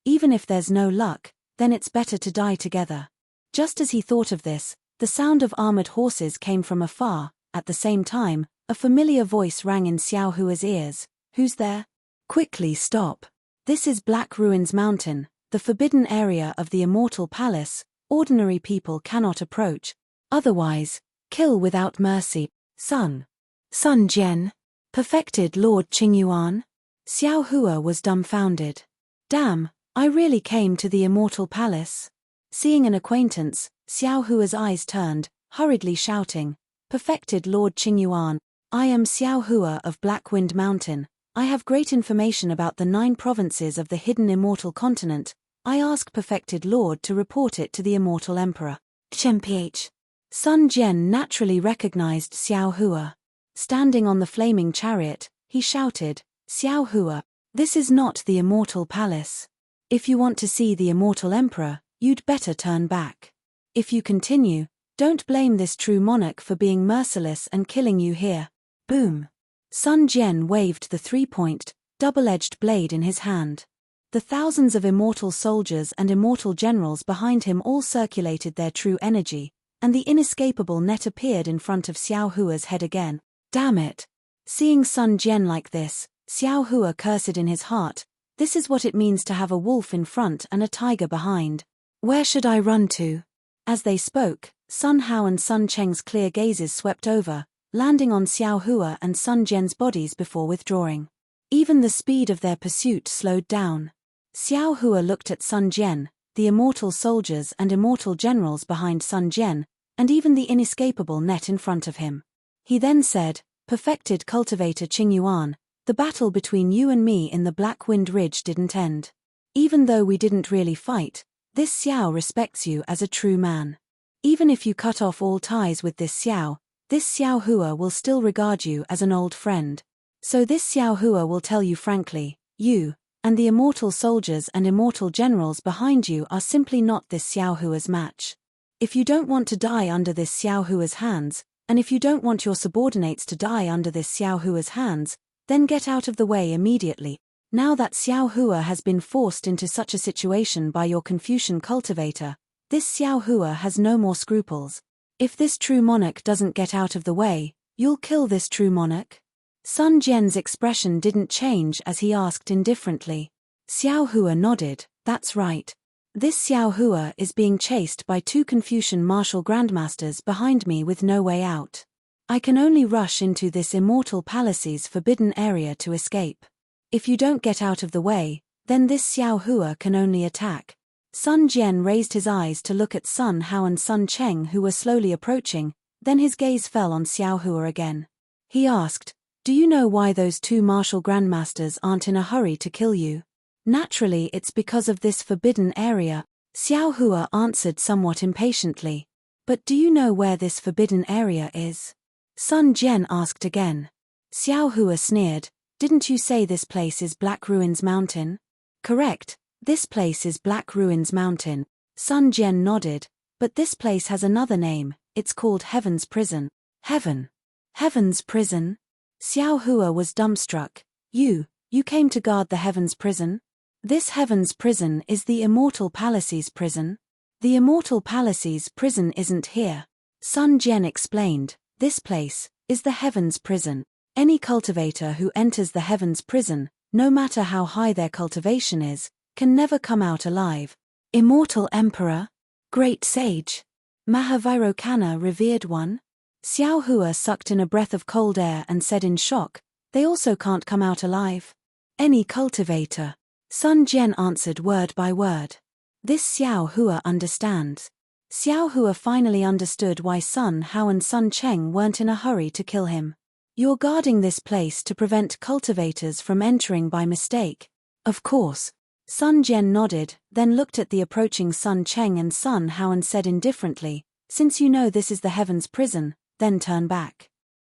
Even if there's no luck, then it's better to die together. Just as he thought of this, the sound of armored horses came from afar. At the same time, a familiar voice rang in Xiao Hua's ears. Who's there? Quickly stop. This is Black Ruins Mountain, the forbidden area of the immortal palace. Ordinary people cannot approach. Otherwise, kill without mercy. Sun Jian. Perfected Lord Qingyuan? Xiao Hua was dumbfounded. Damn, I really came to the immortal palace. Seeing an acquaintance, Xiao Hua's eyes turned, hurriedly shouting, Perfected Lord Qingyuan, I am Xiao Hua of Blackwind Mountain. I have great information about the 9 provinces of the hidden immortal continent. I ask Perfected Lord to report it to the immortal emperor. Mph. Sun Jian naturally recognized Xiao Hua. Standing on the flaming chariot, he shouted, Xiao Hua, this is not the immortal palace. If you want to see the immortal emperor, you'd better turn back. If you continue, don't blame this true monarch for being merciless and killing you here. Boom. Sun Jian waved the 3-point, double-edged blade in his hand. The thousands of immortal soldiers and immortal generals behind him all circulated their true energy, and the inescapable net appeared in front of Xiao Hua's head again. Damn it! Seeing Sun Jian like this, Xiao Hua cursed in his heart. This is what it means to have a wolf in front and a tiger behind. Where should I run to? As they spoke, Sun Hao and Sun Cheng's clear gazes swept over, landing on Xiao Hua and Sun Jian's bodies before withdrawing. Even the speed of their pursuit slowed down. Xiao Hua looked at Sun Jian, the immortal soldiers and immortal generals behind Sun Jian, and even the inescapable net in front of him. He then said, "Perfected cultivator Qing Yuan, the battle between you and me in the Black Wind Ridge didn't end. Even though we didn't really fight, this Xiao respects you as a true man. Even if you cut off all ties with this Xiao Hua will still regard you as an old friend. So this Xiao Hua will tell you frankly, you and the immortal soldiers and immortal generals behind you are simply not this Xiao Hua's match. If you don't want to die under this Xiao Hua's hands, and if you don't want your subordinates to die under this Xiao Hua's hands, then get out of the way immediately. Now that Xiao Hua has been forced into such a situation by your Confucian cultivator, this Xiao Hua has no more scruples. If this true monarch doesn't get out of the way, you'll kill this true monarch?" Sun Jian's expression didn't change as he asked indifferently. Xiao Hua nodded, "That's right. This Xiao Hua is being chased by 2 Confucian martial grandmasters behind me with no way out. I can only rush into this immortal palace's forbidden area to escape. If you don't get out of the way, then this Xiao Hua can only attack." Sun Jian raised his eyes to look at Sun Hao and Sun Cheng, who were slowly approaching, then his gaze fell on Xiao Hua again. He asked, "Do you know why those 2 martial grandmasters aren't in a hurry to kill you?" "Naturally, it's because of this forbidden area," Xiao Hua answered somewhat impatiently. "But do you know where this forbidden area is?" Sun Jian asked again. Xiao Hua sneered, "Didn't you say this place is Black Ruins Mountain?" "Correct, this place is Black Ruins Mountain." Sun Jian nodded, "But this place has another name, it's called Heaven's Prison." "Heaven? Heaven's Prison?" Xiao Hua was dumbstruck. You came to guard the Heaven's Prison?" "This Heaven's Prison is the Immortal Palace's prison." "The Immortal Palace's prison isn't here," Sun Jian explained. "This place is the Heaven's Prison. Any cultivator who enters the Heaven's Prison, no matter how high their cultivation is, can never come out alive." "Immortal Emperor? Great Sage? Mahavairokanna Revered One?" Xiao Hua sucked in a breath of cold air and said in shock, "They also can't come out alive?" "Any cultivator," Sun Jian answered word by word. "This Xiao Hua understands." Xiao Hua finally understood why Sun Hao and Sun Cheng weren't in a hurry to kill him. "You're guarding this place to prevent cultivators from entering by mistake?" "Of course." Sun Jian nodded, then looked at the approaching Sun Cheng and Sun Hao and said indifferently, "Since you know this is the Heaven's Prison, then turn back.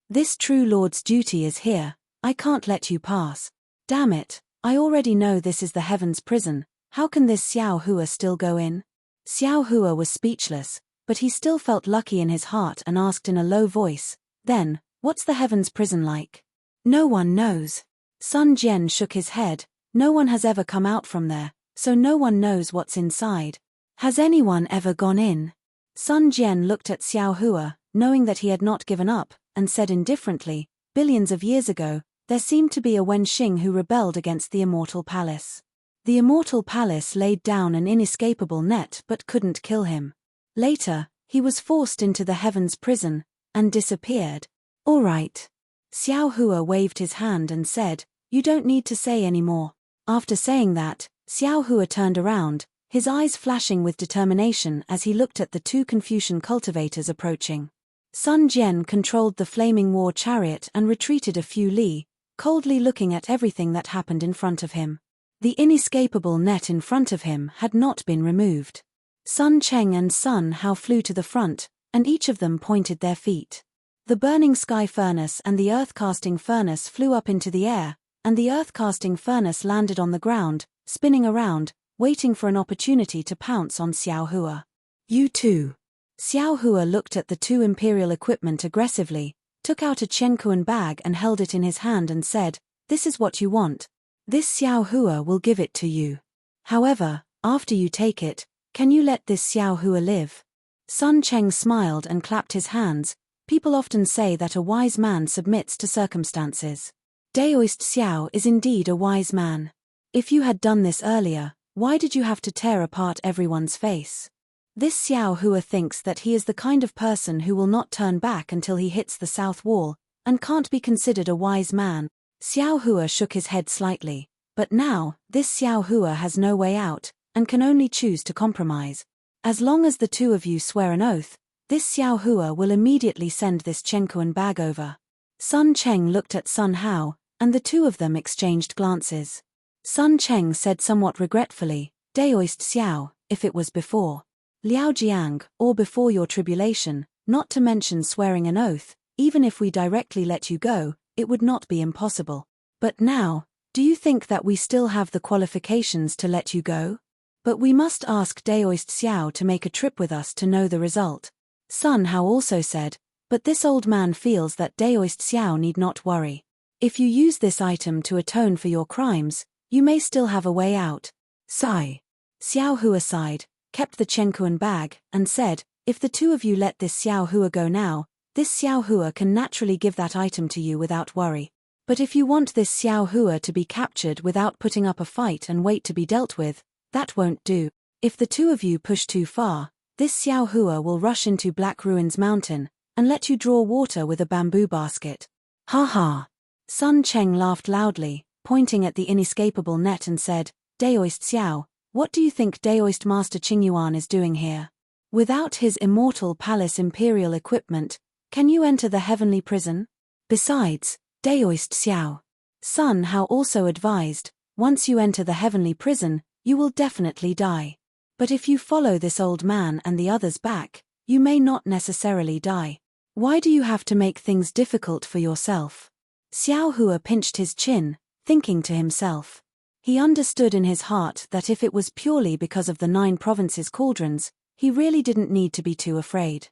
This true lord's duty is here, I can't let you pass." "Damn it, I already know this is the Heaven's Prison, how can this Xiao Hua still go in?" Xiao Hua was speechless, but he still felt lucky in his heart and asked in a low voice, "Then, what's the Heaven's Prison like?" "No one knows." Sun Jian shook his head, "No one has ever come out from there, so no one knows what's inside." "Has anyone ever gone in?" Sun Jian looked at Xiao Hua, knowing that he had not given up, and said indifferently, "Billions of years ago, there seemed to be a Wenxing who rebelled against the Immortal Palace. The Immortal Palace laid down an inescapable net but couldn't kill him. Later, he was forced into the Heaven's Prison, and disappeared." "All right." Xiao Hua waved his hand and said, "You don't need to say any more." After saying that, Xiao Hua turned around, his eyes flashing with determination as he looked at the 2 Confucian cultivators approaching. Sun Jian controlled the flaming war chariot and retreated a few li, coldly looking at everything that happened in front of him. The inescapable net in front of him had not been removed. Sun Cheng and Sun Hao flew to the front, and each of them pointed their feet. The burning sky furnace and the earth-casting furnace flew up into the air, and the earth-casting furnace landed on the ground, spinning around, waiting for an opportunity to pounce on Xiao Hua. "You too." Xiao Hua looked at the 2 imperial equipment aggressively, took out a Chenkuan bag and held it in his hand and said, "This is what you want. This Xiao Hua will give it to you. However, after you take it, can you let this Xiao Hua live?" Sun Cheng smiled and clapped his hands. People often say that a wise man submits to circumstances. Daoist Xiao is indeed a wise man. If you had done this earlier, why did you have to tear apart everyone's face? This Xiao Hua thinks that he is the kind of person who will not turn back until he hits the south wall, and can't be considered a wise man. Xiao Hua shook his head slightly. But now, this Xiao Hua has no way out, and can only choose to compromise. As long as the two of you swear an oath, this Xiao Hua will immediately send this Chenkuan bag over. Sun Cheng looked at Sun Hao, and the two of them exchanged glances. Sun Cheng said somewhat regretfully, Daoist Xiao, if it was before Liao Jiang, or before your tribulation, not to mention swearing an oath, even if we directly let you go, it would not be impossible. But now, do you think that we still have the qualifications to let you go? But we must ask Daoist Xiao to make a trip with us to know the result. Sun Hao also said, but this old man feels that Daoist Xiao need not worry. If you use this item to atone for your crimes, you may still have a way out. Sigh. Xiao Hua sighed, kept the Chenkuan bag, and said, if the two of you let this Xiao Hua go now, this Xiao Hua can naturally give that item to you without worry. But if you want this Xiao Hua to be captured without putting up a fight and wait to be dealt with, that won't do. If the two of you push too far, this Xiao Hua will rush into Black Ruins Mountain, and let you draw water with a bamboo basket. Ha ha. Sun Cheng laughed loudly, pointing at the inescapable net and said, Daoist Xiao, what do you think Daoist Master Qingyuan is doing here? Without his immortal palace imperial equipment, can you enter the heavenly prison? Besides, Daoist Xiao, Sun Hao also advised, once you enter the heavenly prison, you will definitely die. But if you follow this old man and the others back, you may not necessarily die. Why do you have to make things difficult for yourself? Xiao Hua pinched his chin, thinking to himself. He understood in his heart that if it was purely because of the 9 provinces' cauldrons, he really didn't need to be too afraid.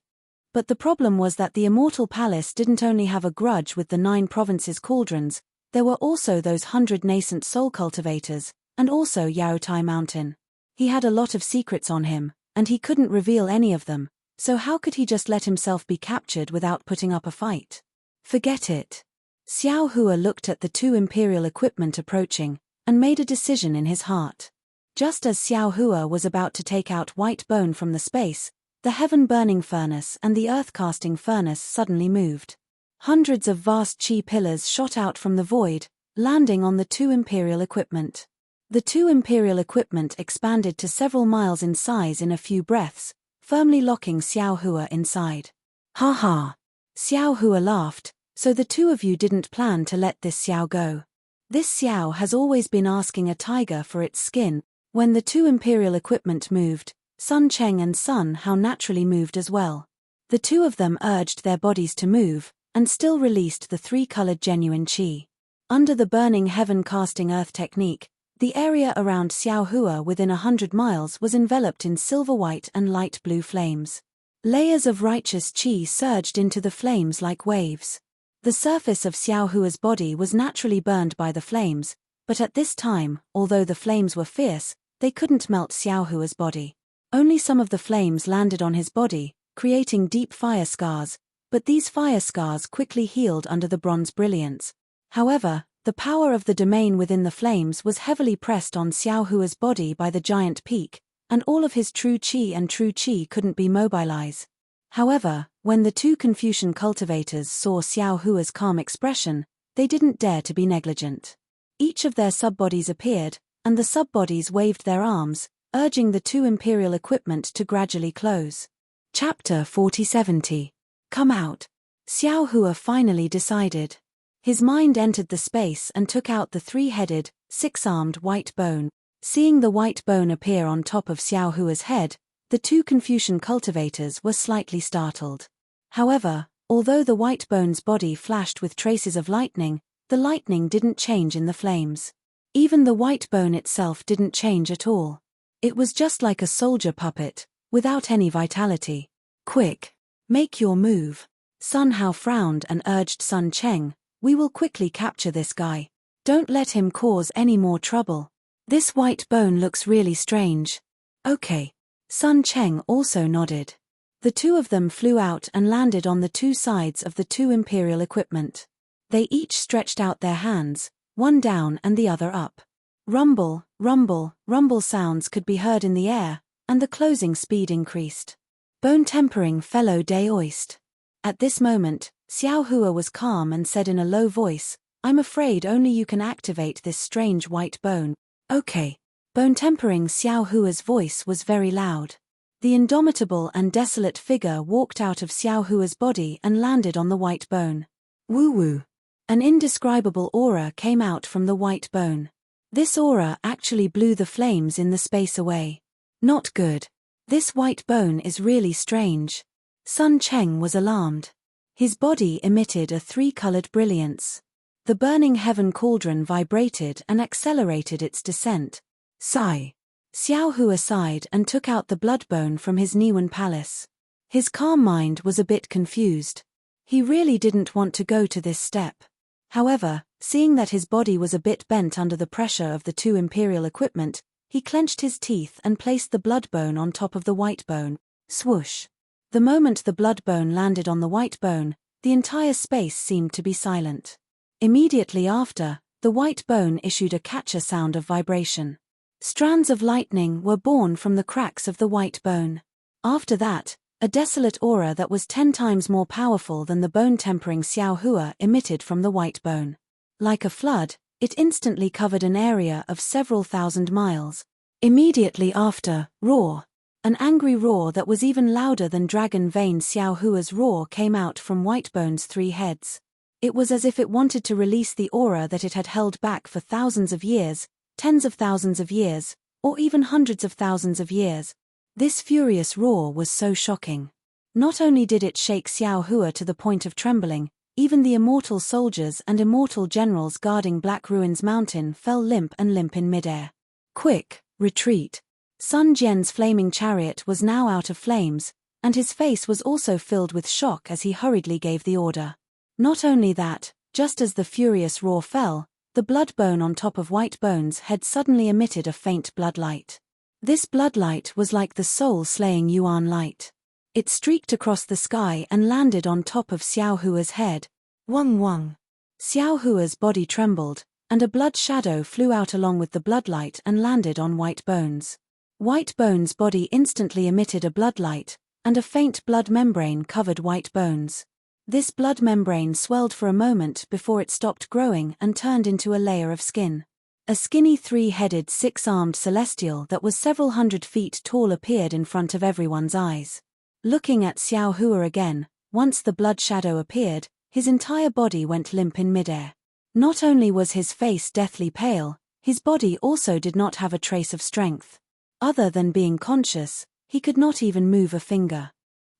But the problem was that the Immortal Palace didn't only have a grudge with the 9 provinces' cauldrons, there were also those 100 nascent soul cultivators, and also Yaotai Mountain. He had a lot of secrets on him, and he couldn't reveal any of them, so how could he just let himself be captured without putting up a fight? Forget it. Xiao Hua looked at the 2 imperial equipment approaching, and made a decision in his heart. Just as Xiao Hua was about to take out white bone from the space, the heaven-burning furnace and the earth-casting furnace suddenly moved. Hundreds of vast chi pillars shot out from the void, landing on the 2 imperial equipment. The 2 imperial equipment expanded to several miles in size in a few breaths, firmly locking Xiao Hua inside. Ha ha! Xiao Hua laughed, so the two of you didn't plan to let this Xiao go. This Xiao has always been asking a tiger for its skin. When the 2 imperial equipment moved, Sun Cheng and Sun Hao naturally moved as well. The two of them urged their bodies to move, and still released the 3-colored genuine qi. Under the burning heaven casting earth technique, the area around Xiao Hua within 100 miles was enveloped in silver-white and light blue flames. Layers of righteous qi surged into the flames like waves. The surface of Xiao Hua's body was naturally burned by the flames, but at this time, although the flames were fierce, they couldn't melt Xiao Hua's body. Only some of the flames landed on his body, creating deep fire scars, but these fire scars quickly healed under the bronze brilliance. However, the power of the domain within the flames was heavily pressed on Xiao Hua's body by the giant peak, and all of his true qi and true qi couldn't be mobilized. However, when the 2 Confucian cultivators saw Xiao Hua's calm expression, they didn't dare to be negligent. Each of their subbodies appeared, and the subbodies waved their arms, urging the 2 imperial equipment to gradually close. Chapter 4070. Come out. Xiao Hua finally decided. His mind entered the space and took out the 3-headed, 6-armed white bone. Seeing the white bone appear on top of Xiao Hua's head, the 2 Confucian cultivators were slightly startled. However, although the white bone's body flashed with traces of lightning, the lightning didn't change in the flames. Even the white bone itself didn't change at all. It was just like a soldier puppet, without any vitality. Quick! Make your move. Sun Hao frowned and urged Sun Cheng, we will quickly capture this guy. Don't let him cause any more trouble. This white bone looks really strange. Okay. Sun Cheng also nodded. The two of them flew out and landed on the two sides of the two Imperial equipment. They each stretched out their hands, one down and the other up. Rumble, rumble, rumble sounds could be heard in the air, and the closing speed increased. Bone-tempering fellow Daoist. At this moment, Xiao Hua was calm and said in a low voice, "I'm afraid only you can activate this strange white bone." "Okay." Bone-tempering Xiao Hua's voice was very loud. The indomitable and desolate figure walked out of Xiao Hua's body and landed on the white bone. Woo-woo. An indescribable aura came out from the white bone. This aura actually blew the flames in the space away. Not good. This white bone is really strange. Sun Cheng was alarmed. His body emitted a three-colored brilliance. The burning heaven cauldron vibrated and accelerated its descent. Sigh. Xiao Hua sighed and took out the blood bone from his Niwen palace. His calm mind was a bit confused. He really didn't want to go to this step. However, seeing that his body was a bit bent under the pressure of the two Imperial equipment, he clenched his teeth and placed the blood bone on top of the white bone. Swoosh. The moment the blood bone landed on the white bone, the entire space seemed to be silent. Immediately after, the white bone issued a catcher sound of vibration. Strands of lightning were born from the cracks of the white bone. After that, a desolate aura that was 10 times more powerful than the bone-tempering Xiao Hua emitted from the white bone. Like a flood, it instantly covered an area of several thousand miles. Immediately after, roar. An angry roar that was even louder than Dragon Vein Xiao Hua's roar came out from Whitebone's 3 heads. It was as if it wanted to release the aura that it had held back for thousands of years, tens of thousands of years, or even hundreds of thousands of years. This furious roar was so shocking. Not only did it shake Xiao Hua to the point of trembling, even the immortal soldiers and immortal generals guarding Black Ruins Mountain fell limp in midair. Quick, retreat. Sun Jian's flaming chariot was now out of flames, and his face was also filled with shock as he hurriedly gave the order. Not only that, just as the furious roar fell, the blood bone on top of Whitebone's head suddenly emitted a faint blood light. This blood light was like the soul-slaying Yuan light. It streaked across the sky and landed on top of Xiao Hua's head. Wang wang. Xiao Hua's body trembled, and a blood shadow flew out along with the blood light and landed on Whitebone's. Whitebone's body instantly emitted a blood light, and a faint blood membrane covered Whitebone's. This blood membrane swelled for a moment before it stopped growing and turned into a layer of skin. A skinny 3-headed 6-armed celestial that was several hundred feet tall appeared in front of everyone's eyes. Looking at Xiao Hua again, once the blood shadow appeared, his entire body went limp in midair. Not only was his face deathly pale, his body also did not have a trace of strength. Other than being conscious, he could not even move a finger.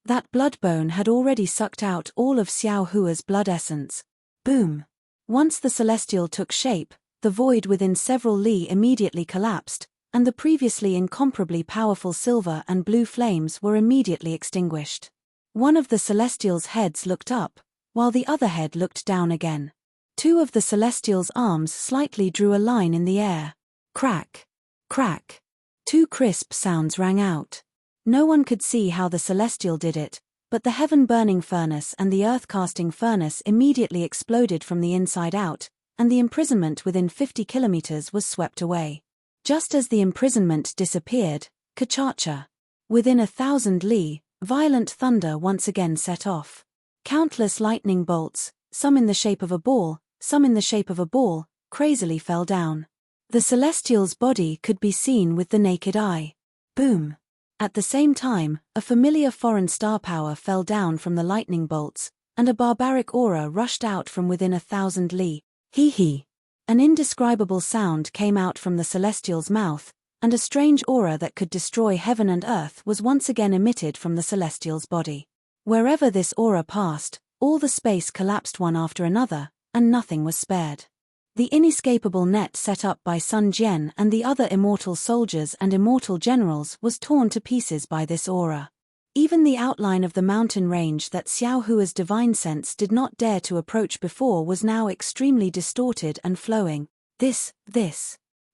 That blood bone had already sucked out all of Xiao Hua's blood essence. Boom! Once the celestial took shape, the void within several li immediately collapsed, and the previously incomparably powerful silver and blue flames were immediately extinguished. One of the celestial's heads looked up, while the other head looked down again. 2 of the celestial's arms slightly drew a line in the air. Crack! Crack! 2 crisp sounds rang out. No one could see how the celestial did it, but the heaven-burning furnace and the earth-casting furnace immediately exploded from the inside out, and the imprisonment within 50 kilometers was swept away. Just as the imprisonment disappeared, ka-cha-cha. Within 1,000 li, violent thunder once again set off. Countless lightning bolts, some in the shape of a ball, some in the shape of a ball, crazily fell down. The celestial's body could be seen with the naked eye. Boom! At the same time, a familiar foreign star power fell down from the lightning bolts, and a barbaric aura rushed out from within 1,000 li. Hee. An indescribable sound came out from the celestial's mouth, and a strange aura that could destroy heaven and earth was once again emitted from the celestial's body. Wherever this aura passed, all the space collapsed one after another, and nothing was spared. The inescapable net set up by Sun Jian and the other immortal soldiers and immortal generals was torn to pieces by this aura. Even the outline of the mountain range that Xiao Hua's divine sense did not dare to approach before was now extremely distorted and flowing. This.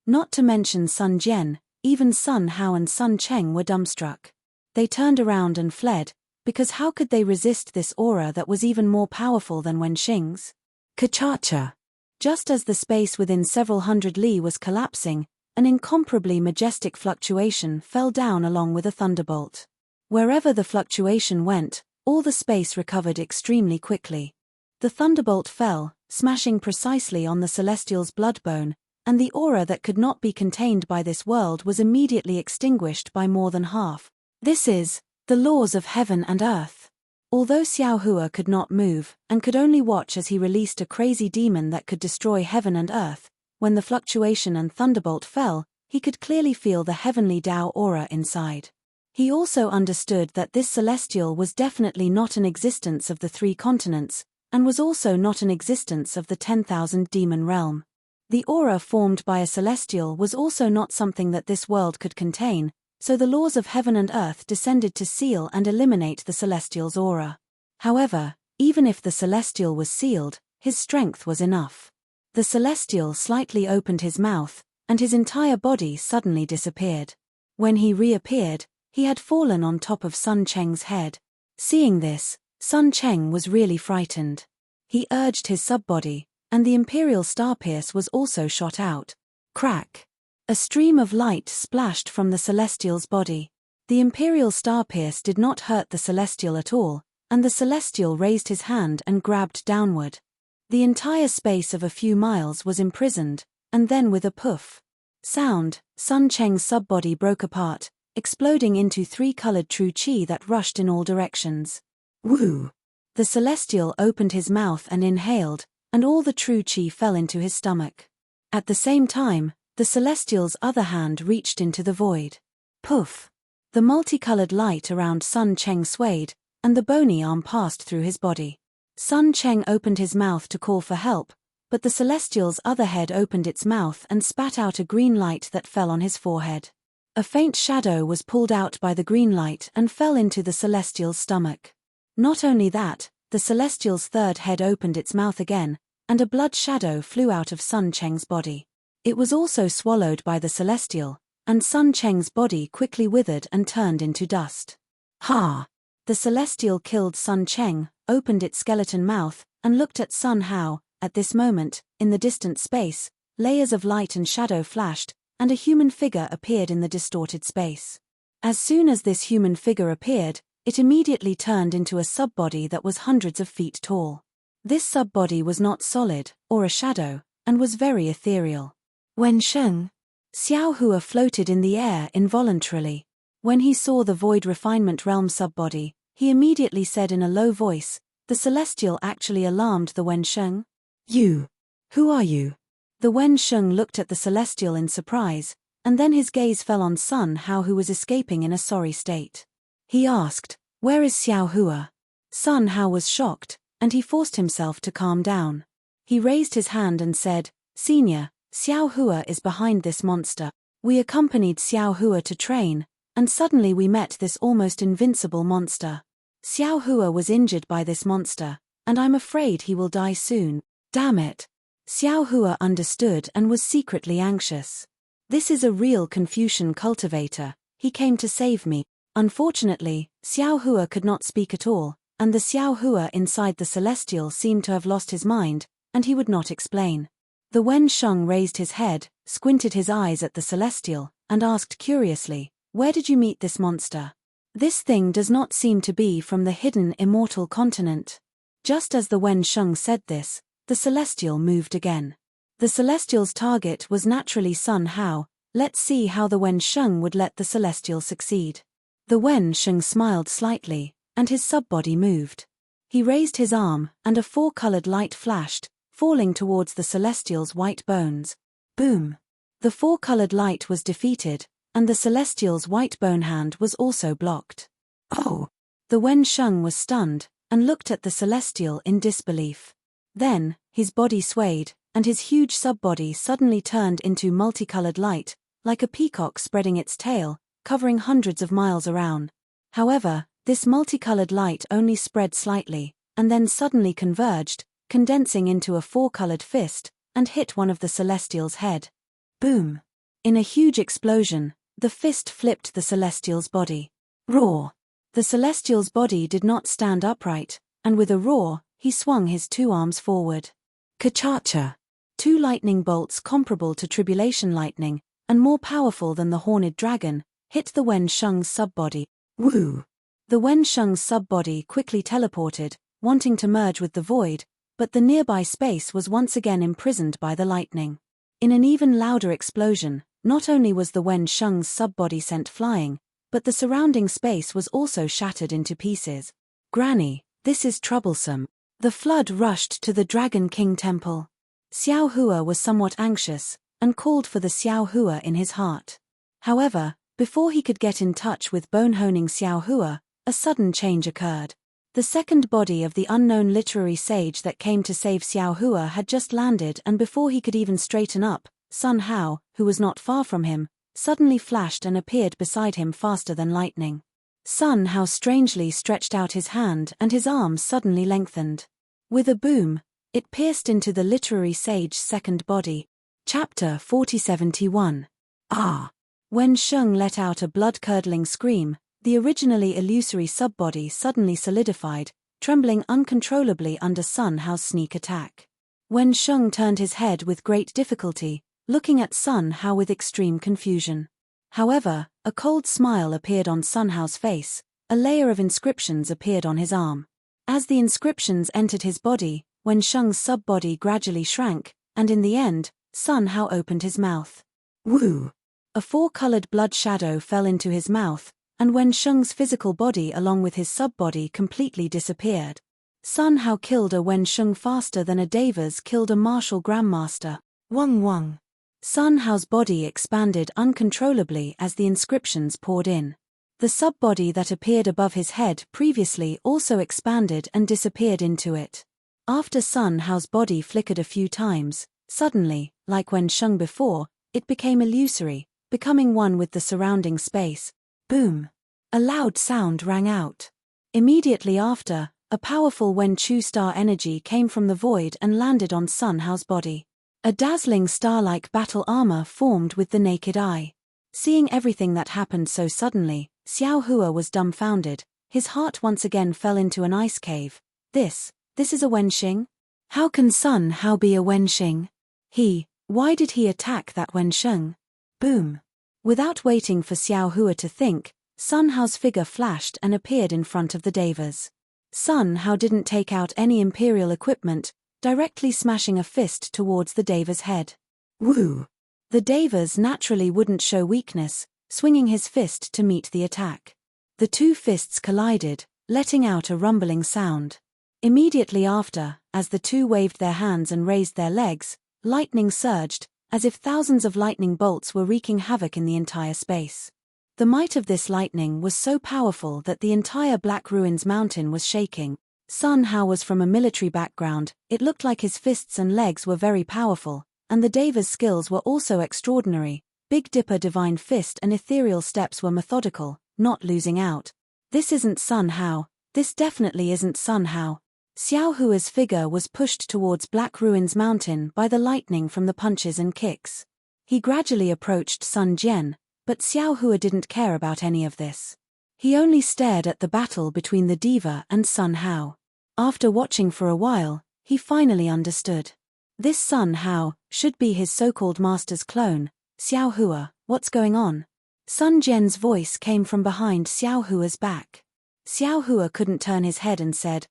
Not to mention Sun Jian, even Sun Hao and Sun Cheng were dumbstruck. They turned around and fled, because how could they resist this aura that was even more powerful than Wenxing's? Ka-cha-cha! Just as the space within several hundred li was collapsing, an incomparably majestic fluctuation fell down along with a thunderbolt. Wherever the fluctuation went, all the space recovered extremely quickly. The thunderbolt fell, smashing precisely on the celestial's bloodbone, and the aura that could not be contained by this world was immediately extinguished by more than half. This is the laws of heaven and earth. Although Xiao Hua could not move, and could only watch as he released a crazy demon that could destroy heaven and earth, when the fluctuation and thunderbolt fell, he could clearly feel the heavenly Tao aura inside. He also understood that this celestial was definitely not an existence of the 3 continents, and was also not an existence of the 10,000 demon realm. The aura formed by a celestial was also not something that this world could contain, so the laws of heaven and earth descended to seal and eliminate the celestial's aura. However, even if the celestial was sealed, his strength was enough. The celestial slightly opened his mouth, and his entire body suddenly disappeared. When he reappeared, he had fallen on top of Sun Cheng's head. Seeing this, Sun Cheng was really frightened. He urged his subbody, and the Imperial Starpierce was also shot out. Crack! A stream of light splashed from the celestial's body. The Imperial Starpierce did not hurt the celestial at all, and the celestial raised his hand and grabbed downward. The entire space of a few miles was imprisoned, and then with a poof sound, Sun Cheng's subbody broke apart, exploding into 3-colored true qi that rushed in all directions. Woo! The celestial opened his mouth and inhaled, and all the true qi fell into his stomach. At the same time, the celestial's other hand reached into the void. Poof! The multicolored light around Sun Cheng swayed, and the bony arm passed through his body. Sun Cheng opened his mouth to call for help, but the celestial's other head opened its mouth and spat out a green light that fell on his forehead. A faint shadow was pulled out by the green light and fell into the celestial's stomach. Not only that, the celestial's third head opened its mouth again, and a blood shadow flew out of Sun Cheng's body. It was also swallowed by the celestial, and Sun Cheng's body quickly withered and turned into dust. Ha! The celestial killed Sun Cheng, opened its skeleton mouth, and looked at Sun Hao. At this moment, in the distant space, layers of light and shadow flashed, and a human figure appeared in the distorted space. As soon as this human figure appeared, it immediately turned into a subbody that was hundreds of feet tall. This subbody was not solid, or a shadow, and was very ethereal. Wensheng. Xiao Hua floated in the air involuntarily. When he saw the void refinement realm subbody, he immediately said in a low voice, "The celestial actually alarmed the Wensheng." "You. Who are you?" The Wensheng looked at the celestial in surprise, and then his gaze fell on Sun Hao, who was escaping in a sorry state. He asked, "Where is Xiao Hua?" Sun Hao was shocked, and he forced himself to calm down. He raised his hand and said, "Senior, Xiao Hua is behind this monster. We accompanied Xiao Hua to train, and suddenly we met this almost invincible monster. Xiao Hua was injured by this monster, and I'm afraid he will die soon. Damn it." Xiao Hua understood and was secretly anxious. "This is a real Confucian cultivator, he came to save me." Unfortunately, Xiao Hua could not speak at all, and the Xiao Hua inside the celestial seemed to have lost his mind, and he would not explain. The Wensheng raised his head, squinted his eyes at the celestial, and asked curiously, "Where did you meet this monster? This thing does not seem to be from the hidden immortal continent." Just as the Wensheng said this, the celestial moved again. The celestial's target was naturally Sun Hao. Let's see how the Wensheng would let the celestial succeed. The Wensheng smiled slightly, and his subbody moved. He raised his arm, and a 4-colored light flashed, falling towards the celestial's white bones. Boom! The 4-colored light was defeated, and the celestial's white bone hand was also blocked. Oh! The Wensheng was stunned, and looked at the celestial in disbelief. Then, his body swayed, and his huge subbody suddenly turned into multicolored light, like a peacock spreading its tail, covering hundreds of miles around. However, this multicolored light only spread slightly, and then suddenly converged, condensing into a 4-colored fist, and hit one of the celestial's head. Boom! In a huge explosion, the fist flipped the celestial's body. Roar! The celestial's body did not stand upright, and with a roar, he swung his 2 arms forward. Ka-cha-cha! 2 lightning bolts comparable to tribulation lightning, and more powerful than the horned dragon, hit the Wen Sheng's subbody. Woo! The Wen Sheng's subbody quickly teleported, wanting to merge with the void, but the nearby space was once again imprisoned by the lightning. In an even louder explosion, not only was the Wen Sheng's subbody sent flying, but the surrounding space was also shattered into pieces. Granny, this is troublesome. The flood rushed to the Dragon King Temple. Xiao Hua was somewhat anxious, and called for the Xiao Hua in his heart. However, before he could get in touch with bone-honing Xiao Hua, a sudden change occurred. The second body of the unknown literary sage that came to save Xiao Hua had just landed, and before he could even straighten up, Sun Hao, who was not far from him, suddenly flashed and appeared beside him faster than lightning. Sun Hao strangely stretched out his hand and his arm suddenly lengthened. With a boom, it pierced into the literary sage's second body. Chapter 4071. Ah! When Sheng let out a blood-curdling scream, the originally illusory subbody suddenly solidified, trembling uncontrollably under Sun Hao's sneak attack. When Sheng turned his head with great difficulty, looking at Sun Hao with extreme confusion. However, a cold smile appeared on Sun Hao's face, a layer of inscriptions appeared on his arm. As the inscriptions entered his body, Wen Sheng's subbody gradually shrank, and in the end, Sun Hao opened his mouth. Woo! A 4-colored blood shadow fell into his mouth, and Wen Sheng's physical body along with his subbody completely disappeared. Sun Hao killed a Wen Sheng faster than a Devas killed a martial grandmaster. Wang Wang. Sun Hao's body expanded uncontrollably as the inscriptions poured in. The subbody that appeared above his head previously also expanded and disappeared into it. After Sun Hao's body flickered a few times, suddenly, like Wen Sheng before, it became illusory, becoming one with the surrounding space. Boom! A loud sound rang out. Immediately after, a powerful Wen Chu star energy came from the void and landed on Sun Hao's body. A dazzling star-like battle armor formed with the naked eye. Seeing everything that happened so suddenly, Xiao Hua was dumbfounded. His heart once again fell into an ice cave. This is a Wenxing? How can Sun Hao be a Wenxing? Why did he attack that Wensheng? Boom! Without waiting for Xiao Hua to think, Sun Hao's figure flashed and appeared in front of the Devas. Sun Hao didn't take out any imperial equipment, directly smashing a fist towards the Deva's head. Woo! The Devas naturally wouldn't show weakness, swinging his fist to meet the attack. The 2 fists collided, letting out a rumbling sound. Immediately after, as the 2 waved their hands and raised their legs, lightning surged, as if thousands of lightning bolts were wreaking havoc in the entire space. The might of this lightning was so powerful that the entire Black Ruins mountain was shaking. Sun Hao was from a military background, it looked like his fists and legs were very powerful, and the Deva's skills were also extraordinary. Big Dipper Divine Fist and Ethereal Steps were methodical, not losing out. This isn't Sun Hao, this definitely isn't Sun Hao. Xiao Hua's figure was pushed towards Black Ruins Mountain by the lightning from the punches and kicks. He gradually approached Sun Jian, but Xiao Hua didn't care about any of this. He only stared at the battle between the Diva and Sun Hao. After watching for a while, he finally understood. This Sun Hao should be his so-called master's clone. Xiao Hua, what's going on? Sun Jian's voice came from behind Xiao Hua's back. Xiao Hua couldn't turn his head and said,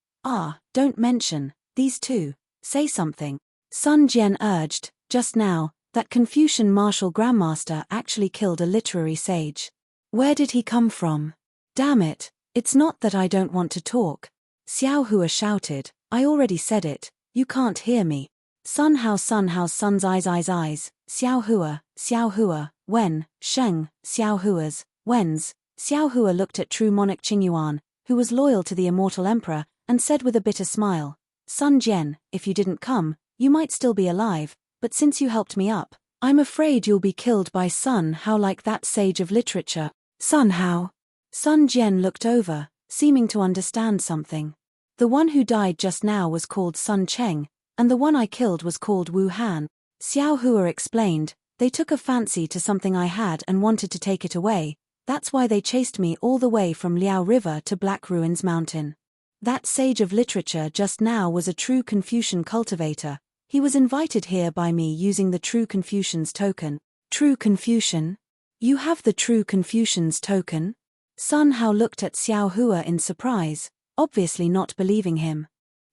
don't mention these 2. Say something. Sun Jian urged, just now, that Confucian martial grandmaster actually killed a literary sage. Where did he come from? Damn it, it's not that I don't want to talk. Xiao Hua shouted, I already said it, you can't hear me. Sun Hao's Sun's eyes. Xiao Hua, Wen, Sheng, Xiao Hua's, Wen's. Xiao Hua looked at true monarch Qingyuan, who was loyal to the immortal emperor, and said with a bitter smile, Sun Jian, if you didn't come, you might still be alive, but since you helped me up, I'm afraid you'll be killed by Sun Hao like that sage of literature. Sun Hao. Sun Jian looked over, seeming to understand something. The one who died just now was called Sun Cheng, and the one I killed was called Wu Han. Xiao Hua explained, they took a fancy to something I had and wanted to take it away, That's why they chased me all the way from Liao River to Black Ruins Mountain. That sage of literature just now was a true Confucian cultivator. He was invited here by me using the True Confucian's token. True Confucian? You have the True Confucian's token? Sun Hao looked at Xiao Hua in surprise, obviously not believing him.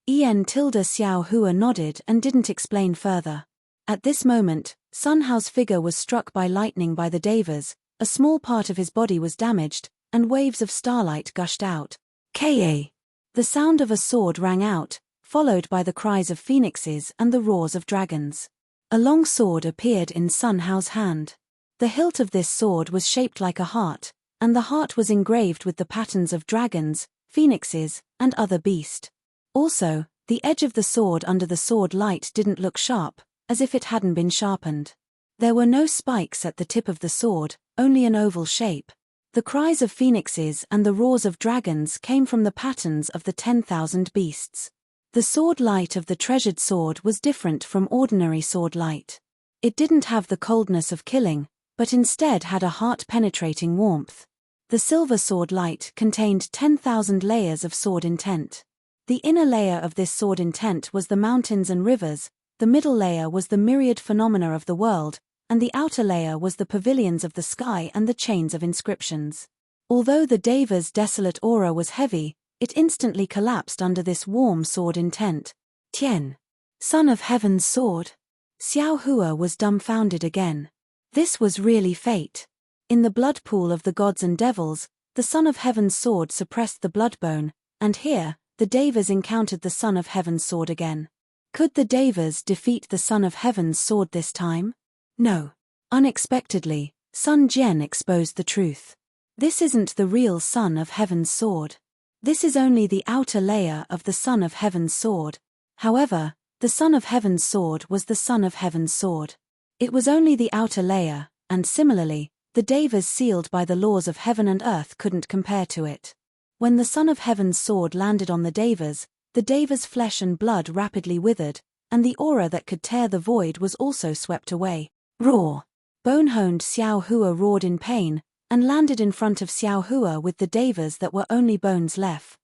Xiao Hua nodded and didn't explain further. At this moment, Sun Hao's figure was struck by lightning by the Devas, a small part of his body was damaged, and waves of starlight gushed out. Ka! The sound of a sword rang out, followed by the cries of phoenixes and the roars of dragons. A long sword appeared in Sun Hao's hand. The hilt of this sword was shaped like a heart, and the heart was engraved with the patterns of dragons, phoenixes, and other beasts. Also, the edge of the sword under the sword light didn't look sharp, as if it hadn't been sharpened. There were no spikes at the tip of the sword, only an oval shape. The cries of phoenixes and the roars of dragons came from the patterns of the 10,000 beasts. The sword light of the treasured sword was different from ordinary sword light. It didn't have the coldness of killing, but instead had a heart-penetrating warmth. The silver sword light contained 10,000 layers of sword intent. The inner layer of this sword intent was the mountains and rivers, the middle layer was the myriad phenomena of the world, and the outer layer was the pavilions of the sky and the chains of inscriptions. Although the Deva's desolate aura was heavy, it instantly collapsed under this warm sword intent. Tian. Son of Heaven's sword. Xiao Hua was dumbfounded again. This was really fate. In the blood pool of the gods and devils, the Son of Heaven's sword suppressed the bloodbone, and here, the Devas encountered the Son of Heaven's sword again. Could the Devas defeat the Son of Heaven's sword this time? No. Unexpectedly, Sun Jian exposed the truth. This isn't the real Son of Heaven's sword. This is only the outer layer of the Son of Heaven's sword. However, the Son of Heaven's sword was the Son of Heaven's sword. It was only the outer layer, and similarly, the Devas sealed by the laws of heaven and earth couldn't compare to it. When the Son of Heaven's sword landed on the Devas' flesh and blood rapidly withered, and the aura that could tear the void was also swept away. Roar! Bone-honed Xiao Hua roared in pain, and landed in front of Xiao Hua with the Devas that were only bones left.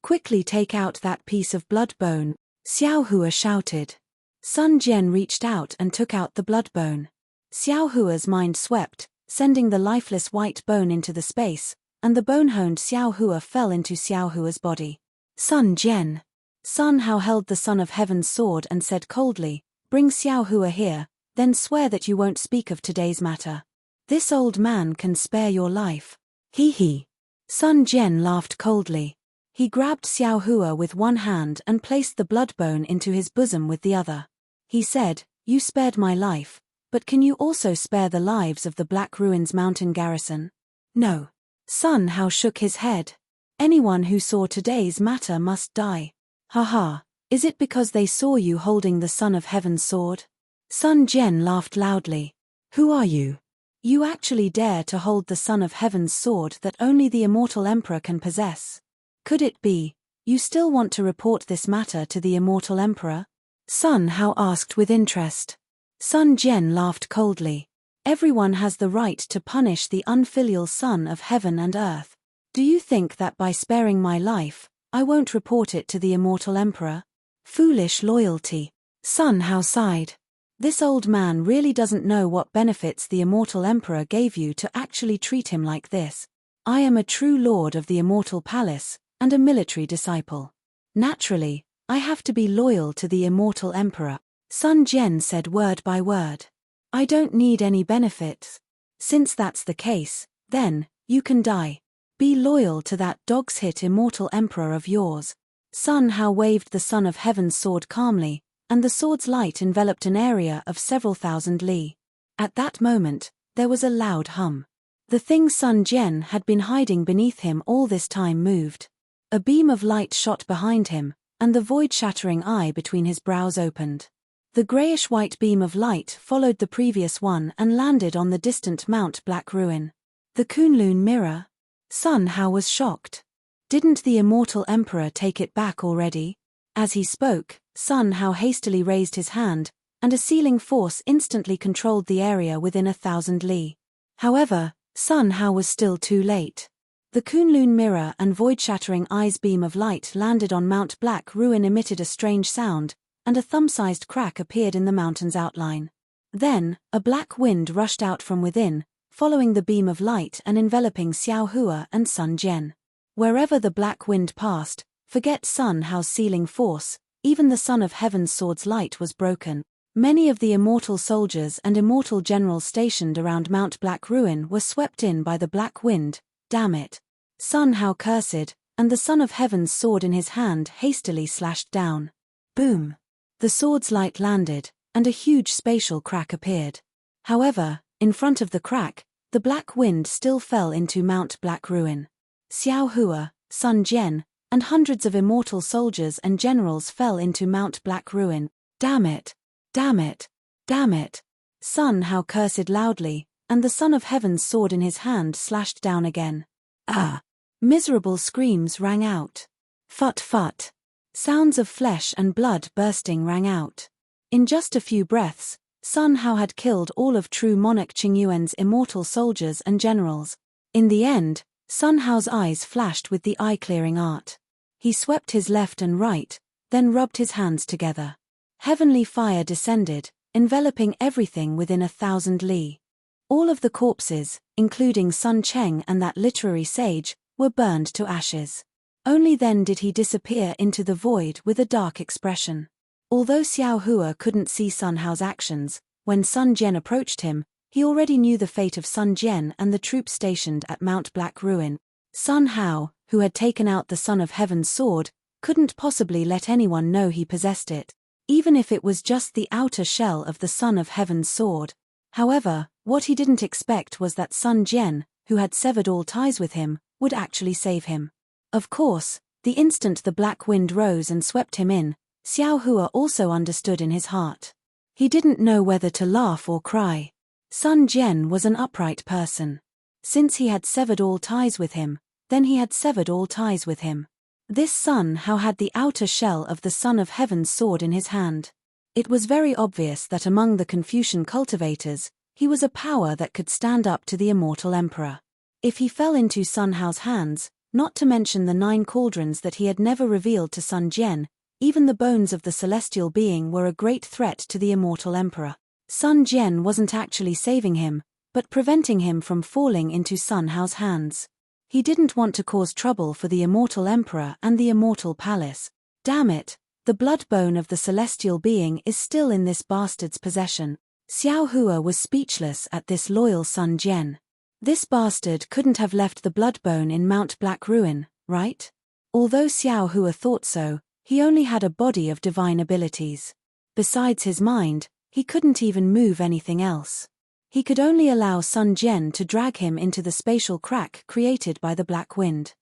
Quickly take out that piece of blood bone, Xiao Hua shouted. Sun Jian reached out and took out the blood bone. Xiao Hua's mind swept, sending the lifeless white bone into the space, and the bone-honed Xiao Hua fell into Xiao Hua's body. Sun Jian. Sun Hao held the Son of Heaven's sword and said coldly, "Bring Xiao Hua here, then swear that you won't speak of today's matter. This old man can spare your life." He. Sun Jian laughed coldly. He grabbed Xiao Hua with one hand and placed the blood bone into his bosom with the other. He said, "You spared my life, but can you also spare the lives of the Black Ruins Mountain garrison?" No. Sun Hao shook his head. "Anyone who saw today's matter must die." Haha, is it because they saw you holding the Son of Heaven's sword? Sun Jian laughed loudly. Who are you? You actually dare to hold the Son of Heaven's sword that only the immortal emperor can possess? Could it be, you still want to report this matter to the immortal emperor? Sun Hao asked with interest. Sun Jian laughed coldly. Everyone has the right to punish the unfilial Son of Heaven and Earth. Do you think that by sparing my life, I won't report it to the immortal emperor? Foolish loyalty. Sun Hao sighed. This old man really doesn't know what benefits the immortal emperor gave you to actually treat him like this. I am a true lord of the immortal palace, and a military disciple. Naturally, I have to be loyal to the immortal emperor. Sun Jian said word by word. I don't need any benefits. Since that's the case, then, you can die. Be loyal to that dog's-hit immortal emperor of yours. Sun Hao waved the Son of Heaven's sword calmly, and the sword's light enveloped an area of several thousand li. At that moment, there was a loud hum. The thing Sun Jian had been hiding beneath him all this time moved. A beam of light shot behind him, and the void-shattering eye between his brows opened. The grayish-white beam of light followed the previous one and landed on the distant Mount Black Ruin. The Kunlun mirror? Sun Hao was shocked. Didn't the immortal emperor take it back already? As he spoke, Sun Hao hastily raised his hand, and a sealing force instantly controlled the area within 1,000 li. However, Sun Hao was still too late. The Kunlun mirror and void-shattering eyes beam of light landed on Mount Black Ruin, emitted a strange sound, and a thumb-sized crack appeared in the mountain's outline. Then, a black wind rushed out from within, following the beam of light and enveloping Xiao Hua and Sun Jian. Wherever the black wind passed, forget Sun Hao's sealing force, even the Son of Heaven's sword's light was broken. Many of the immortal soldiers and immortal generals stationed around Mount Black Ruin were swept in by the black wind. Damn it! Sun Hao cursed, and the Son of Heaven's sword in his hand hastily slashed down. Boom! The sword's light landed, and a huge spatial crack appeared. However, in front of the crack, the black wind still fell into Mount Black Ruin. Xiao Hua, Sun Jian, and hundreds of immortal soldiers and generals fell into Mount Black Ruin. Damn it! Damn it! Damn it! Sun Hao cursed loudly, and the Son of Heaven's sword in his hand slashed down again. Ah! Miserable screams rang out. Phut phut! Sounds of flesh and blood bursting rang out. In just a few breaths, Sun Hao had killed all of true monarch Qingyuan's immortal soldiers and generals. In the end, Sun Hao's eyes flashed with the eye-clearing art. He swept his left and right, then rubbed his hands together. Heavenly fire descended, enveloping everything within 1,000 li. All of the corpses, including Sun Cheng and that literary sage, were burned to ashes. Only then did he disappear into the void with a dark expression. Although Xiao Hua couldn't see Sun Hao's actions, when Sun Jian approached him, he already knew the fate of Sun Jian and the troops stationed at Mount Black Ruin. Sun Hao, who had taken out the Son of Heaven's sword, couldn't possibly let anyone know he possessed it, even if it was just the outer shell of the Son of Heaven's sword. However, what he didn't expect was that Sun Jian, who had severed all ties with him, would actually save him. Of course, the instant the black wind rose and swept him in, Xiao Hua also understood in his heart. He didn't know whether to laugh or cry. Sun Jian was an upright person. Since he had severed all ties with him, then he had severed all ties with him. This Sun Hao had the outer shell of the Son of Heaven's sword in his hand. It was very obvious that among the Confucian cultivators, he was a power that could stand up to the immortal emperor. If he fell into Sun Hao's hands, not to mention the 9 cauldrons that he had never revealed to Sun Jian, even the bones of the celestial being were a great threat to the immortal emperor. Sun Jian wasn't actually saving him, but preventing him from falling into Sun Hao's hands. He didn't want to cause trouble for the immortal emperor and the immortal palace. Damn it, the blood bone of the celestial being is still in this bastard's possession. Xiao Hua was speechless at this loyal Sun Jian. This bastard couldn't have left the blood bone in Mount Black Ruin, right? Although Xiao Hua thought so, he only had a body of divine abilities. Besides his mind, he couldn't even move anything else. He could only allow Sun Jian to drag him into the spatial crack created by the black wind.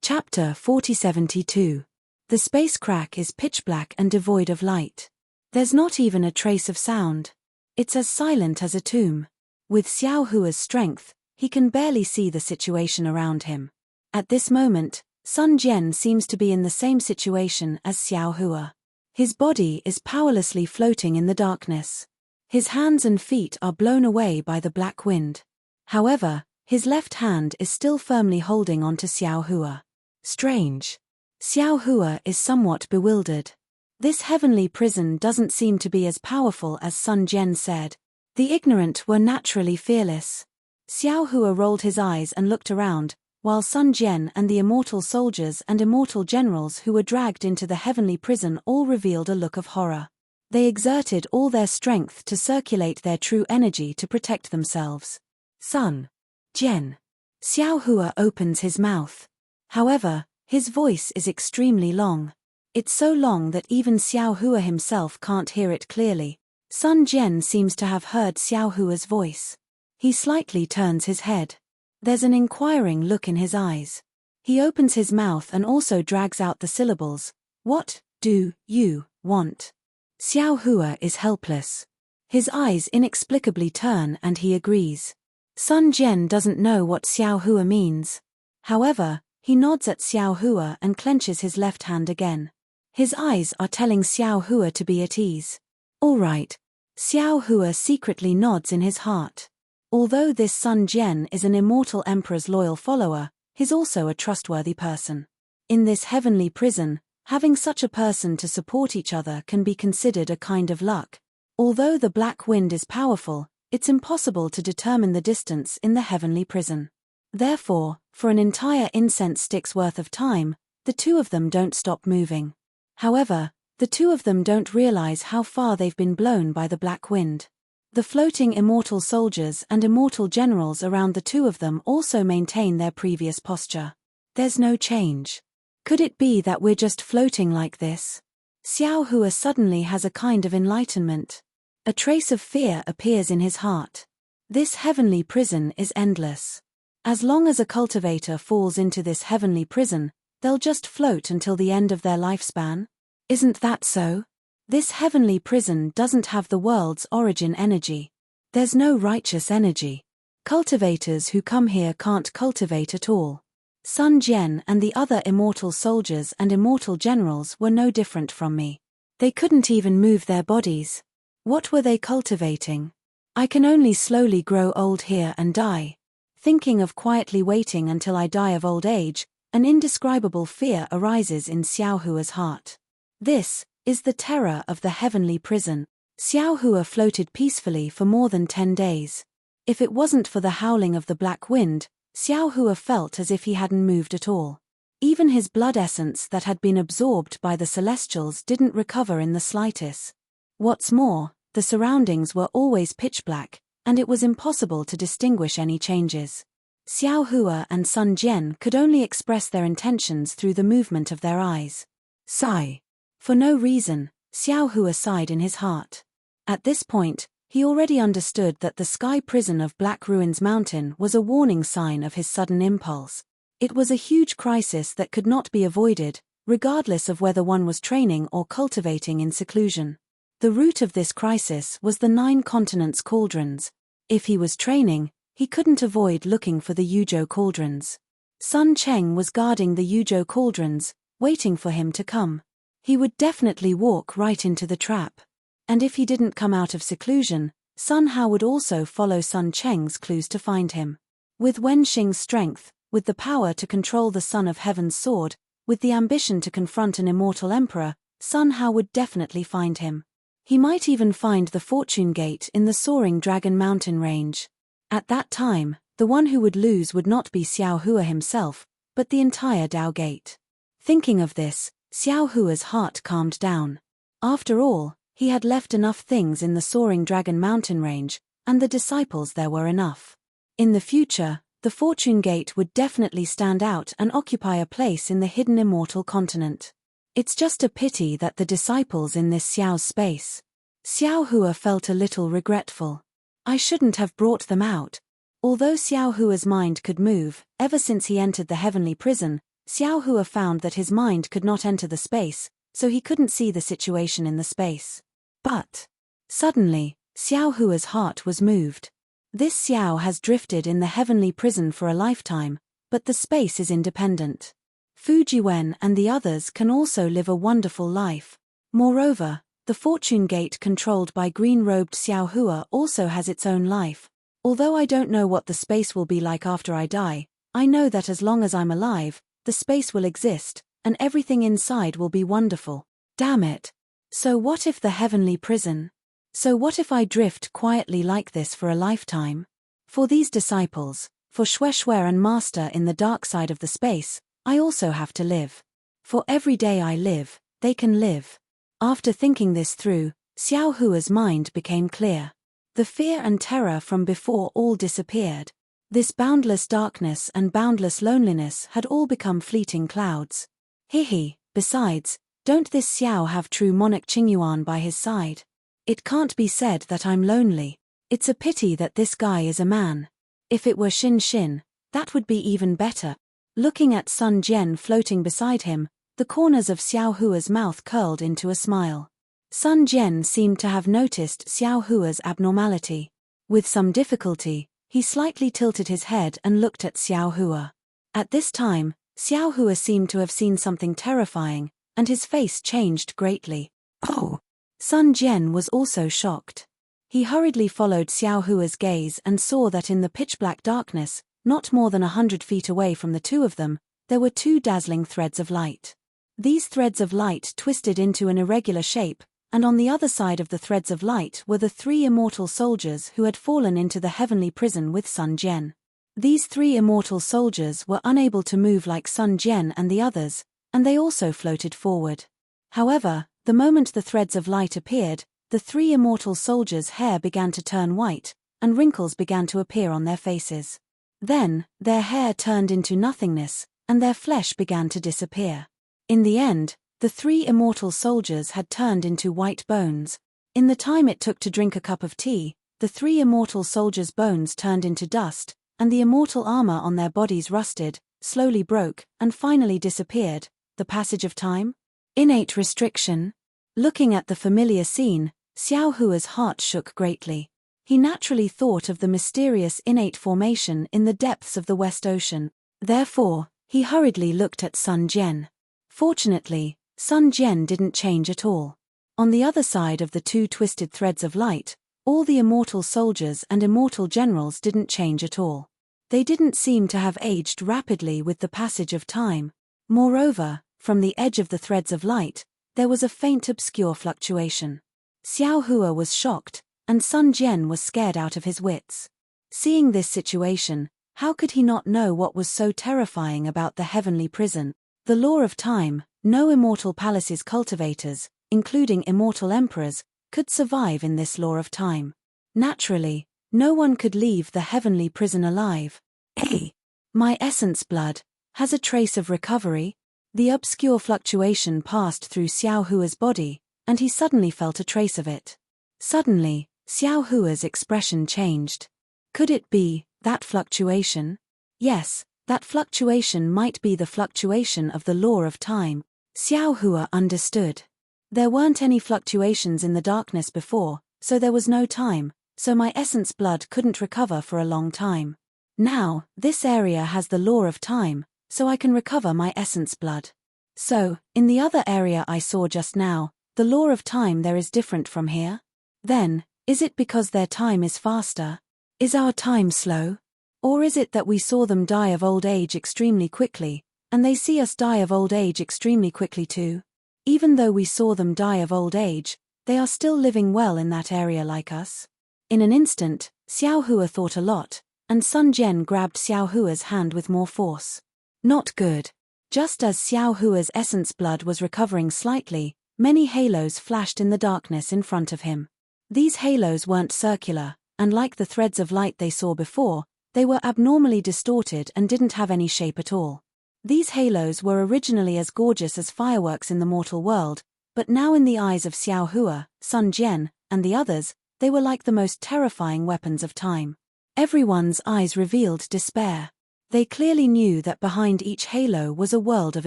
Chapter 4072. The space crack is pitch black and devoid of light. There's not even a trace of sound. It's as silent as a tomb. With Xiao Hua's strength, he can barely see the situation around him. At this moment, Sun Jian seems to be in the same situation as Xiao Hua. His body is powerlessly floating in the darkness. His hands and feet are blown away by the black wind. However, his left hand is still firmly holding onto Xiao Hua. Strange. Xiao Hua is somewhat bewildered. This heavenly prison doesn't seem to be as powerful as Sun Jian said. The ignorant were naturally fearless. Xiao Hua rolled his eyes and looked around, while Sun Jian and the immortal soldiers and immortal generals who were dragged into the heavenly prison all revealed a look of horror. They exerted all their strength to circulate their true energy to protect themselves. Sun Jian. Xiao Hua opens his mouth. However, his voice is extremely long. It's so long that even Xiao Hua himself can't hear it clearly. Sun Jian seems to have heard Xiao Hua's voice. He slightly turns his head. There's an inquiring look in his eyes. He opens his mouth and also drags out the syllables. What do you want? Xiao Hua is helpless. His eyes inexplicably turn and he agrees. Sun Jian doesn't know what Xiao Hua means. However, he nods at Xiao Hua and clenches his left hand again. His eyes are telling Xiao Hua to be at ease. All right. Xiao Hua secretly nods in his heart. Although this Sun Jian is an immortal emperor's loyal follower, he's also a trustworthy person. In this heavenly prison, having such a person to support each other can be considered a kind of luck. Although the black wind is powerful, it's impossible to determine the distance in the heavenly prison. Therefore, for an entire incense stick's worth of time, the two of them don't stop moving. However, the two of them don't realize how far they've been blown by the black wind. The floating immortal soldiers and immortal generals around the two of them also maintain their previous posture. There's no change. Could it be that we're just floating like this? Xiao Hua suddenly has a kind of enlightenment. A trace of fear appears in his heart. This heavenly prison is endless. As long as a cultivator falls into this heavenly prison, they'll just float until the end of their lifespan. Isn't that so? This heavenly prison doesn't have the world's origin energy. There's no righteous energy. Cultivators who come here can't cultivate at all. Sun Jian and the other immortal soldiers and immortal generals were no different from me. They couldn't even move their bodies. What were they cultivating? I can only slowly grow old here and die. Thinking of quietly waiting until I die of old age, an indescribable fear arises in Xiao Hua's heart. This is the terror of the heavenly prison. Xiao Hua floated peacefully for more than 10 days. If it wasn't for the howling of the black wind, Xiao Hua felt as if he hadn't moved at all. Even his blood essence that had been absorbed by the celestials didn't recover in the slightest. What's more, the surroundings were always pitch black, and it was impossible to distinguish any changes. Xiao Hua and Sun Jian could only express their intentions through the movement of their eyes. Sigh. For no reason, Xiao Hua sighed in his heart. At this point, he already understood that the sky prison of Black Ruins Mountain was a warning sign of his sudden impulse. It was a huge crisis that could not be avoided, regardless of whether one was training or cultivating in seclusion. The root of this crisis was the 9 continents cauldrons. If he was training, he couldn't avoid looking for the Yuzhou cauldrons. Sun Cheng was guarding the Yuzhou cauldrons, waiting for him to come. He would definitely walk right into the trap. And if he didn't come out of seclusion, Sun Hao would also follow Sun Cheng's clues to find him. With Wen Xing's strength, with the power to control the Son of Heaven's sword, with the ambition to confront an immortal emperor, Sun Hao would definitely find him. He might even find the Fortune Gate in the soaring Dragon Mountain range. At that time, the one who would lose would not be Xiao Hua himself, but the entire Dao Gate. Thinking of this, Xiao Hua's heart calmed down. After all, he had left enough things in the soaring Dragon Mountain range, and the disciples there were enough. In the future, the Fortune Gate would definitely stand out and occupy a place in the hidden immortal continent. It's just a pity that the disciples in this Xiao's space. Xiao Hua felt a little regretful. I shouldn't have brought them out. Although Xiao Hua's mind could move, ever since he entered the heavenly prison, Xiao Hua found that his mind could not enter the space, so he couldn't see the situation in the space. But suddenly, Xiao Hua's heart was moved. This Xiao has drifted in the heavenly prison for a lifetime, but the space is independent. Fujiwen and the others can also live a wonderful life. Moreover, the Fortune Gate controlled by green-robed Xiao Hua also has its own life. Although I don't know what the space will be like after I die, I know that as long as I'm alive, the space will exist, and everything inside will be wonderful. Damn it. So what if the heavenly prison? So what if I drift quietly like this for a lifetime? For these disciples, for Shueshue and Master in the dark side of the space, I also have to live. For every day I live, they can live. After thinking this through, Xiao Hua's mind became clear. The fear and terror from before all disappeared. This boundless darkness and boundless loneliness had all become fleeting clouds. Hihi, besides, don't this Xiao have true monarch Qingyuan by his side? It can't be said that I'm lonely. It's a pity that this guy is a man. If it were Xin Xin, that would be even better. Looking at Sun Jian floating beside him, the corners of Xiao Hua's mouth curled into a smile. Sun Jian seemed to have noticed Xiao Hua's abnormality. With some difficulty, he slightly tilted his head and looked at Xiao Hua. At this time, Xiao Hua seemed to have seen something terrifying, and his face changed greatly. Oh! Sun Jian was also shocked. He hurriedly followed Xiao Hua's gaze and saw that in the pitch-black darkness, not more than 100 feet away from the two of them, there were two dazzling threads of light. These threads of light twisted into an irregular shape, and on the other side of the threads of light were the three immortal soldiers who had fallen into the heavenly prison with Sun Jian. These three immortal soldiers were unable to move like Sun Jian and the others, and they also floated forward. However, the moment the threads of light appeared, the three immortal soldiers' hair began to turn white, and wrinkles began to appear on their faces. Then, their hair turned into nothingness, and their flesh began to disappear. In the end, the three immortal soldiers had turned into white bones. In the time it took to drink a cup of tea, the three immortal soldiers' bones turned into dust, and the immortal armor on their bodies rusted, slowly broke, and finally disappeared. The passage of time? Innate restriction? Looking at the familiar scene, Xiao Hua's heart shook greatly. He naturally thought of the mysterious innate formation in the depths of the West Ocean. Therefore, he hurriedly looked at Sun Jian. Fortunately, Sun Jian didn't change at all. On the other side of the two twisted threads of light, all the immortal soldiers and immortal generals didn't change at all. They didn't seem to have aged rapidly with the passage of time. Moreover, from the edge of the threads of light, there was a faint obscure fluctuation. Xiao Hua was shocked, and Sun Jian was scared out of his wits. Seeing this situation, how could he not know what was so terrifying about the heavenly prison? The law of time. No immortal palace's cultivators, including immortal emperors, could survive in this law of time. Naturally, no one could leave the heavenly prison alive. Hey! My essence blood has a trace of recovery. The obscure fluctuation passed through Xiao Hua's body, and he suddenly felt a trace of it. Suddenly, Xiao Hua's expression changed. Could it be that fluctuation? Yes, that fluctuation might be the fluctuation of the law of time. Xiao Hua understood. There weren't any fluctuations in the darkness before, so there was no time, so my essence blood couldn't recover for a long time. Now, this area has the law of time, so I can recover my essence blood. So, in the other area I saw just now, the law of time there is different from here? Then, is it because their time is faster? Is our time slow? Or is it that we saw them die of old age extremely quickly, and they see us die of old age extremely quickly too? Even though we saw them die of old age, they are still living well in that area like us. In an instant, Xiao Hua thought a lot, and Sun Jian grabbed Xiao Hua's hand with more force. Not good. Just as Xiao Hua's essence blood was recovering slightly, many halos flashed in the darkness in front of him. These halos weren't circular, and like the threads of light they saw before, they were abnormally distorted and didn't have any shape at all. These halos were originally as gorgeous as fireworks in the mortal world, but now in the eyes of Xiao Hua, Sun Jian, and the others, they were like the most terrifying weapons of time. Everyone's eyes revealed despair. They clearly knew that behind each halo was a world of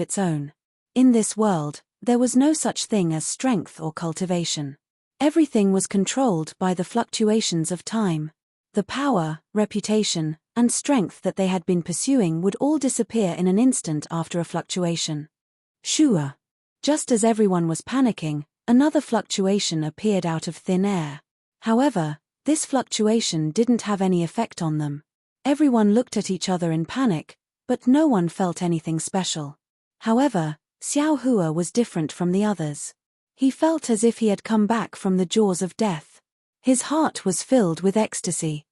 its own. In this world, there was no such thing as strength or cultivation. Everything was controlled by the fluctuations of time. The power, reputation, and strength that they had been pursuing would all disappear in an instant after a fluctuation. Shua. Just as everyone was panicking, another fluctuation appeared out of thin air. However, this fluctuation didn't have any effect on them. Everyone looked at each other in panic, but no one felt anything special. However, Xiao Hua was different from the others. He felt as if he had come back from the jaws of death. His heart was filled with ecstasy.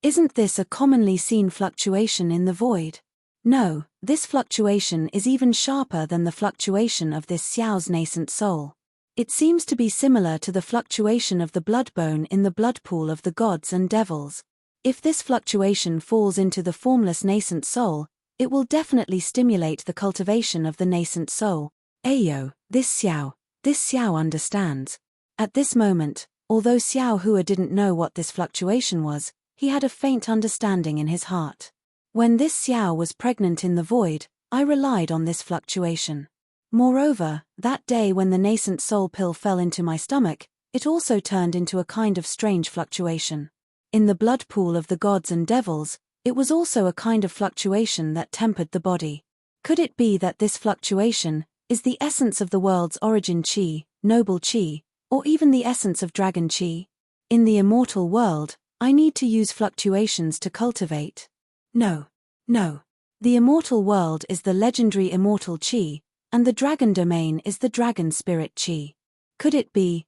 Isn't this a commonly seen fluctuation in the void? No, this fluctuation is even sharper than the fluctuation of this Xiao's nascent soul. It seems to be similar to the fluctuation of the blood bone in the blood pool of the gods and devils. If this fluctuation falls into the formless nascent soul, it will definitely stimulate the cultivation of the nascent soul. Ayo, this Xiao understands. At this moment, although Xiao Hua didn't know what this fluctuation was, he had a faint understanding in his heart. When this Xiao was pregnant in the void, I relied on this fluctuation. Moreover, that day when the nascent soul pill fell into my stomach, it also turned into a kind of strange fluctuation. In the blood pool of the gods and devils, it was also a kind of fluctuation that tempered the body. Could it be that this fluctuation is the essence of the world's origin chi, noble chi, or even the essence of dragon chi? In the immortal world, I need to use fluctuations to cultivate. No. No. The immortal world is the legendary immortal chi, and the dragon domain is the dragon spirit chi. Could it be,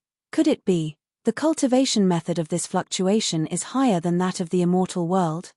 the cultivation method of this fluctuation is higher than that of the immortal world?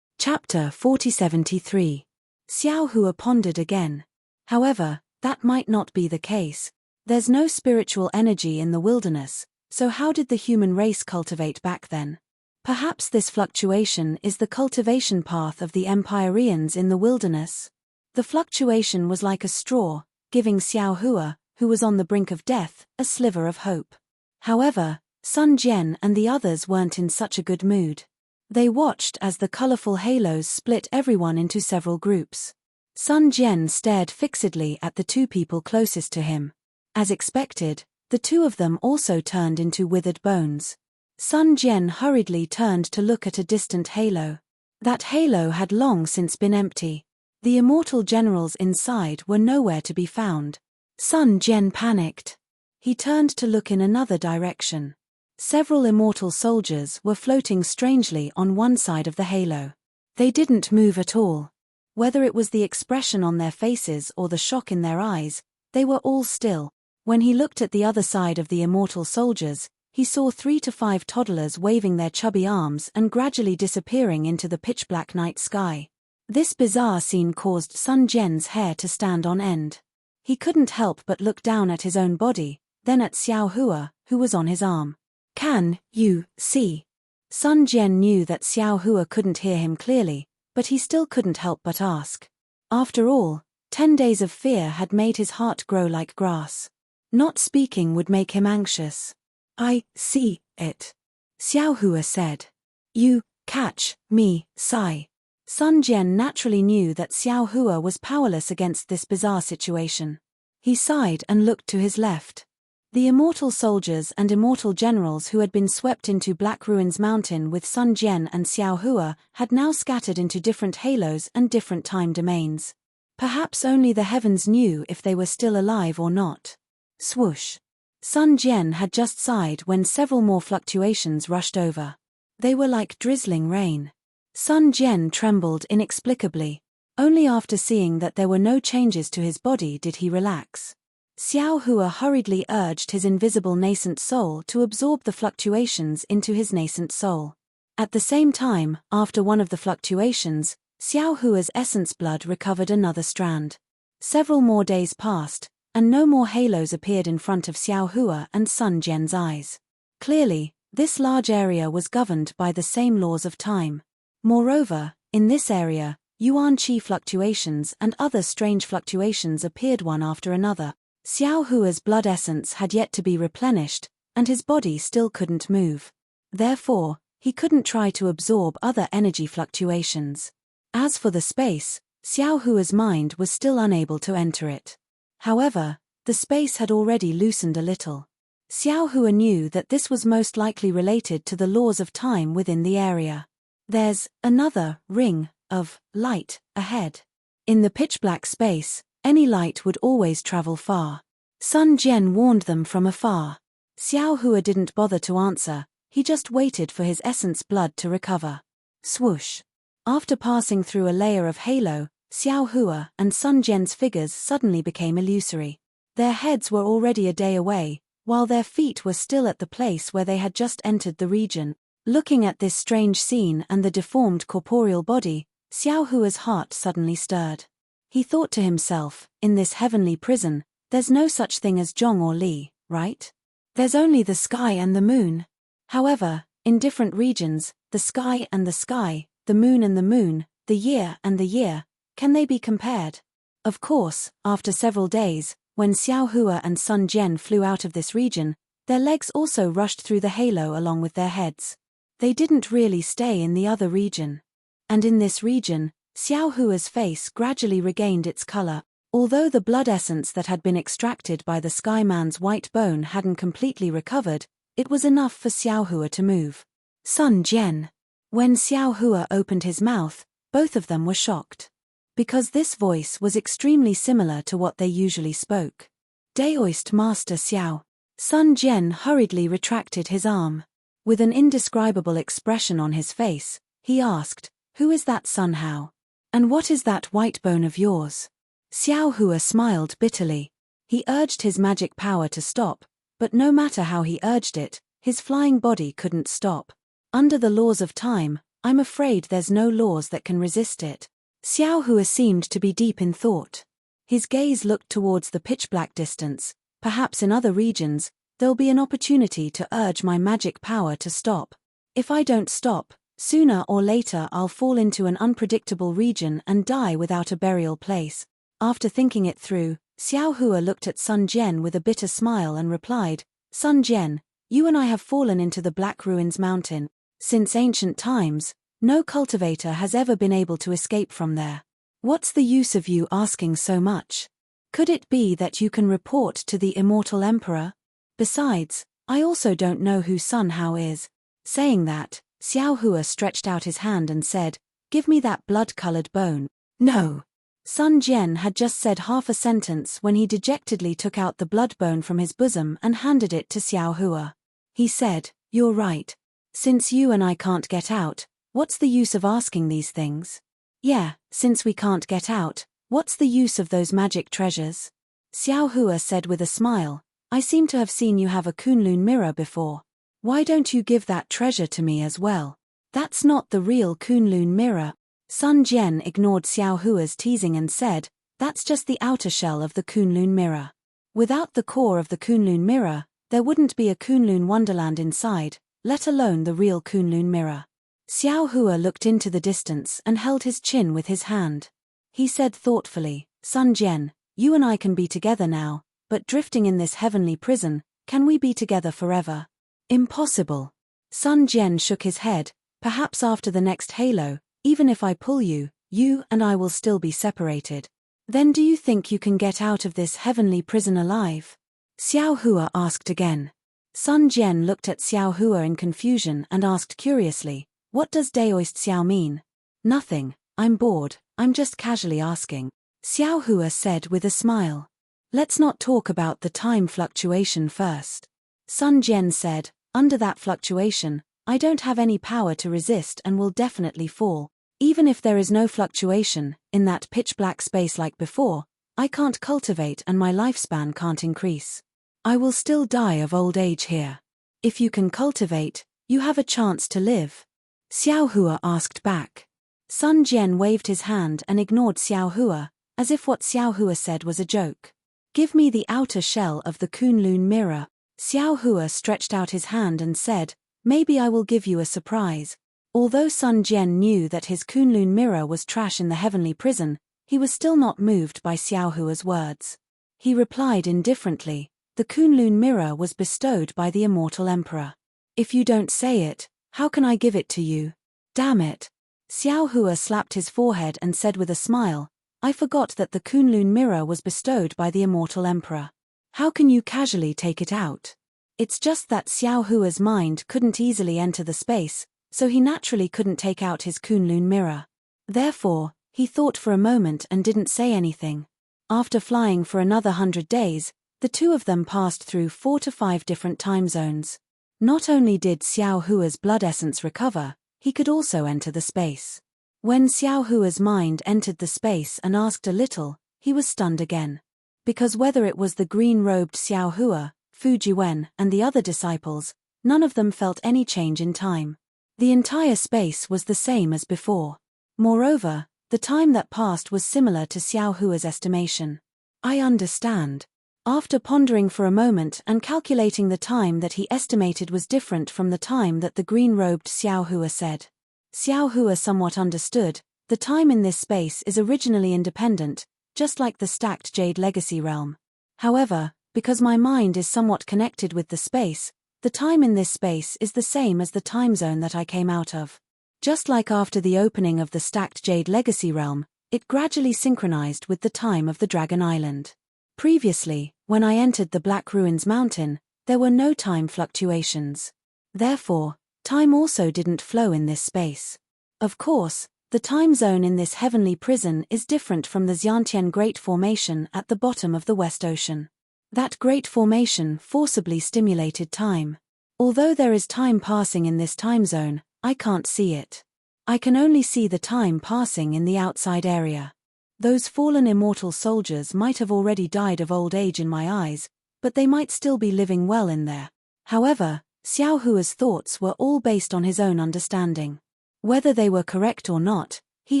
Chapter 4073. Xiao Hua pondered again. However, that might not be the case. There's no spiritual energy in the wilderness, so how did the human race cultivate back then? Perhaps this fluctuation is the cultivation path of the Empyreans in the wilderness. The fluctuation was like a straw, giving Xiao Hua, who was on the brink of death, a sliver of hope. However, Sun Jian and the others weren't in such a good mood. They watched as the colorful halos split everyone into several groups. Sun Jian stared fixedly at the two people closest to him. As expected, the two of them also turned into withered bones. Sun Jian hurriedly turned to look at a distant halo. That halo had long since been empty. The immortal generals inside were nowhere to be found. Sun Jian panicked. He turned to look in another direction. Several immortal soldiers were floating strangely on one side of the halo. They didn't move at all. Whether it was the expression on their faces or the shock in their eyes, they were all still. When he looked at the other side of the immortal soldiers, he saw 3 to 5 toddlers waving their chubby arms and gradually disappearing into the pitch-black night sky. This bizarre scene caused Sun Jian's hair to stand on end. He couldn't help but look down at his own body, then at Xiao Hua, who was on his arm. Can you see? Sun Jian knew that Xiao Hua couldn't hear him clearly, but he still couldn't help but ask. After all, 10 days of fear had made his heart grow like grass. Not speaking would make him anxious. I see it. Xiao Hua said. You catch me, sigh. Sun Jian naturally knew that Xiao Hua was powerless against this bizarre situation. He sighed and looked to his left. The immortal soldiers and immortal generals who had been swept into Black Ruins Mountain with Sun Jian and Xiao Hua had now scattered into different halos and different time domains. Perhaps only the heavens knew if they were still alive or not. Swoosh. Sun Jian had just sighed when several more fluctuations rushed over. They were like drizzling rain. Sun Jian trembled inexplicably. Only after seeing that there were no changes to his body did he relax. Xiao Hua hurriedly urged his invisible nascent soul to absorb the fluctuations into his nascent soul. At the same time, after one of the fluctuations, Xiao Hua's essence blood recovered another strand. Several more days passed, and no more halos appeared in front of Xiao Hua and Sun Jian's eyes. Clearly, this large area was governed by the same laws of time. Moreover, in this area, Yuan Qi fluctuations and other strange fluctuations appeared one after another. Xiao Hua's blood essence had yet to be replenished, and his body still couldn't move. Therefore, he couldn't try to absorb other energy fluctuations. As for the space, Xiao Hua's mind was still unable to enter it. However, the space had already loosened a little. Xiao Hua knew that this was most likely related to the laws of time within the area. There's another ring of light ahead. In the pitch-black space, any light would always travel far. Sun Jian warned them from afar. Xiao Hua didn't bother to answer, he just waited for his essence blood to recover. Swoosh. After passing through a layer of halo, Xiao Hua and Sun Jian's figures suddenly became illusory. Their heads were already a day away, while their feet were still at the place where they had just entered the region. Looking at this strange scene and the deformed corporeal body, Xiao Hua's heart suddenly stirred. He thought to himself, in this heavenly prison, there's no such thing as Zhong or Li, right? There's only the sky and the moon. However, in different regions, the sky and the moon and the moon, the year and the year, can they be compared? Of course, after several days, when Xiao Hua and Sun Jian flew out of this region, their legs also rushed through the halo along with their heads. They didn't really stay in the other region. And in this region, Xiao Hua's face gradually regained its color. Although the blood essence that had been extracted by the Skyman's white bone hadn't completely recovered, it was enough for Xiao Hua to move. Sun Jian. When Xiao Hua opened his mouth, both of them were shocked. Because this voice was extremely similar to what they usually spoke. Daoist Master Xiao. Sun Jian hurriedly retracted his arm. With an indescribable expression on his face, he asked, "Who is that Sun Hao? And what is that white bone of yours?" Xiao Hua smiled bitterly. He urged his magic power to stop, but no matter how he urged it, his flying body couldn't stop. Under the laws of time, I'm afraid there's no laws that can resist it. Xiao Hua seemed to be deep in thought. His gaze looked towards the pitch-black distance. Perhaps in other regions, there'll be an opportunity to urge my magic power to stop. If I don't stop, sooner or later I'll fall into an unpredictable region and die without a burial place. After thinking it through, Xiao Hua looked at Sun Jian with a bitter smile and replied, "Sun Jian, you and I have fallen into the Black Ruins Mountain. Since ancient times, no cultivator has ever been able to escape from there. What's the use of you asking so much? Could it be that you can report to the immortal emperor? Besides, I also don't know who Sun Hao is." Saying that, Xiao Hua stretched out his hand and said, "Give me that blood-colored bone." "No." Sun Jian had just said half a sentence when he dejectedly took out the blood bone from his bosom and handed it to Xiao Hua. He said, "You're right. Since you and I can't get out, what's the use of asking these things? Yeah, since we can't get out, what's the use of those magic treasures?" Xiao Hua said with a smile, "I seem to have seen you have a Kunlun mirror before. Why don't you give that treasure to me as well? That's not the real Kunlun mirror." Sun Jian ignored Xiao Hua's teasing and said, "That's just the outer shell of the Kunlun mirror. Without the core of the Kunlun mirror, there wouldn't be a Kunlun wonderland inside, let alone the real Kunlun mirror." Xiao Hua looked into the distance and held his chin with his hand. He said thoughtfully, "Sun Jian, you and I can be together now, but drifting in this heavenly prison, can we be together forever? Impossible." Sun Jian shook his head, "Perhaps after the next halo, even if I pull you, you and I will still be separated. Then do you think you can get out of this heavenly prison alive?" Xiao Hua asked again. Sun Jian looked at Xiao Hua in confusion and asked curiously, "What does Daoist Xiao mean?" "Nothing, I'm bored, I'm just casually asking," Xiao Hua said with a smile. "Let's not talk about the time fluctuation first." Sun Jian said, "Under that fluctuation, I don't have any power to resist and will definitely fall. Even if there is no fluctuation, in that pitch-black space like before, I can't cultivate and my lifespan can't increase. I will still die of old age here. If you can cultivate, you have a chance to live." Xiao Hua asked back. Sun Jian waved his hand and ignored Xiao Hua, as if what Xiao Hua said was a joke. "Give me the outer shell of the Kunlun mirror." Xiao Hua stretched out his hand and said, "Maybe I will give you a surprise." Although Sun Jian knew that his Kunlun mirror was trash in the heavenly prison, he was still not moved by Xiao Hua's words. He replied indifferently, "The Kunlun mirror was bestowed by the immortal emperor. If you don't say it, how can I give it to you?" "Damn it." Xiao Hua slapped his forehead and said with a smile, "I forgot that the Kunlun mirror was bestowed by the immortal emperor. How can you casually take it out?" It's just that Xiao Hua's mind couldn't easily enter the space, so he naturally couldn't take out his Kunlun mirror. Therefore, he thought for a moment and didn't say anything. After flying for another 100 days, the two of them passed through 4 to 5 different time zones. Not only did Xiao Hua's blood essence recover, he could also enter the space. When Xiao Hua's mind entered the space and asked a little, he was stunned again. Because whether it was the green-robed Xiao Hua, Fu Jiwen, and the other disciples, none of them felt any change in time. The entire space was the same as before. Moreover, the time that passed was similar to Xiao Hua's estimation. "I understand." After pondering for a moment and calculating the time that he estimated was different from the time that the green-robed Xiao Hua said. Xiao Hua somewhat understood, the time in this space is originally independent, just like the stacked jade legacy realm. However, because my mind is somewhat connected with the space, the time in this space is the same as the time zone that I came out of. Just like after the opening of the stacked jade legacy realm, it gradually synchronized with the time of the Dragon Island. Previously, when I entered the Black Ruins Mountain, there were no time fluctuations. Therefore, time also didn't flow in this space. Of course, the time zone in this heavenly prison is different from the Xiantian Great Formation at the bottom of the West Ocean. That great formation forcibly stimulated time. Although there is time passing in this time zone, I can't see it. I can only see the time passing in the outside area. Those fallen immortal soldiers might have already died of old age in my eyes, but they might still be living well in there. However, Xiao Hua's thoughts were all based on his own understanding. Whether they were correct or not, he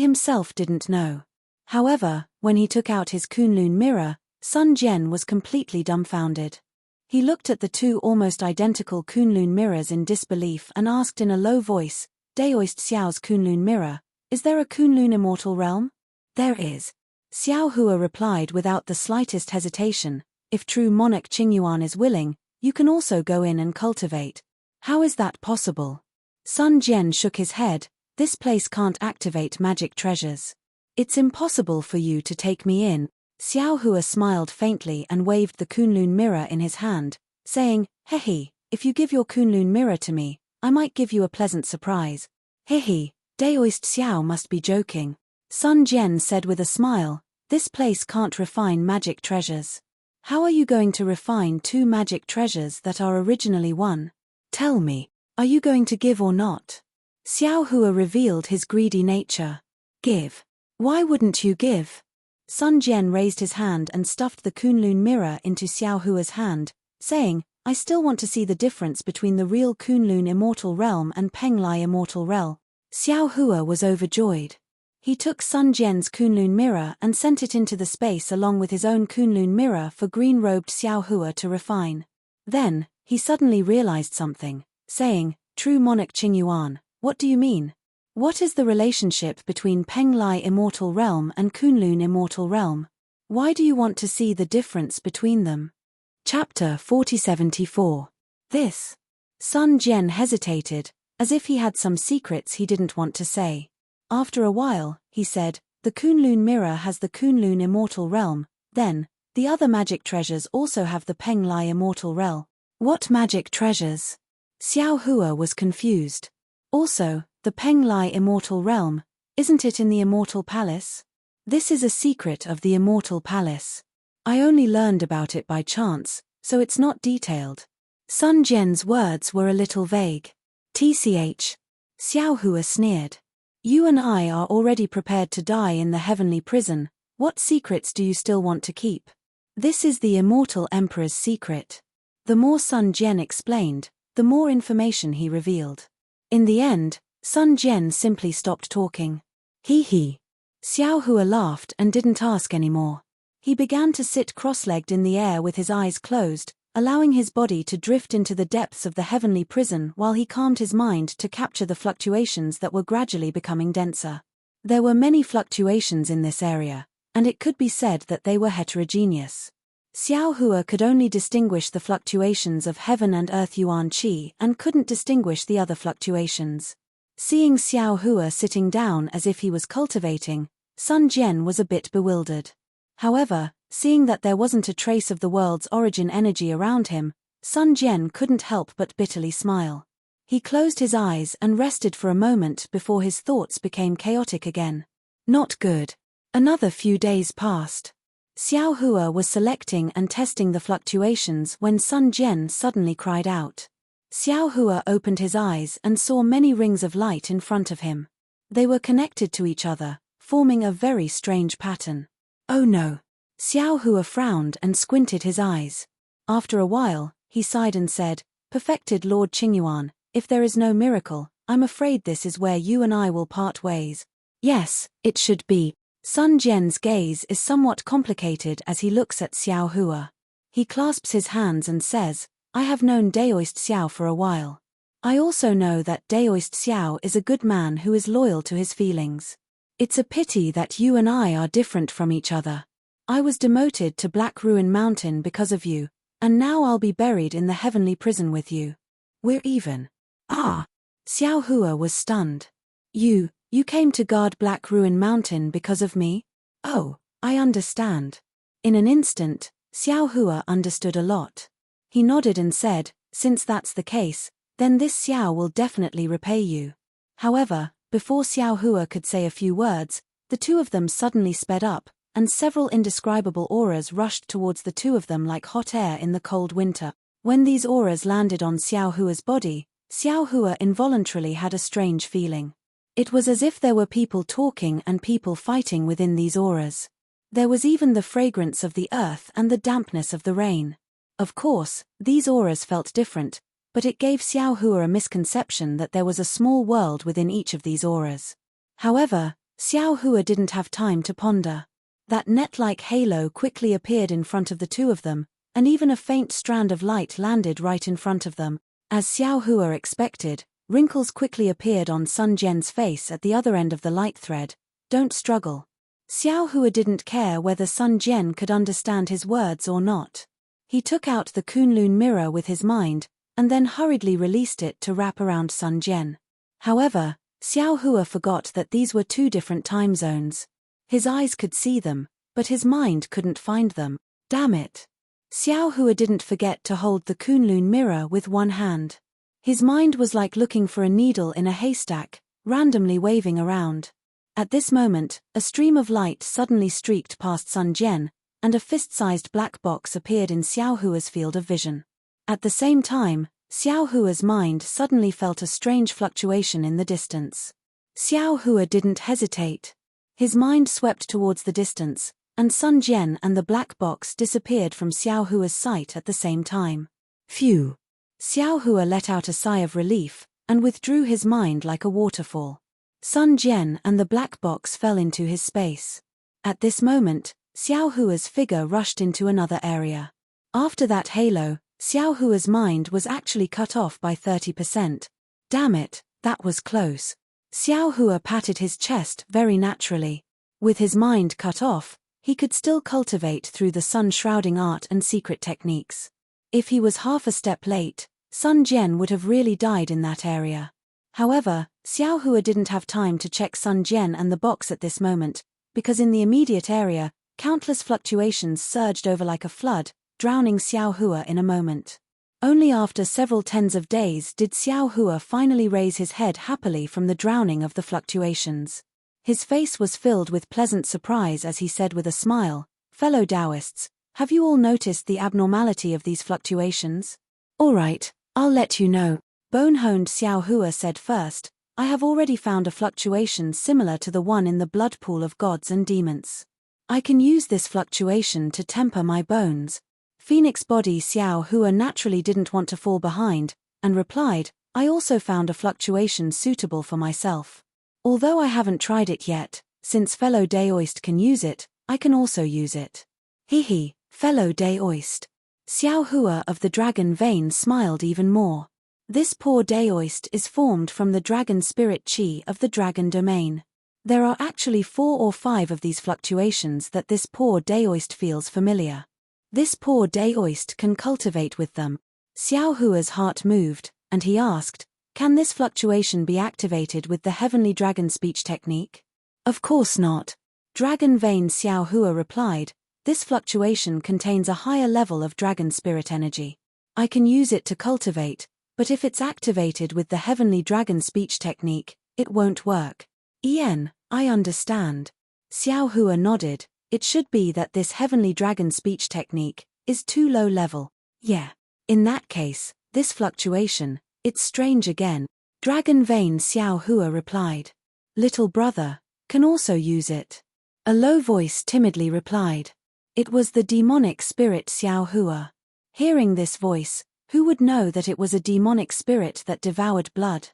himself didn't know. However, when he took out his Kunlun mirror, Sun Jian was completely dumbfounded. He looked at the two almost identical Kunlun mirrors in disbelief and asked in a low voice, "Daoist Xiao's Kunlun mirror, is there a Kunlun immortal realm?" "There is." Xiao Hua replied without the slightest hesitation, "If true monarch Qingyuan is willing, you can also go in and cultivate." "How is that possible?" Sun Jian shook his head, "This place can't activate magic treasures. It's impossible for you to take me in." Xiao Hua smiled faintly and waved the Kunlun mirror in his hand, saying, "Hehe, if you give your Kunlun mirror to me, I might give you a pleasant surprise." "Hehe, Daoist Xiao must be joking." Sun Jian said with a smile, "This place can't refine magic treasures. How are you going to refine two magic treasures that are originally one? Tell me, are you going to give or not?" Xiao Hua revealed his greedy nature. "Give? Why wouldn't you give?" Sun Jian raised his hand and stuffed the Kunlun mirror into Xiao Hua's hand, saying, "I still want to see the difference between the real Kunlun immortal realm and Penglai immortal realm." Xiao Hua was overjoyed. He took Sun Jian's Kunlun mirror and sent it into the space along with his own Kunlun mirror for green-robed Xiao Hua to refine. Then, he suddenly realized something, saying, "True monarch Qingyuan, what do you mean? What is the relationship between Penglai immortal realm and Kunlun immortal realm? Why do you want to see the difference between them?" Chapter 4074. This. Sun Jian hesitated, as if he had some secrets he didn't want to say. After a while, he said, "The Kunlun mirror has the Kunlun immortal realm, then, the other magic treasures also have the Penglai immortal realm." "What magic treasures?" Xiao Hua was confused. "Also, the Penglai immortal realm, isn't it in the immortal palace?" "This is a secret of the immortal palace. I only learned about it by chance, so it's not detailed." Sun Jian's words were a little vague. "Tch." Xiao Hua sneered. "You and I are already prepared to die in the heavenly prison, what secrets do you still want to keep?" "This is the immortal emperor's secret." The more Sun Jian explained, the more information he revealed. In the end, Sun Jian simply stopped talking. He. Xiao Hua laughed and didn't ask anymore. He began to sit cross-legged in the air with his eyes closed, allowing his body to drift into the depths of the heavenly prison while he calmed his mind to capture the fluctuations that were gradually becoming denser. There were many fluctuations in this area, and it could be said that they were heterogeneous. Xiao Hua could only distinguish the fluctuations of heaven and earth yuan qi and couldn't distinguish the other fluctuations. Seeing Xiao Hua sitting down as if he was cultivating, Sun Jian was a bit bewildered. However, seeing that there wasn't a trace of the world's origin energy around him, Sun Jian couldn't help but bitterly smile. He closed his eyes and rested for a moment before his thoughts became chaotic again. Not good. Another few days passed. Xiao Hua was selecting and testing the fluctuations when Sun Jian suddenly cried out. Xiao Hua opened his eyes and saw many rings of light in front of him. They were connected to each other, forming a very strange pattern. "Oh no." Xiao Hua frowned and squinted his eyes. After a while, he sighed and said, "Perfected Lord Qingyuan, if there is no miracle, I'm afraid this is where you and I will part ways." "Yes, it should be." Sun Jian's gaze is somewhat complicated as he looks at Xiao Hua. He clasps his hands and says, "I have known Daoist Xiao for a while. I also know that Daoist Xiao is a good man who is loyal to his feelings. It's a pity that you and I are different from each other. I was demoted to Black Ruin Mountain because of you, and now I'll be buried in the heavenly prison with you. We're even." "Ah!" Xiao Hua was stunned. You came to guard Black Ruin Mountain because of me?" "Oh, I understand." In an instant, Xiao Hua understood a lot. He nodded and said, "Since that's the case, then this Xiao will definitely repay you." However, before Xiao Hua could say a few words, the two of them suddenly sped up, and several indescribable auras rushed towards the two of them like hot air in the cold winter. When these auras landed on Xiao Hua's body, Xiao Hua involuntarily had a strange feeling. It was as if there were people talking and people fighting within these auras. There was even the fragrance of the earth and the dampness of the rain. Of course, these auras felt different, but it gave Xiao Hua a misconception that there was a small world within each of these auras. However, Xiao Hua didn't have time to ponder. That net-like halo quickly appeared in front of the two of them, and even a faint strand of light landed right in front of them. As Xiao Hua expected, wrinkles quickly appeared on Sun Jian's face at the other end of the light thread. Don't struggle. Xiao Hua didn't care whether Sun Jian could understand his words or not. He took out the Kunlun mirror with his mind, and then hurriedly released it to wrap around Sun Jian. However, Xiao Hua forgot that these were two different time zones. His eyes could see them, but his mind couldn't find them. Damn it. Xiao Hua didn't forget to hold the Kunlun mirror with one hand. His mind was like looking for a needle in a haystack, randomly waving around. At this moment, a stream of light suddenly streaked past Sun Jian, and a fist-sized black box appeared in Xiao Hua's field of vision. At the same time, Xiao Hua's mind suddenly felt a strange fluctuation in the distance. Xiao Hua didn't hesitate. His mind swept towards the distance, and Sun Jian and the black box disappeared from Xiao Hua's sight at the same time. Phew! Xiao Hua let out a sigh of relief, and withdrew his mind like a waterfall. Sun Jian and the black box fell into his space. At this moment, Xiao Hua's figure rushed into another area. After that halo, Xiao Hua's mind was actually cut off by 30%. Damn it, that was close. Xiao Hua patted his chest very naturally. With his mind cut off, he could still cultivate through the sun-shrouding art and secret techniques. If he was half a step late, Sun Jian would have really died in that area. However, Xiao Hua didn't have time to check Sun Jian and the box at this moment, because in the immediate area, countless fluctuations surged over like a flood, drowning Xiao Hua in a moment. Only after several tens of days did Xiao Hua finally raise his head happily from the drowning of the fluctuations. His face was filled with pleasant surprise as he said with a smile, "Fellow Taoists, have you all noticed the abnormality of these fluctuations? All right, I'll let you know." Bone-honed Xiao Hua said first, "I have already found a fluctuation similar to the one in the blood pool of gods and demons. I can use this fluctuation to temper my bones." Phoenix body Xiao Hua naturally didn't want to fall behind, and replied, "I also found a fluctuation suitable for myself. Although I haven't tried it yet, since fellow Daoist can use it, I can also use it." Hee, fellow Daoist. Xiao Hua of the dragon vein smiled even more. This poor Daoist is formed from the dragon spirit chi of the dragon domain. There are actually 4 or 5 of these fluctuations that this poor Daoist feels familiar. This poor Daoist can cultivate with them. Xiao Hua's heart moved, and he asked, "Can this fluctuation be activated with the heavenly dragon speech technique?" "Of course not." Dragon vein Xiao Hua replied, "This fluctuation contains a higher level of dragon spirit energy. I can use it to cultivate, but if it's activated with the heavenly dragon speech technique, it won't work." I understand." Xiao Hua nodded. "It should be that this heavenly dragon speech technique is too low level." "Yeah. In that case, this fluctuation, it's strange again." Dragon vein Xiao Hua replied. "Little brother, can also use it." A low voice timidly replied. It was the demonic spirit Xiao Hua. Hearing this voice, who would know that it was a demonic spirit that devoured blood?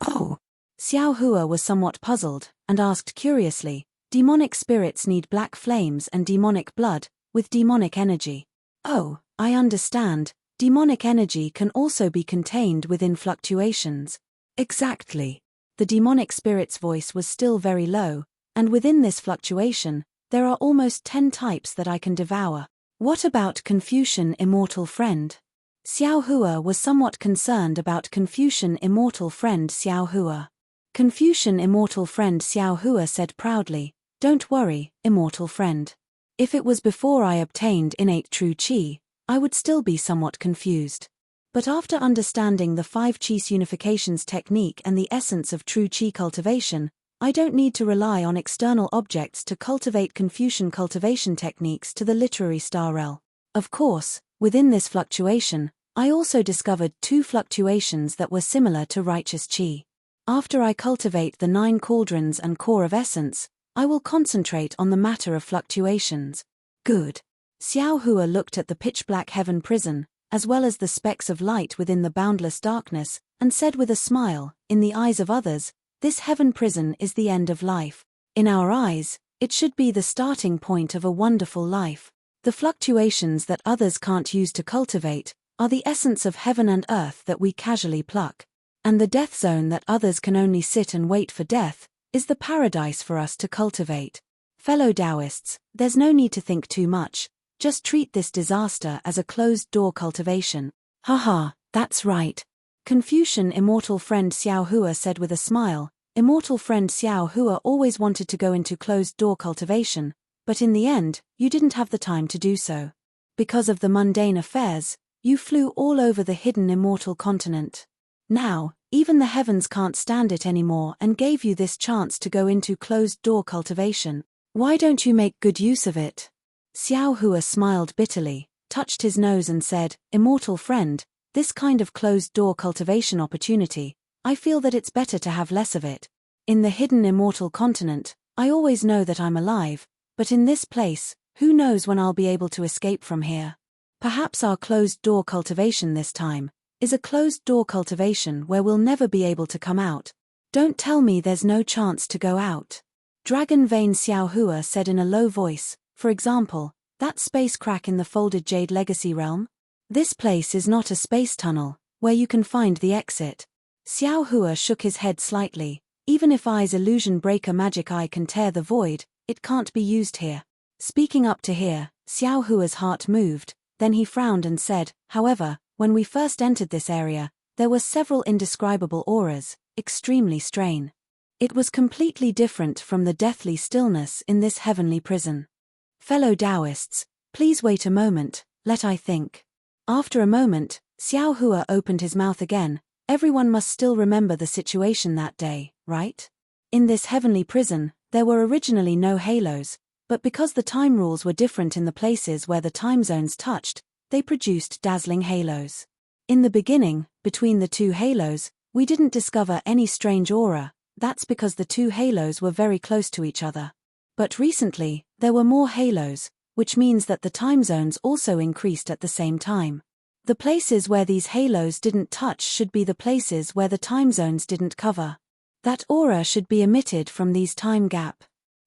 "Oh." Xiao Hua was somewhat puzzled, and asked curiously, "Demonic spirits need black flames and demonic blood, with demonic energy." "Oh, I understand. Demonic energy can also be contained within fluctuations." "Exactly." The demonic spirit's voice was still very low, and within this fluctuation, there are almost 10 types that I can devour. What about Confucian Immortal Friend? Xiao Hua was somewhat concerned about Confucian Immortal Friend Xiao Hua. Confucian Immortal Friend Xiao Hua said proudly, "Don't worry, Immortal Friend. If it was before I obtained innate true Qi, I would still be somewhat confused. But after understanding the 5 Qi unifications technique and the essence of true Qi cultivation, I don't need to rely on external objects to cultivate Confucian cultivation techniques to the literary star realm. Of course, within this fluctuation, I also discovered 2 fluctuations that were similar to righteous chi. After I cultivate the 9 cauldrons and core of essence, I will concentrate on the matter of fluctuations. Good. Xiao Hua looked at the pitch-black heaven prison, as well as the specks of light within the boundless darkness, and said with a smile, in the eyes of others, this heaven prison is the end of life. In our eyes, it should be the starting point of a wonderful life. The fluctuations that others can't use to cultivate are the essence of heaven and earth that we casually pluck. And the death zone that others can only sit and wait for death is the paradise for us to cultivate. Fellow Taoists, there's no need to think too much, just treat this disaster as a closed-door cultivation. Haha, that's right. Confucian immortal friend Xiao Hua said with a smile. Immortal friend Xiao Hua always wanted to go into closed-door cultivation, but in the end, you didn't have the time to do so. Because of the mundane affairs, you flew all over the hidden immortal continent. Now, even the heavens can't stand it anymore and gave you this chance to go into closed-door cultivation. Why don't you make good use of it? Xiao Hua smiled bitterly, touched his nose and said, Immortal friend, this kind of closed-door cultivation opportunity, I feel that it's better to have less of it. In the hidden immortal continent, I always know that I'm alive, but in this place, who knows when I'll be able to escape from here? Perhaps our closed-door cultivation this time is a closed-door cultivation where we'll never be able to come out. Don't tell me there's no chance to go out. Dragon Vein Xiao Hua said in a low voice, for example, that space crack in the folded jade legacy realm? This place is not a space tunnel, where you can find the exit. Xiao Hua shook his head slightly. Even if I's illusion breaker magic eye can tear the void, it can't be used here. Speaking up to here, Xiao Hua's heart moved, then he frowned and said, however, when we first entered this area, there were several indescribable auras, extremely strange. It was completely different from the deathly stillness in this heavenly prison. Fellow Taoists, please wait a moment, let I think. After a moment, Xiao Hua opened his mouth again. Everyone must still remember the situation that day, right? In this heavenly prison, there were originally no halos, but because the time rules were different in the places where the time zones touched, they produced dazzling halos. In the beginning, between the 2 halos, we didn't discover any strange aura. That's because the 2 halos were very close to each other. But recently, there were more halos, which means that the time zones also increased at the same time. The places where these halos didn't touch should be the places where the time zones didn't cover. That aura should be emitted from these time gap.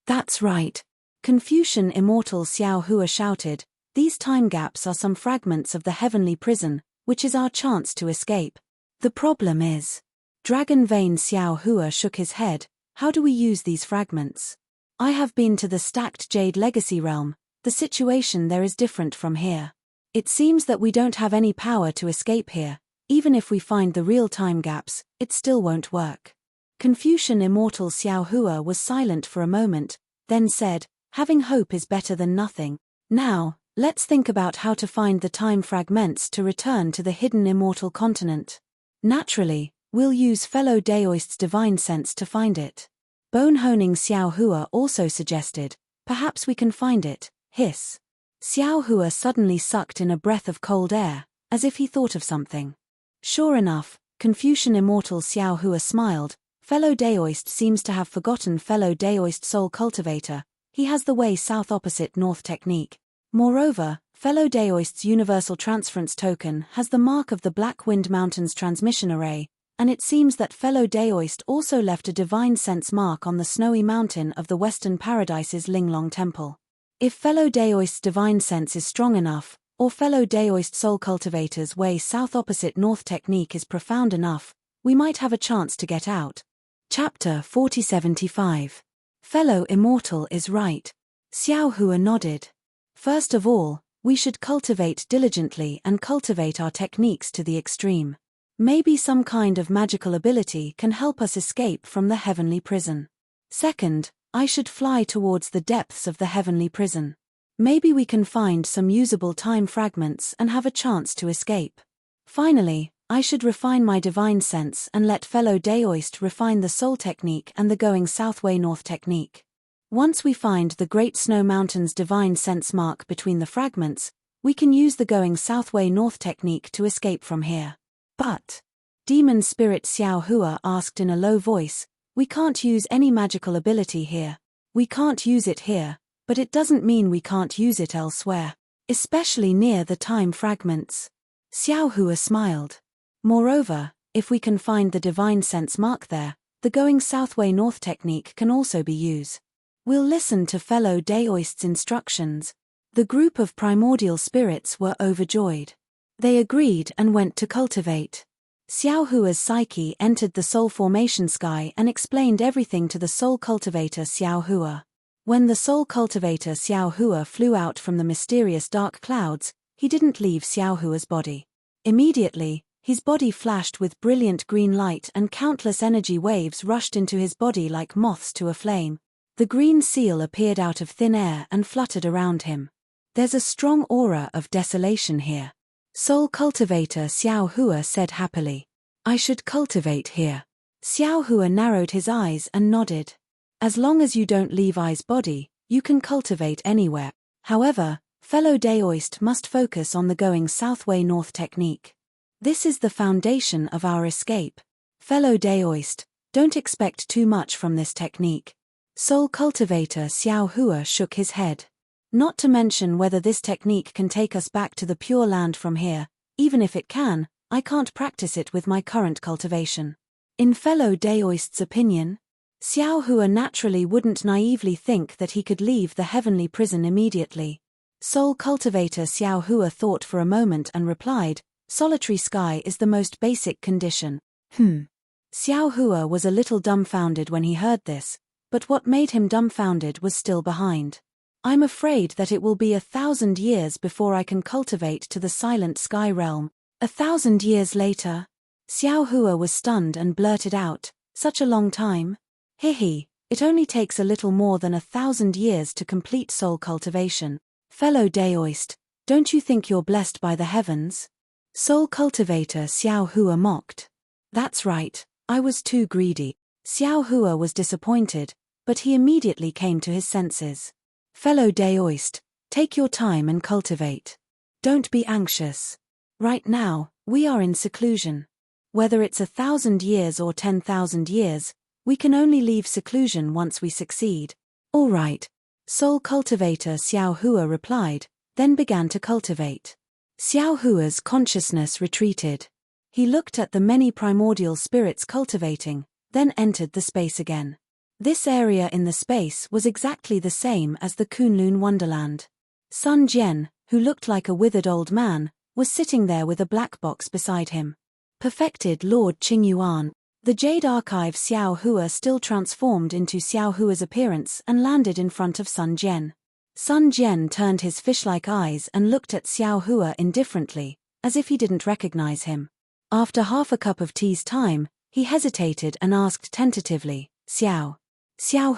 That's right. Confucian immortal Xiao Hua shouted, these time gaps are some fragments of the heavenly prison, which is our chance to escape. The problem is. Dragon Vein Xiao Hua shook his head, how do we use these fragments? I have been to the stacked jade legacy realm, the situation there is different from here. It seems that we don't have any power to escape here, even if we find the real time gaps, it still won't work. Confucian immortal Xiao Hua was silent for a moment, then said, having hope is better than nothing. Now, let's think about how to find the time fragments to return to the hidden immortal continent. Naturally, we'll use fellow Daoist's divine sense to find it. Bone-honing Xiao Hua also suggested, perhaps we can find it, hiss. Xiao Hua suddenly sucked in a breath of cold air, as if he thought of something. Sure enough, Confucian immortal Xiao Hua smiled, fellow Daoist seems to have forgotten fellow Daoist soul cultivator, he has the way south opposite north technique. Moreover, fellow Daoist's universal transference token has the mark of the Black Wind Mountains transmission array, and it seems that fellow Daoist also left a divine sense mark on the snowy mountain of the Western Paradise's Linglong Temple. If fellow Daoist's divine sense is strong enough, or fellow Daoist soul cultivator's way south opposite north technique is profound enough, we might have a chance to get out. Chapter 4075. Fellow Immortal is right. Xiao Hua nodded. First of all, we should cultivate diligently and cultivate our techniques to the extreme. Maybe some kind of magical ability can help us escape from the heavenly prison. Second, I should fly towards the depths of the heavenly prison. Maybe we can find some usable time fragments and have a chance to escape. Finally, I should refine my divine sense and let fellow Daoist refine the soul technique and the going southway north technique. Once we find the Great Snow Mountain's divine sense mark between the fragments, We can use the going southway north technique to escape from here. But, demon spirit Xiao Hua asked in a low voice, we can't use any magical ability here. We can't use it here, but it doesn't mean we can't use it elsewhere, especially near the time fragments. Xiao Hua smiled. Moreover, if we can find the divine sense mark there, the going southway north technique can also be used. We'll listen to fellow Daoist's instructions. The group of primordial spirits were overjoyed. They agreed and went to cultivate. Xiao Hua's psyche entered the soul formation sky and explained everything to the soul cultivator Xiao Hua. When the soul cultivator Xiao Hua flew out from the mysterious dark clouds, he didn't leave Xiao Hua's body. Immediately, his body flashed with brilliant green light and countless energy waves rushed into his body like moths to a flame. The green seal appeared out of thin air and fluttered around him. There's a strong aura of desolation here. Soul cultivator Xiao Hua said happily. I should cultivate here. Xiao Hua narrowed his eyes and nodded. As long as you don't leave I's body, you can cultivate anywhere. However, fellow Daoist must focus on the going southway north technique. This is the foundation of our escape. Fellow Daoist, don't expect too much from this technique. Soul cultivator Xiao Hua shook his head. Not to mention whether this technique can take us back to the Pure Land from here. Even if it can, I can't practice it with my current cultivation. In fellow Daoist's opinion, Xiao Hua naturally wouldn't naively think that he could leave the heavenly prison immediately. Soul cultivator Xiao Hua thought for a moment and replied, solitary sky is the most basic condition. Xiao Hua was a little dumbfounded when he heard this, but what made him dumbfounded was still behind. I'm afraid that it will be 1,000 years before I can cultivate to the silent sky realm. 1,000 years later? Xiao Hua was stunned and blurted out, such a long time? Hihi, it only takes a little more than 1,000 years to complete soul cultivation. Fellow Daoist, don't you think you're blessed by the heavens? Soul cultivator Xiao Hua mocked. That's right, I was too greedy. Xiao Hua was disappointed, but he immediately came to his senses. Fellow Daoist, take your time and cultivate. Don't be anxious. Right now, we are in seclusion. Whether it's 1,000 years or 10,000 years, we can only leave seclusion once we succeed. All right. Soul cultivator Xiao Hua replied, then began to cultivate. Xiao Hua's consciousness retreated. He looked at the many primordial spirits cultivating, then entered the space again. This area in the space was exactly the same as the Kunlun Wonderland. Sun Jian, who looked like a withered old man, was sitting there with a black box beside him. Perfected Lord Qingyuan. The Jade Archive Xiao Hua still transformed into Xiao Hua's appearance and landed in front of Sun Jian. Sun Jian turned his fish-like eyes and looked at Xiao Hua indifferently, as if he didn't recognize him. After half a cup of tea's time, he hesitated and asked tentatively, Xiao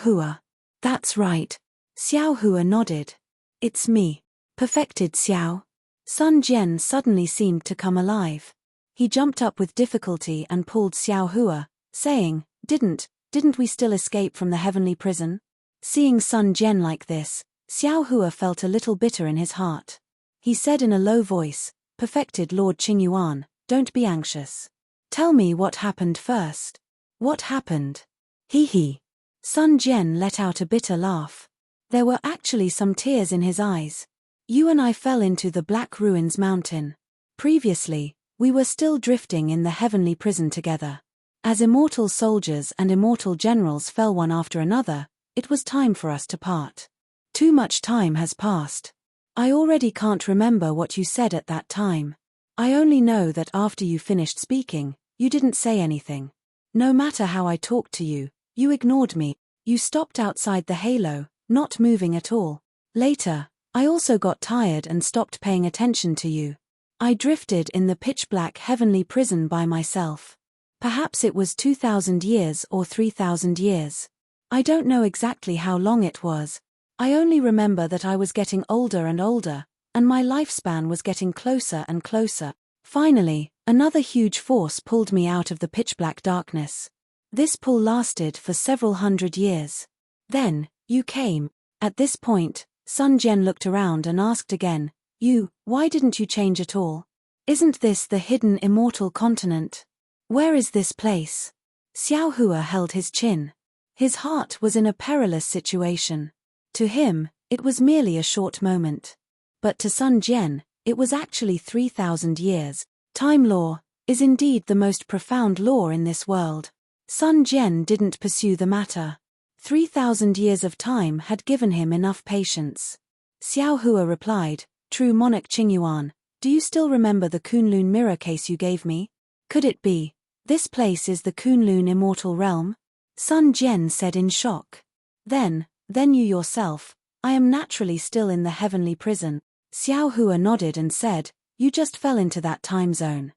Hua. That's right. Xiao Hua nodded. It's me. Perfected Xiao. Sun Jian suddenly seemed to come alive. He jumped up with difficulty and pulled Xiao Hua, saying, Didn't we still escape from the heavenly prison? Seeing Sun Jian like this, Xiao Hua felt a little bitter in his heart. He said in a low voice, Perfected Lord Qingyuan, don't be anxious. Tell me what happened first. What happened? Hee. Sun Jian let out a bitter laugh. There were actually some tears in his eyes. You and I fell into the Black Ruins Mountain. Previously, we were still drifting in the heavenly prison together. As immortal soldiers and immortal generals fell one after another, it was time for us to part. Too much time has passed. I already can't remember what you said at that time. I only know that after you finished speaking, you didn't say anything. No matter how I talked to you, you ignored me. You stopped outside the halo, not moving at all. Later, I also got tired and stopped paying attention to you. I drifted in the pitch-black heavenly prison by myself. Perhaps it was 2,000 years or 3,000 years. I don't know exactly how long it was. I only remember that I was getting older and older, and my lifespan was getting closer and closer. Finally, another huge force pulled me out of the pitch-black darkness. This pull lasted for several hundred years. Then, you came. At this point, Sun Jian looked around and asked again, You Why didn't you change at all? Isn't this the hidden immortal continent? Where is this place? Xiao Hua held his chin. His heart was in a perilous situation. To him, it was merely a short moment. But to Sun Jian, it was actually 3,000 years. Time law is indeed the most profound law in this world. Sun Jian didn't pursue the matter. 3,000 years of time had given him enough patience. Xiao Hua replied, True monarch Qingyuan, do you still remember the Kunlun mirror case you gave me? Could it be? This place is the Kunlun immortal realm? Sun Jian said in shock. Then you yourself, I am naturally still in the heavenly prison. Xiao Hua nodded and said, You just fell into that time zone.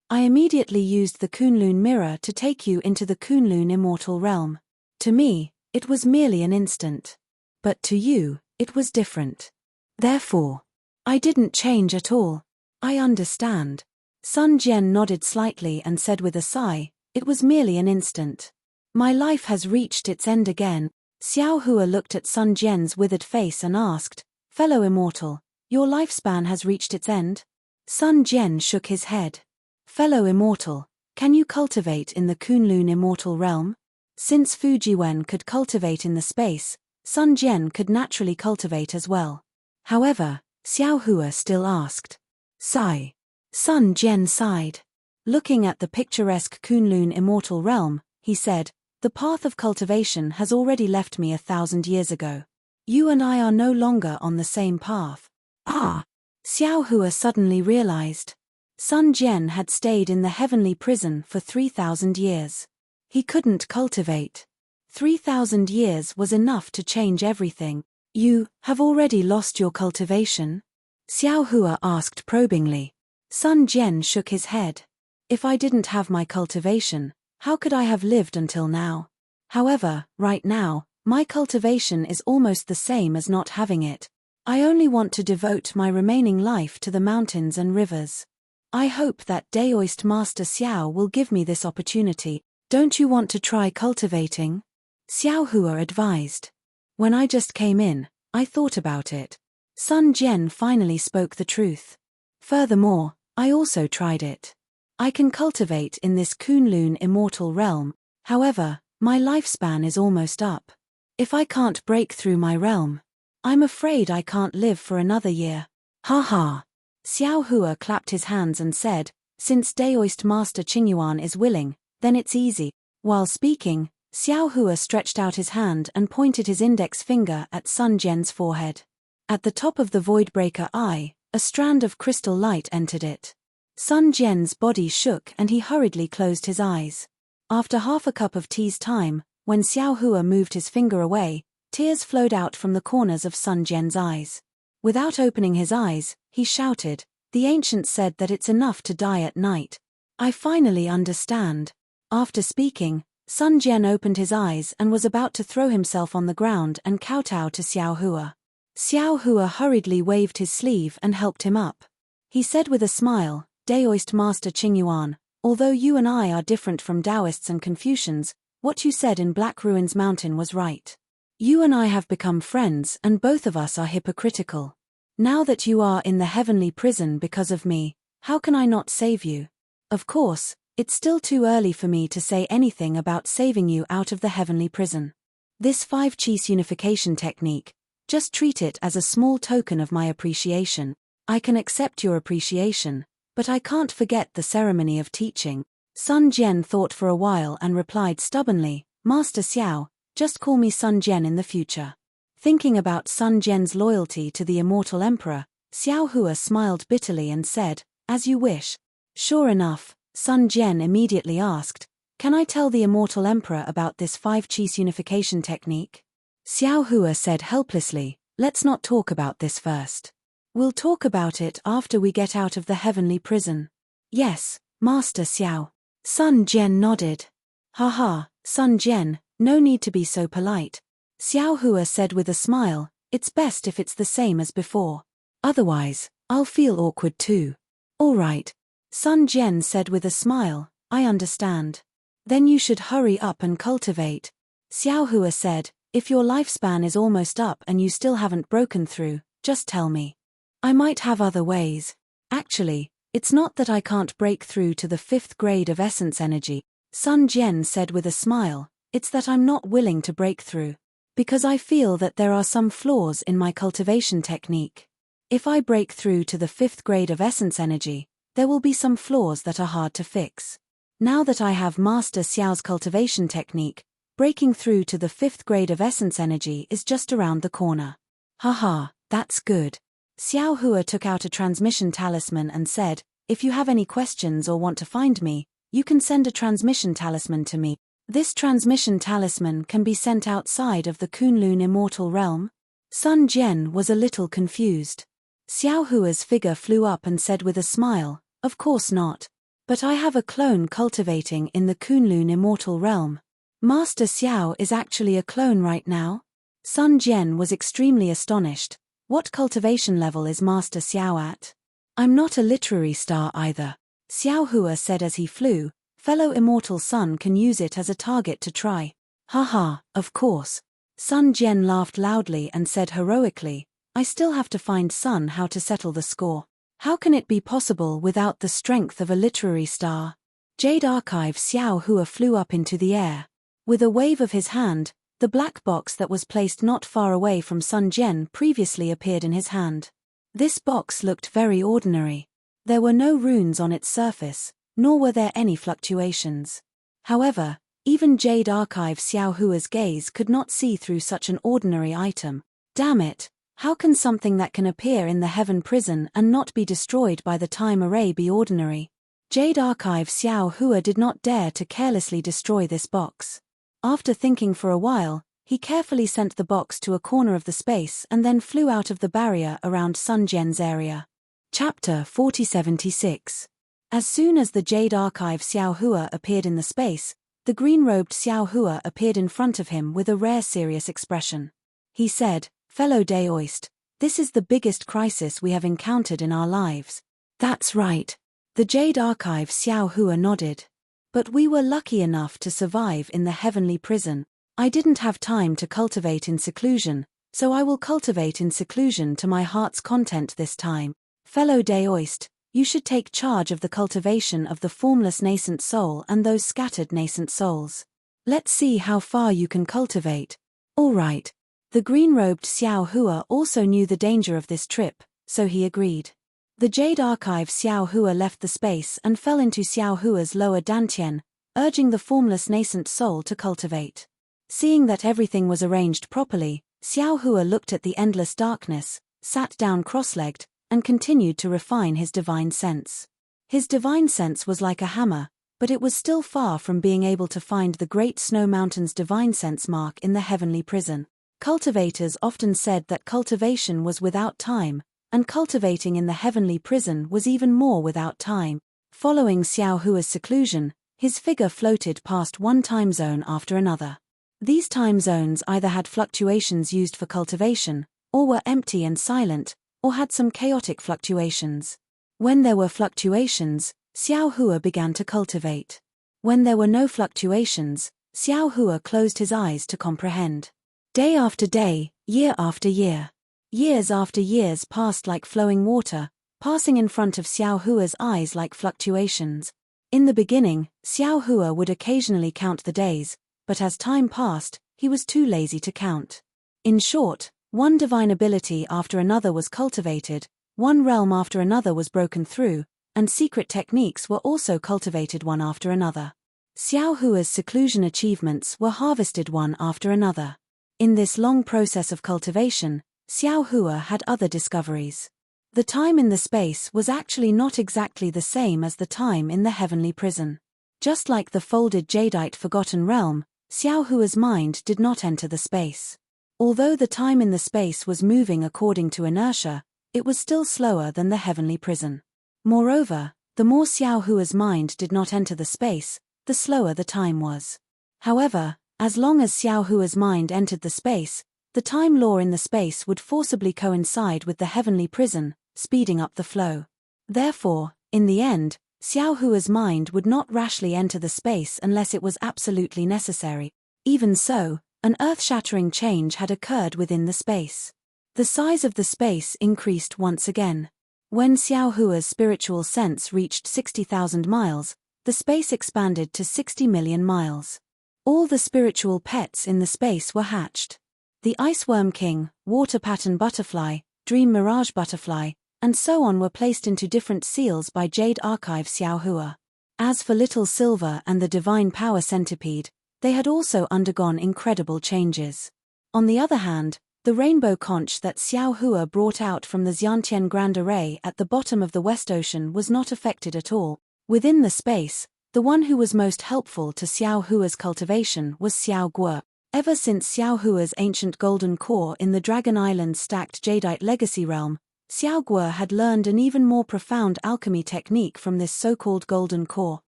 I immediately used the Kunlun mirror to take you into the Kunlun immortal realm. To me, it was merely an instant. But to you, it was different. Therefore, I didn't change at all. I understand. Sun Jian nodded slightly and said with a sigh, It was merely an instant. My life has reached its end again. Xiao Hua looked at Sun Jian's withered face and asked, Fellow immortal, your lifespan has reached its end? Sun Jian shook his head. Fellow immortal, can you cultivate in the Kunlun immortal realm? Since Fujiwen could cultivate in the space, Sun Jian could naturally cultivate as well. However, Xiao Hua still asked. Sigh. Sun Jian sighed. Looking at the picturesque Kunlun immortal realm, he said, The path of cultivation has already left me 1,000 years ago. You and I are no longer on the same path. Ah! Xiao Hua suddenly realized. Sun Jian had stayed in the heavenly prison for 3,000 years. He couldn't cultivate. 3,000 years was enough to change everything. You have already lost your cultivation? Xiao Hua asked probingly. Sun Jian shook his head. If I didn't have my cultivation, how could I have lived until now? However, right now, my cultivation is almost the same as not having it. I only want to devote my remaining life to the mountains and rivers. I hope that Daoist Master Xiao will give me this opportunity. Don't you want to try cultivating? Xiao Hua advised. When I just came in, I thought about it. Sun Jian finally spoke the truth. Furthermore, I also tried it. I can cultivate in this Kunlun immortal realm, however, my lifespan is almost up. If I can't break through my realm, I'm afraid I can't live for another year. Ha ha! Xiao Hua clapped his hands and said, Since Daoist Master Qingyuan is willing, then it's easy. While speaking, Xiao Hua stretched out his hand and pointed his index finger at Sun Jian's forehead. At the top of the Voidbreaker eye, a strand of crystal light entered it. Sun Jian's body shook and he hurriedly closed his eyes. After half a cup of tea's time, when Xiao Hua moved his finger away, tears flowed out from the corners of Sun Jian's eyes. Without opening his eyes, he shouted, The ancient said that it's enough to die at night. I finally understand. After speaking, Sun Jian opened his eyes and was about to throw himself on the ground and kowtow to Xiao Hua. Xiao Hua hurriedly waved his sleeve and helped him up. He said with a smile, Daoist Master Qingyuan, although you and I are different from Taoists and Confucians, what you said in Black Ruins Mountain was right. You and I have become friends and both of us are hypocritical. Now that you are in the heavenly prison because of me, how can I not save you? Of course, it's still too early for me to say anything about saving you out of the heavenly prison. This 5-Qis unification technique, just treat it as a small token of my appreciation. I can accept your appreciation, but I can't forget the ceremony of teaching. Sun Jian thought for a while and replied stubbornly, Master Xiao, just call me Sun Jian in the future. Thinking about Sun Jian's loyalty to the immortal emperor, Xiao Hua smiled bitterly and said, As you wish. Sure enough, Sun Jian immediately asked, Can I tell the immortal emperor about this 5-Qis unification technique? Xiao Hua said helplessly, Let's not talk about this first. We'll talk about it after we get out of the heavenly prison. Yes, Master Xiao. Sun Jian nodded. Haha, Sun Jian, no need to be so polite. Xiao Hua said with a smile, It's best if it's the same as before. Otherwise, I'll feel awkward too. All right. Sun Jian said with a smile, I understand. Then you should hurry up and cultivate. Xiao Hua said, If your lifespan is almost up and you still haven't broken through, just tell me. I might have other ways. Actually, it's not that I can't break through to the 5th grade of essence energy, Sun Jian said with a smile, it's that I'm not willing to break through. Because I feel that there are some flaws in my cultivation technique. If I break through to the 5th grade of essence energy, there will be some flaws that are hard to fix. Now that I have Master Xiao's cultivation technique, breaking through to the 5th grade of essence energy is just around the corner. Haha, that's good. Xiao Hua took out a transmission talisman and said, if you have any questions or want to find me, you can send a transmission talisman to me. This transmission talisman can be sent outside of the Kunlun immortal realm? Sun Jian was a little confused. Xiao Hua's figure flew up and said with a smile, of course not. But I have a clone cultivating in the Kunlun immortal realm. Master Xiao is actually a clone right now? Sun Jian was extremely astonished. What cultivation level is Master Xiao at? I'm not a literary star either. Xiao Hua said as he flew, fellow immortal Sun can use it as a target to try. Haha, of course. Sun Jian laughed loudly and said heroically, I still have to find Sun how to settle the score. How can it be possible without the strength of a literary star? Jade Archive Xiao Hua flew up into the air. With a wave of his hand, the black box that was placed not far away from Sun Jian previously appeared in his hand. This box looked very ordinary. There were no runes on its surface, nor were there any fluctuations. However, even Jade Archive Xiao Hua's gaze could not see through such an ordinary item. Damn it, how can something that can appear in the heaven prison and not be destroyed by the time array be ordinary? Jade Archive Xiao Hua did not dare to carelessly destroy this box. After thinking for a while, he carefully sent the box to a corner of the space and then flew out of the barrier around Sun Jian's area. Chapter 4076. As soon as the Jade Archive Xiao Hua appeared in the space, the green-robed Xiao Hua appeared in front of him with a rare serious expression. He said, Fellow Daoist, this is the biggest crisis we have encountered in our lives. That's right. The Jade Archive Xiao Hua nodded. But we were lucky enough to survive in the heavenly prison. I didn't have time to cultivate in seclusion, so I will cultivate in seclusion to my heart's content this time. Fellow Daoist, you should take charge of the cultivation of the formless nascent soul and those scattered nascent souls. Let's see how far you can cultivate. All right. The green-robed Xiao Hua also knew the danger of this trip, so he agreed. The Jade Archive Xiao Hua left the space and fell into Xiao Hua's lower dantian, urging the formless nascent soul to cultivate. Seeing that everything was arranged properly, Xiao Hua looked at the endless darkness, sat down cross-legged, and continued to refine his divine sense. His divine sense was like a hammer, but it was still far from being able to find the Great Snow Mountain's divine sense mark in the heavenly prison. Cultivators often said that cultivation was without time, and cultivating in the heavenly prison was even more without time. Following Xiao Hua's seclusion, his figure floated past one time zone after another. These time zones either had fluctuations used for cultivation, or were empty and silent, or had some chaotic fluctuations. When there were fluctuations, Xiao Hua began to cultivate. When there were no fluctuations, Xiao Hua closed his eyes to comprehend. Day after day, year after year. Years after years passed like flowing water, passing in front of Xiao Hua's eyes like fluctuations. In the beginning, Xiao Hua would occasionally count the days, but as time passed, he was too lazy to count. In short, one divine ability after another was cultivated, one realm after another was broken through, and secret techniques were also cultivated one after another. Xiao Hua's seclusion achievements were harvested one after another. In this long process of cultivation, Xiao Hua had other discoveries. The time in the space was actually not exactly the same as the time in the heavenly prison. Just like the folded jadeite forgotten realm, Xiao Hua's mind did not enter the space. Although the time in the space was moving according to inertia, it was still slower than the heavenly prison. Moreover, the more Xiao Hua's mind did not enter the space, the slower the time was. However, as long as Xiao Hua's mind entered the space, the time law in the space would forcibly coincide with the heavenly prison, speeding up the flow. Therefore, in the end, Xiao Hua's mind would not rashly enter the space unless it was absolutely necessary. Even so, an earth-shattering change had occurred within the space. The size of the space increased once again. When Xiao Hua's spiritual sense reached 60,000 miles, the space expanded to 60 million miles. All the spiritual pets in the space were hatched. The Iceworm King, Water Pattern Butterfly, Dream Mirage Butterfly, and so on were placed into different seals by Jade Archive Xiao Hua. As for Little Silver and the Divine Power Centipede, they had also undergone incredible changes. On the other hand, the rainbow conch that Xiao Hua brought out from the Xiantian Grand Array at the bottom of the West Ocean was not affected at all. Within the space, the one who was most helpful to Xiao Hua's cultivation was Xiao Guo. Ever since Xiao Hua's ancient golden core in the Dragon Island stacked jadeite legacy realm, Xiao Guo had learned an even more profound alchemy technique from this so-called golden core.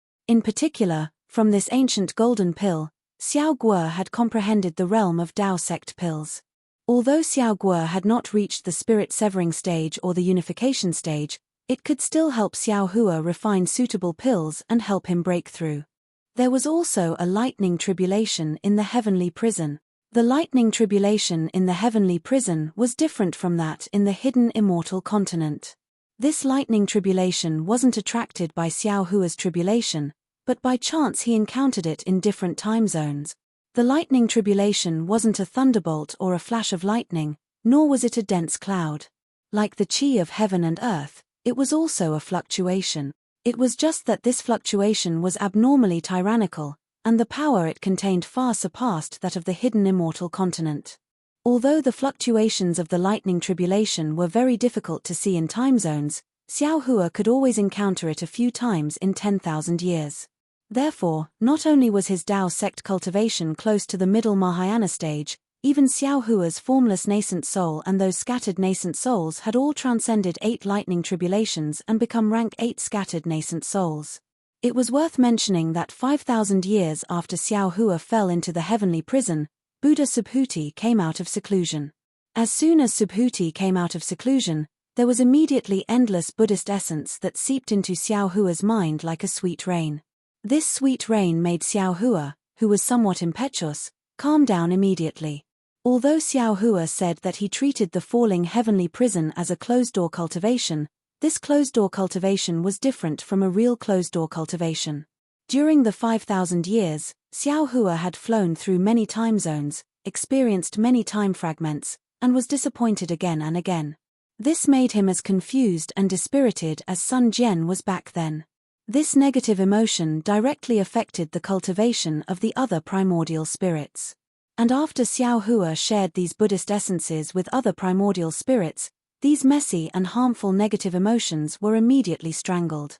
In particular, from this ancient golden pill, Xiao Guo had comprehended the realm of Dao sect pills. Although Xiao Guo had not reached the spirit-severing stage or the unification stage, it could still help Xiao Hua refine suitable pills and help him break through. There was also a lightning tribulation in the heavenly prison. The lightning tribulation in the heavenly prison was different from that in the hidden immortal continent. This lightning tribulation wasn't attracted by Xiao Hua's tribulation, but by chance he encountered it in different time zones. The lightning tribulation wasn't a thunderbolt or a flash of lightning, nor was it a dense cloud. Like the chi of heaven and earth, it was also a fluctuation. It was just that this fluctuation was abnormally tyrannical, and the power it contained far surpassed that of the hidden immortal continent. Although the fluctuations of the lightning tribulation were very difficult to see in time zones, Xiao Hua could always encounter it a few times in 10,000 years. Therefore, not only was his Dao sect cultivation close to the middle Mahayana stage, even Xiao Hua's formless nascent soul and those scattered nascent souls had all transcended 8 lightning tribulations and become rank 8 scattered nascent souls. It was worth mentioning that 5,000 years after Xiao Hua fell into the heavenly prison, Buddha Subhuti came out of seclusion. As soon as Subhuti came out of seclusion, there was immediately endless Buddhist essence that seeped into Xiao Hua's mind like a sweet rain. This sweet rain made Xiao Hua, who was somewhat impetuous, calm down immediately. Although Xiao Hua said that he treated the falling heavenly prison as a closed-door cultivation, this closed-door cultivation was different from a real closed-door cultivation. During the 5,000 years, Xiao Hua had flown through many time zones, experienced many time fragments, and was disappointed again and again. This made him as confused and dispirited as Sun Jian was back then. This negative emotion directly affected the cultivation of the other primordial spirits. And after Xiao Hua shared these Buddhist essences with other primordial spirits, these messy and harmful negative emotions were immediately strangled.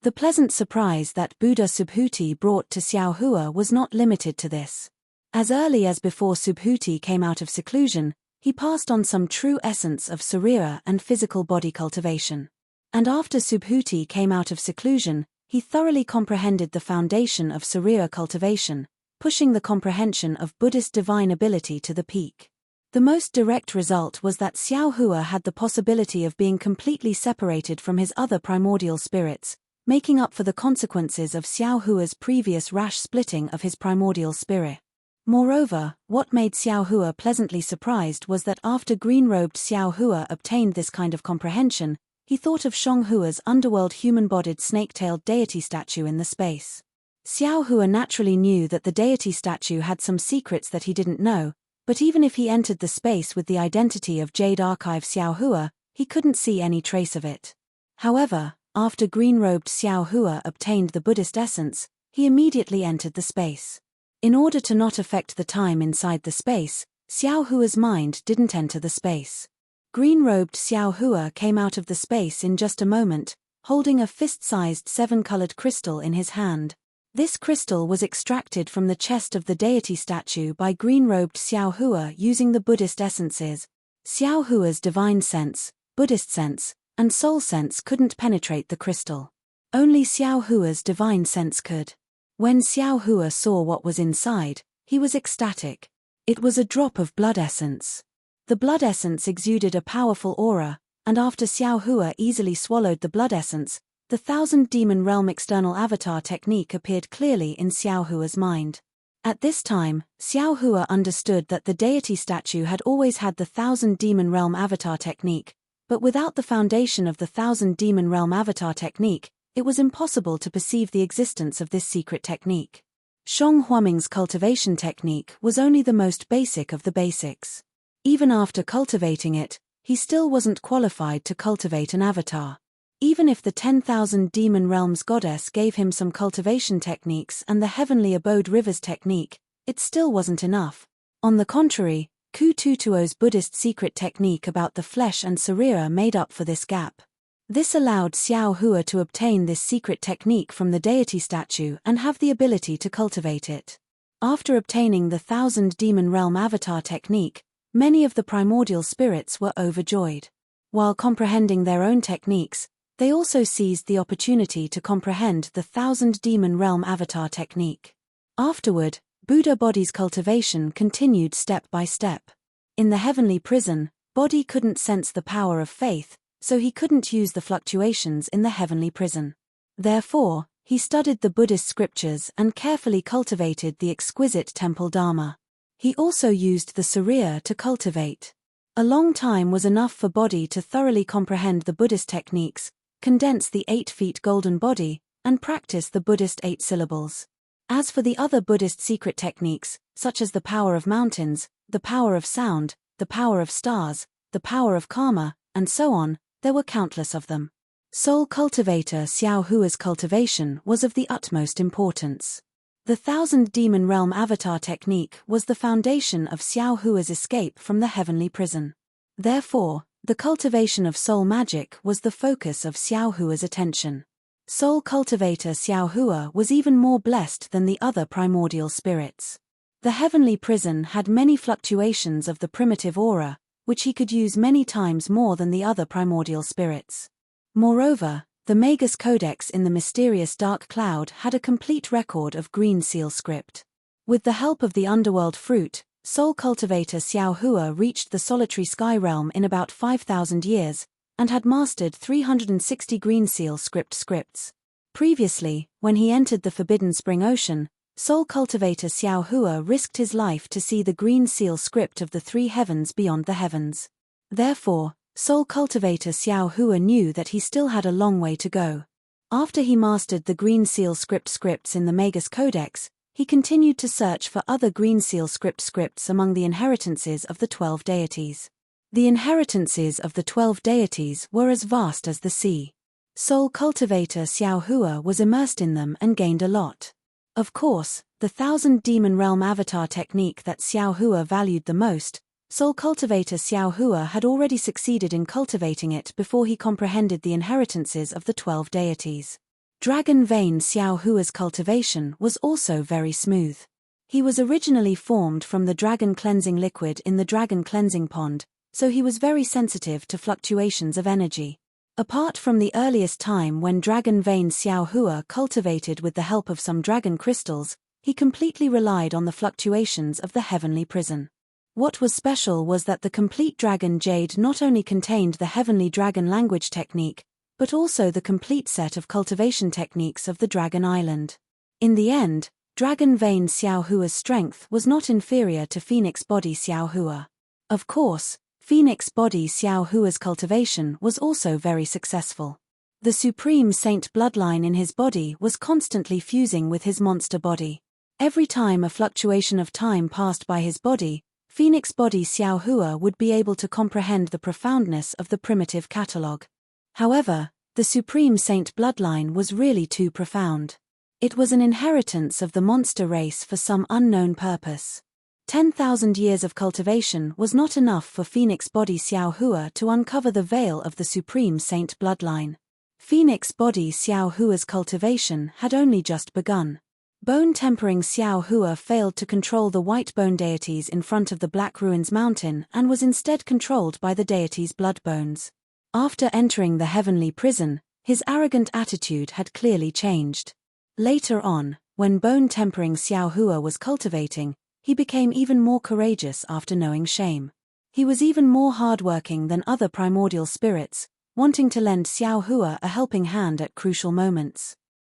The pleasant surprise that Buddha Subhuti brought to Xiao Hua was not limited to this. As early as before Subhuti came out of seclusion, he passed on some true essence of Sarira and physical body cultivation. And after Subhuti came out of seclusion, he thoroughly comprehended the foundation of Sarira cultivation, pushing the comprehension of Buddhist divine ability to the peak. The most direct result was that Xiao Hua had the possibility of being completely separated from his other primordial spirits, making up for the consequences of Xiao Hua's previous rash splitting of his primordial spirit. Moreover, what made Xiao Hua pleasantly surprised was that after green-robed Xiao Hua obtained this kind of comprehension, he thought of Shang Hua's underworld human-bodied snake-tailed deity statue in the space. Xiao Hua naturally knew that the deity statue had some secrets that he didn't know, but even if he entered the space with the identity of Jade Archive Xiao Hua, he couldn't see any trace of it. However, after green-robed Xiao Hua obtained the Buddhist essence, he immediately entered the space. In order to not affect the time inside the space, Xiao Hua's mind didn't enter the space. Green-robed Xiao Hua came out of the space in just a moment, holding a fist-sized 7-colored crystal in his hand. This crystal was extracted from the chest of the deity statue by green-robed Xiao Hua using the Buddhist essences. Xiao Hua's divine sense, Buddhist sense, and soul sense couldn't penetrate the crystal. Only Xiao Hua's divine sense could. When Xiao Hua saw what was inside, he was ecstatic. It was a drop of blood essence. The blood essence exuded a powerful aura, and after Xiao Hua easily swallowed the blood essence, the 1000 Demon Realm external avatar technique appeared clearly in Xiao Hua's mind. At this time, Xiao Hua understood that the deity statue had always had the Thousand Demon Realm Avatar technique, but without the foundation of the Thousand Demon Realm Avatar technique, it was impossible to perceive the existence of this secret technique. Shang Huaming's cultivation technique was only the most basic of the basics. Even after cultivating it, he still wasn't qualified to cultivate an avatar. Even if the 10,000 Demon Realms goddess gave him some cultivation techniques and the Heavenly Abode Rivers technique, it still wasn't enough. On the contrary, Ku Tutuo's Buddhist secret technique about the flesh and sarira made up for this gap. This allowed Xiao Hua to obtain this secret technique from the deity statue and have the ability to cultivate it. After obtaining the Thousand Demon Realm Avatar technique, many of the primordial spirits were overjoyed. While comprehending their own techniques, they also seized the opportunity to comprehend the Thousand Demon Realm Avatar technique. Afterward, Buddha Body's cultivation continued step by step. In the heavenly prison, Body couldn't sense the power of faith, so he couldn't use the fluctuations in the heavenly prison. Therefore, he studied the Buddhist scriptures and carefully cultivated the exquisite temple Dharma. He also used the sarira to cultivate. A long time was enough for Body to thoroughly comprehend the Buddhist techniques, condense the 8 feet golden body, and practice the Buddhist 8 syllables. As for the other Buddhist secret techniques, such as the power of mountains, the power of sound, the power of stars, the power of karma, and so on, there were countless of them. Soul cultivator Xiao Hua's cultivation was of the utmost importance. The Thousand Demon Realm Avatar technique was the foundation of Xiao Hua's escape from the heavenly prison. Therefore, the cultivation of soul magic was the focus of Xiao Hua's attention. Soul cultivator Xiao Hua was even more blessed than the other primordial spirits. The heavenly prison had many fluctuations of the primitive aura, which he could use many times more than the other primordial spirits. Moreover, the Magus Codex in the mysterious dark cloud had a complete record of green seal script. With the help of the underworld fruit, soul cultivator Xiao Hua reached the solitary sky realm in about 5,000 years, and had mastered 360 green seal scripts. Previously, when he entered the Forbidden Spring Ocean, soul cultivator Xiao Hua risked his life to see the green seal script of the 3 heavens beyond the heavens. Therefore, soul cultivator Xiao Hua knew that he still had a long way to go. After he mastered the green seal scripts in the Magus Codex, he continued to search for other green seal scripts among the inheritances of the 12 deities. The inheritances of the 12 deities were as vast as the sea. Soul cultivator Xiao Hua was immersed in them and gained a lot. Of course, the Thousand Demon Realm Avatar technique that Xiao Hua valued the most, soul cultivator Xiao Hua had already succeeded in cultivating it before he comprehended the inheritances of the 12 deities. Dragon Vein Xiao Hua's cultivation was also very smooth. He was originally formed from the dragon cleansing liquid in the dragon cleansing pond, so he was very sensitive to fluctuations of energy. Apart from the earliest time when Dragon Vein Xiao Hua cultivated with the help of some dragon crystals, he completely relied on the fluctuations of the heavenly prison. What was special was that the complete dragon jade not only contained the heavenly dragon language technique, but also the complete set of cultivation techniques of the Dragon Island. In the end, Dragon Vein Xiao Hua's strength was not inferior to Phoenix Body Xiao Hua. Of course, Phoenix Body Xiao Hua's cultivation was also very successful. The Supreme Saint bloodline in his body was constantly fusing with his monster body. Every time a fluctuation of time passed by his body, Phoenix Body Xiao Hua would be able to comprehend the profoundness of the primitive catalogue. However, the Supreme Saint bloodline was really too profound. It was an inheritance of the monster race for some unknown purpose. 10,000 years of cultivation was not enough for Phoenix Body Xiao Hua to uncover the veil of the Supreme Saint bloodline. Phoenix Body Xiao Hua's cultivation had only just begun. Bone-tempering Xiao Hua failed to control the white bone deities in front of the Black Ruins Mountain and was instead controlled by the deities' blood bones. After entering the heavenly prison, his arrogant attitude had clearly changed. Later on, when bone-tempering Xiao Hua was cultivating, he became even more courageous after knowing shame. He was even more hardworking than other primordial spirits, wanting to lend Xiao Hua a helping hand at crucial moments.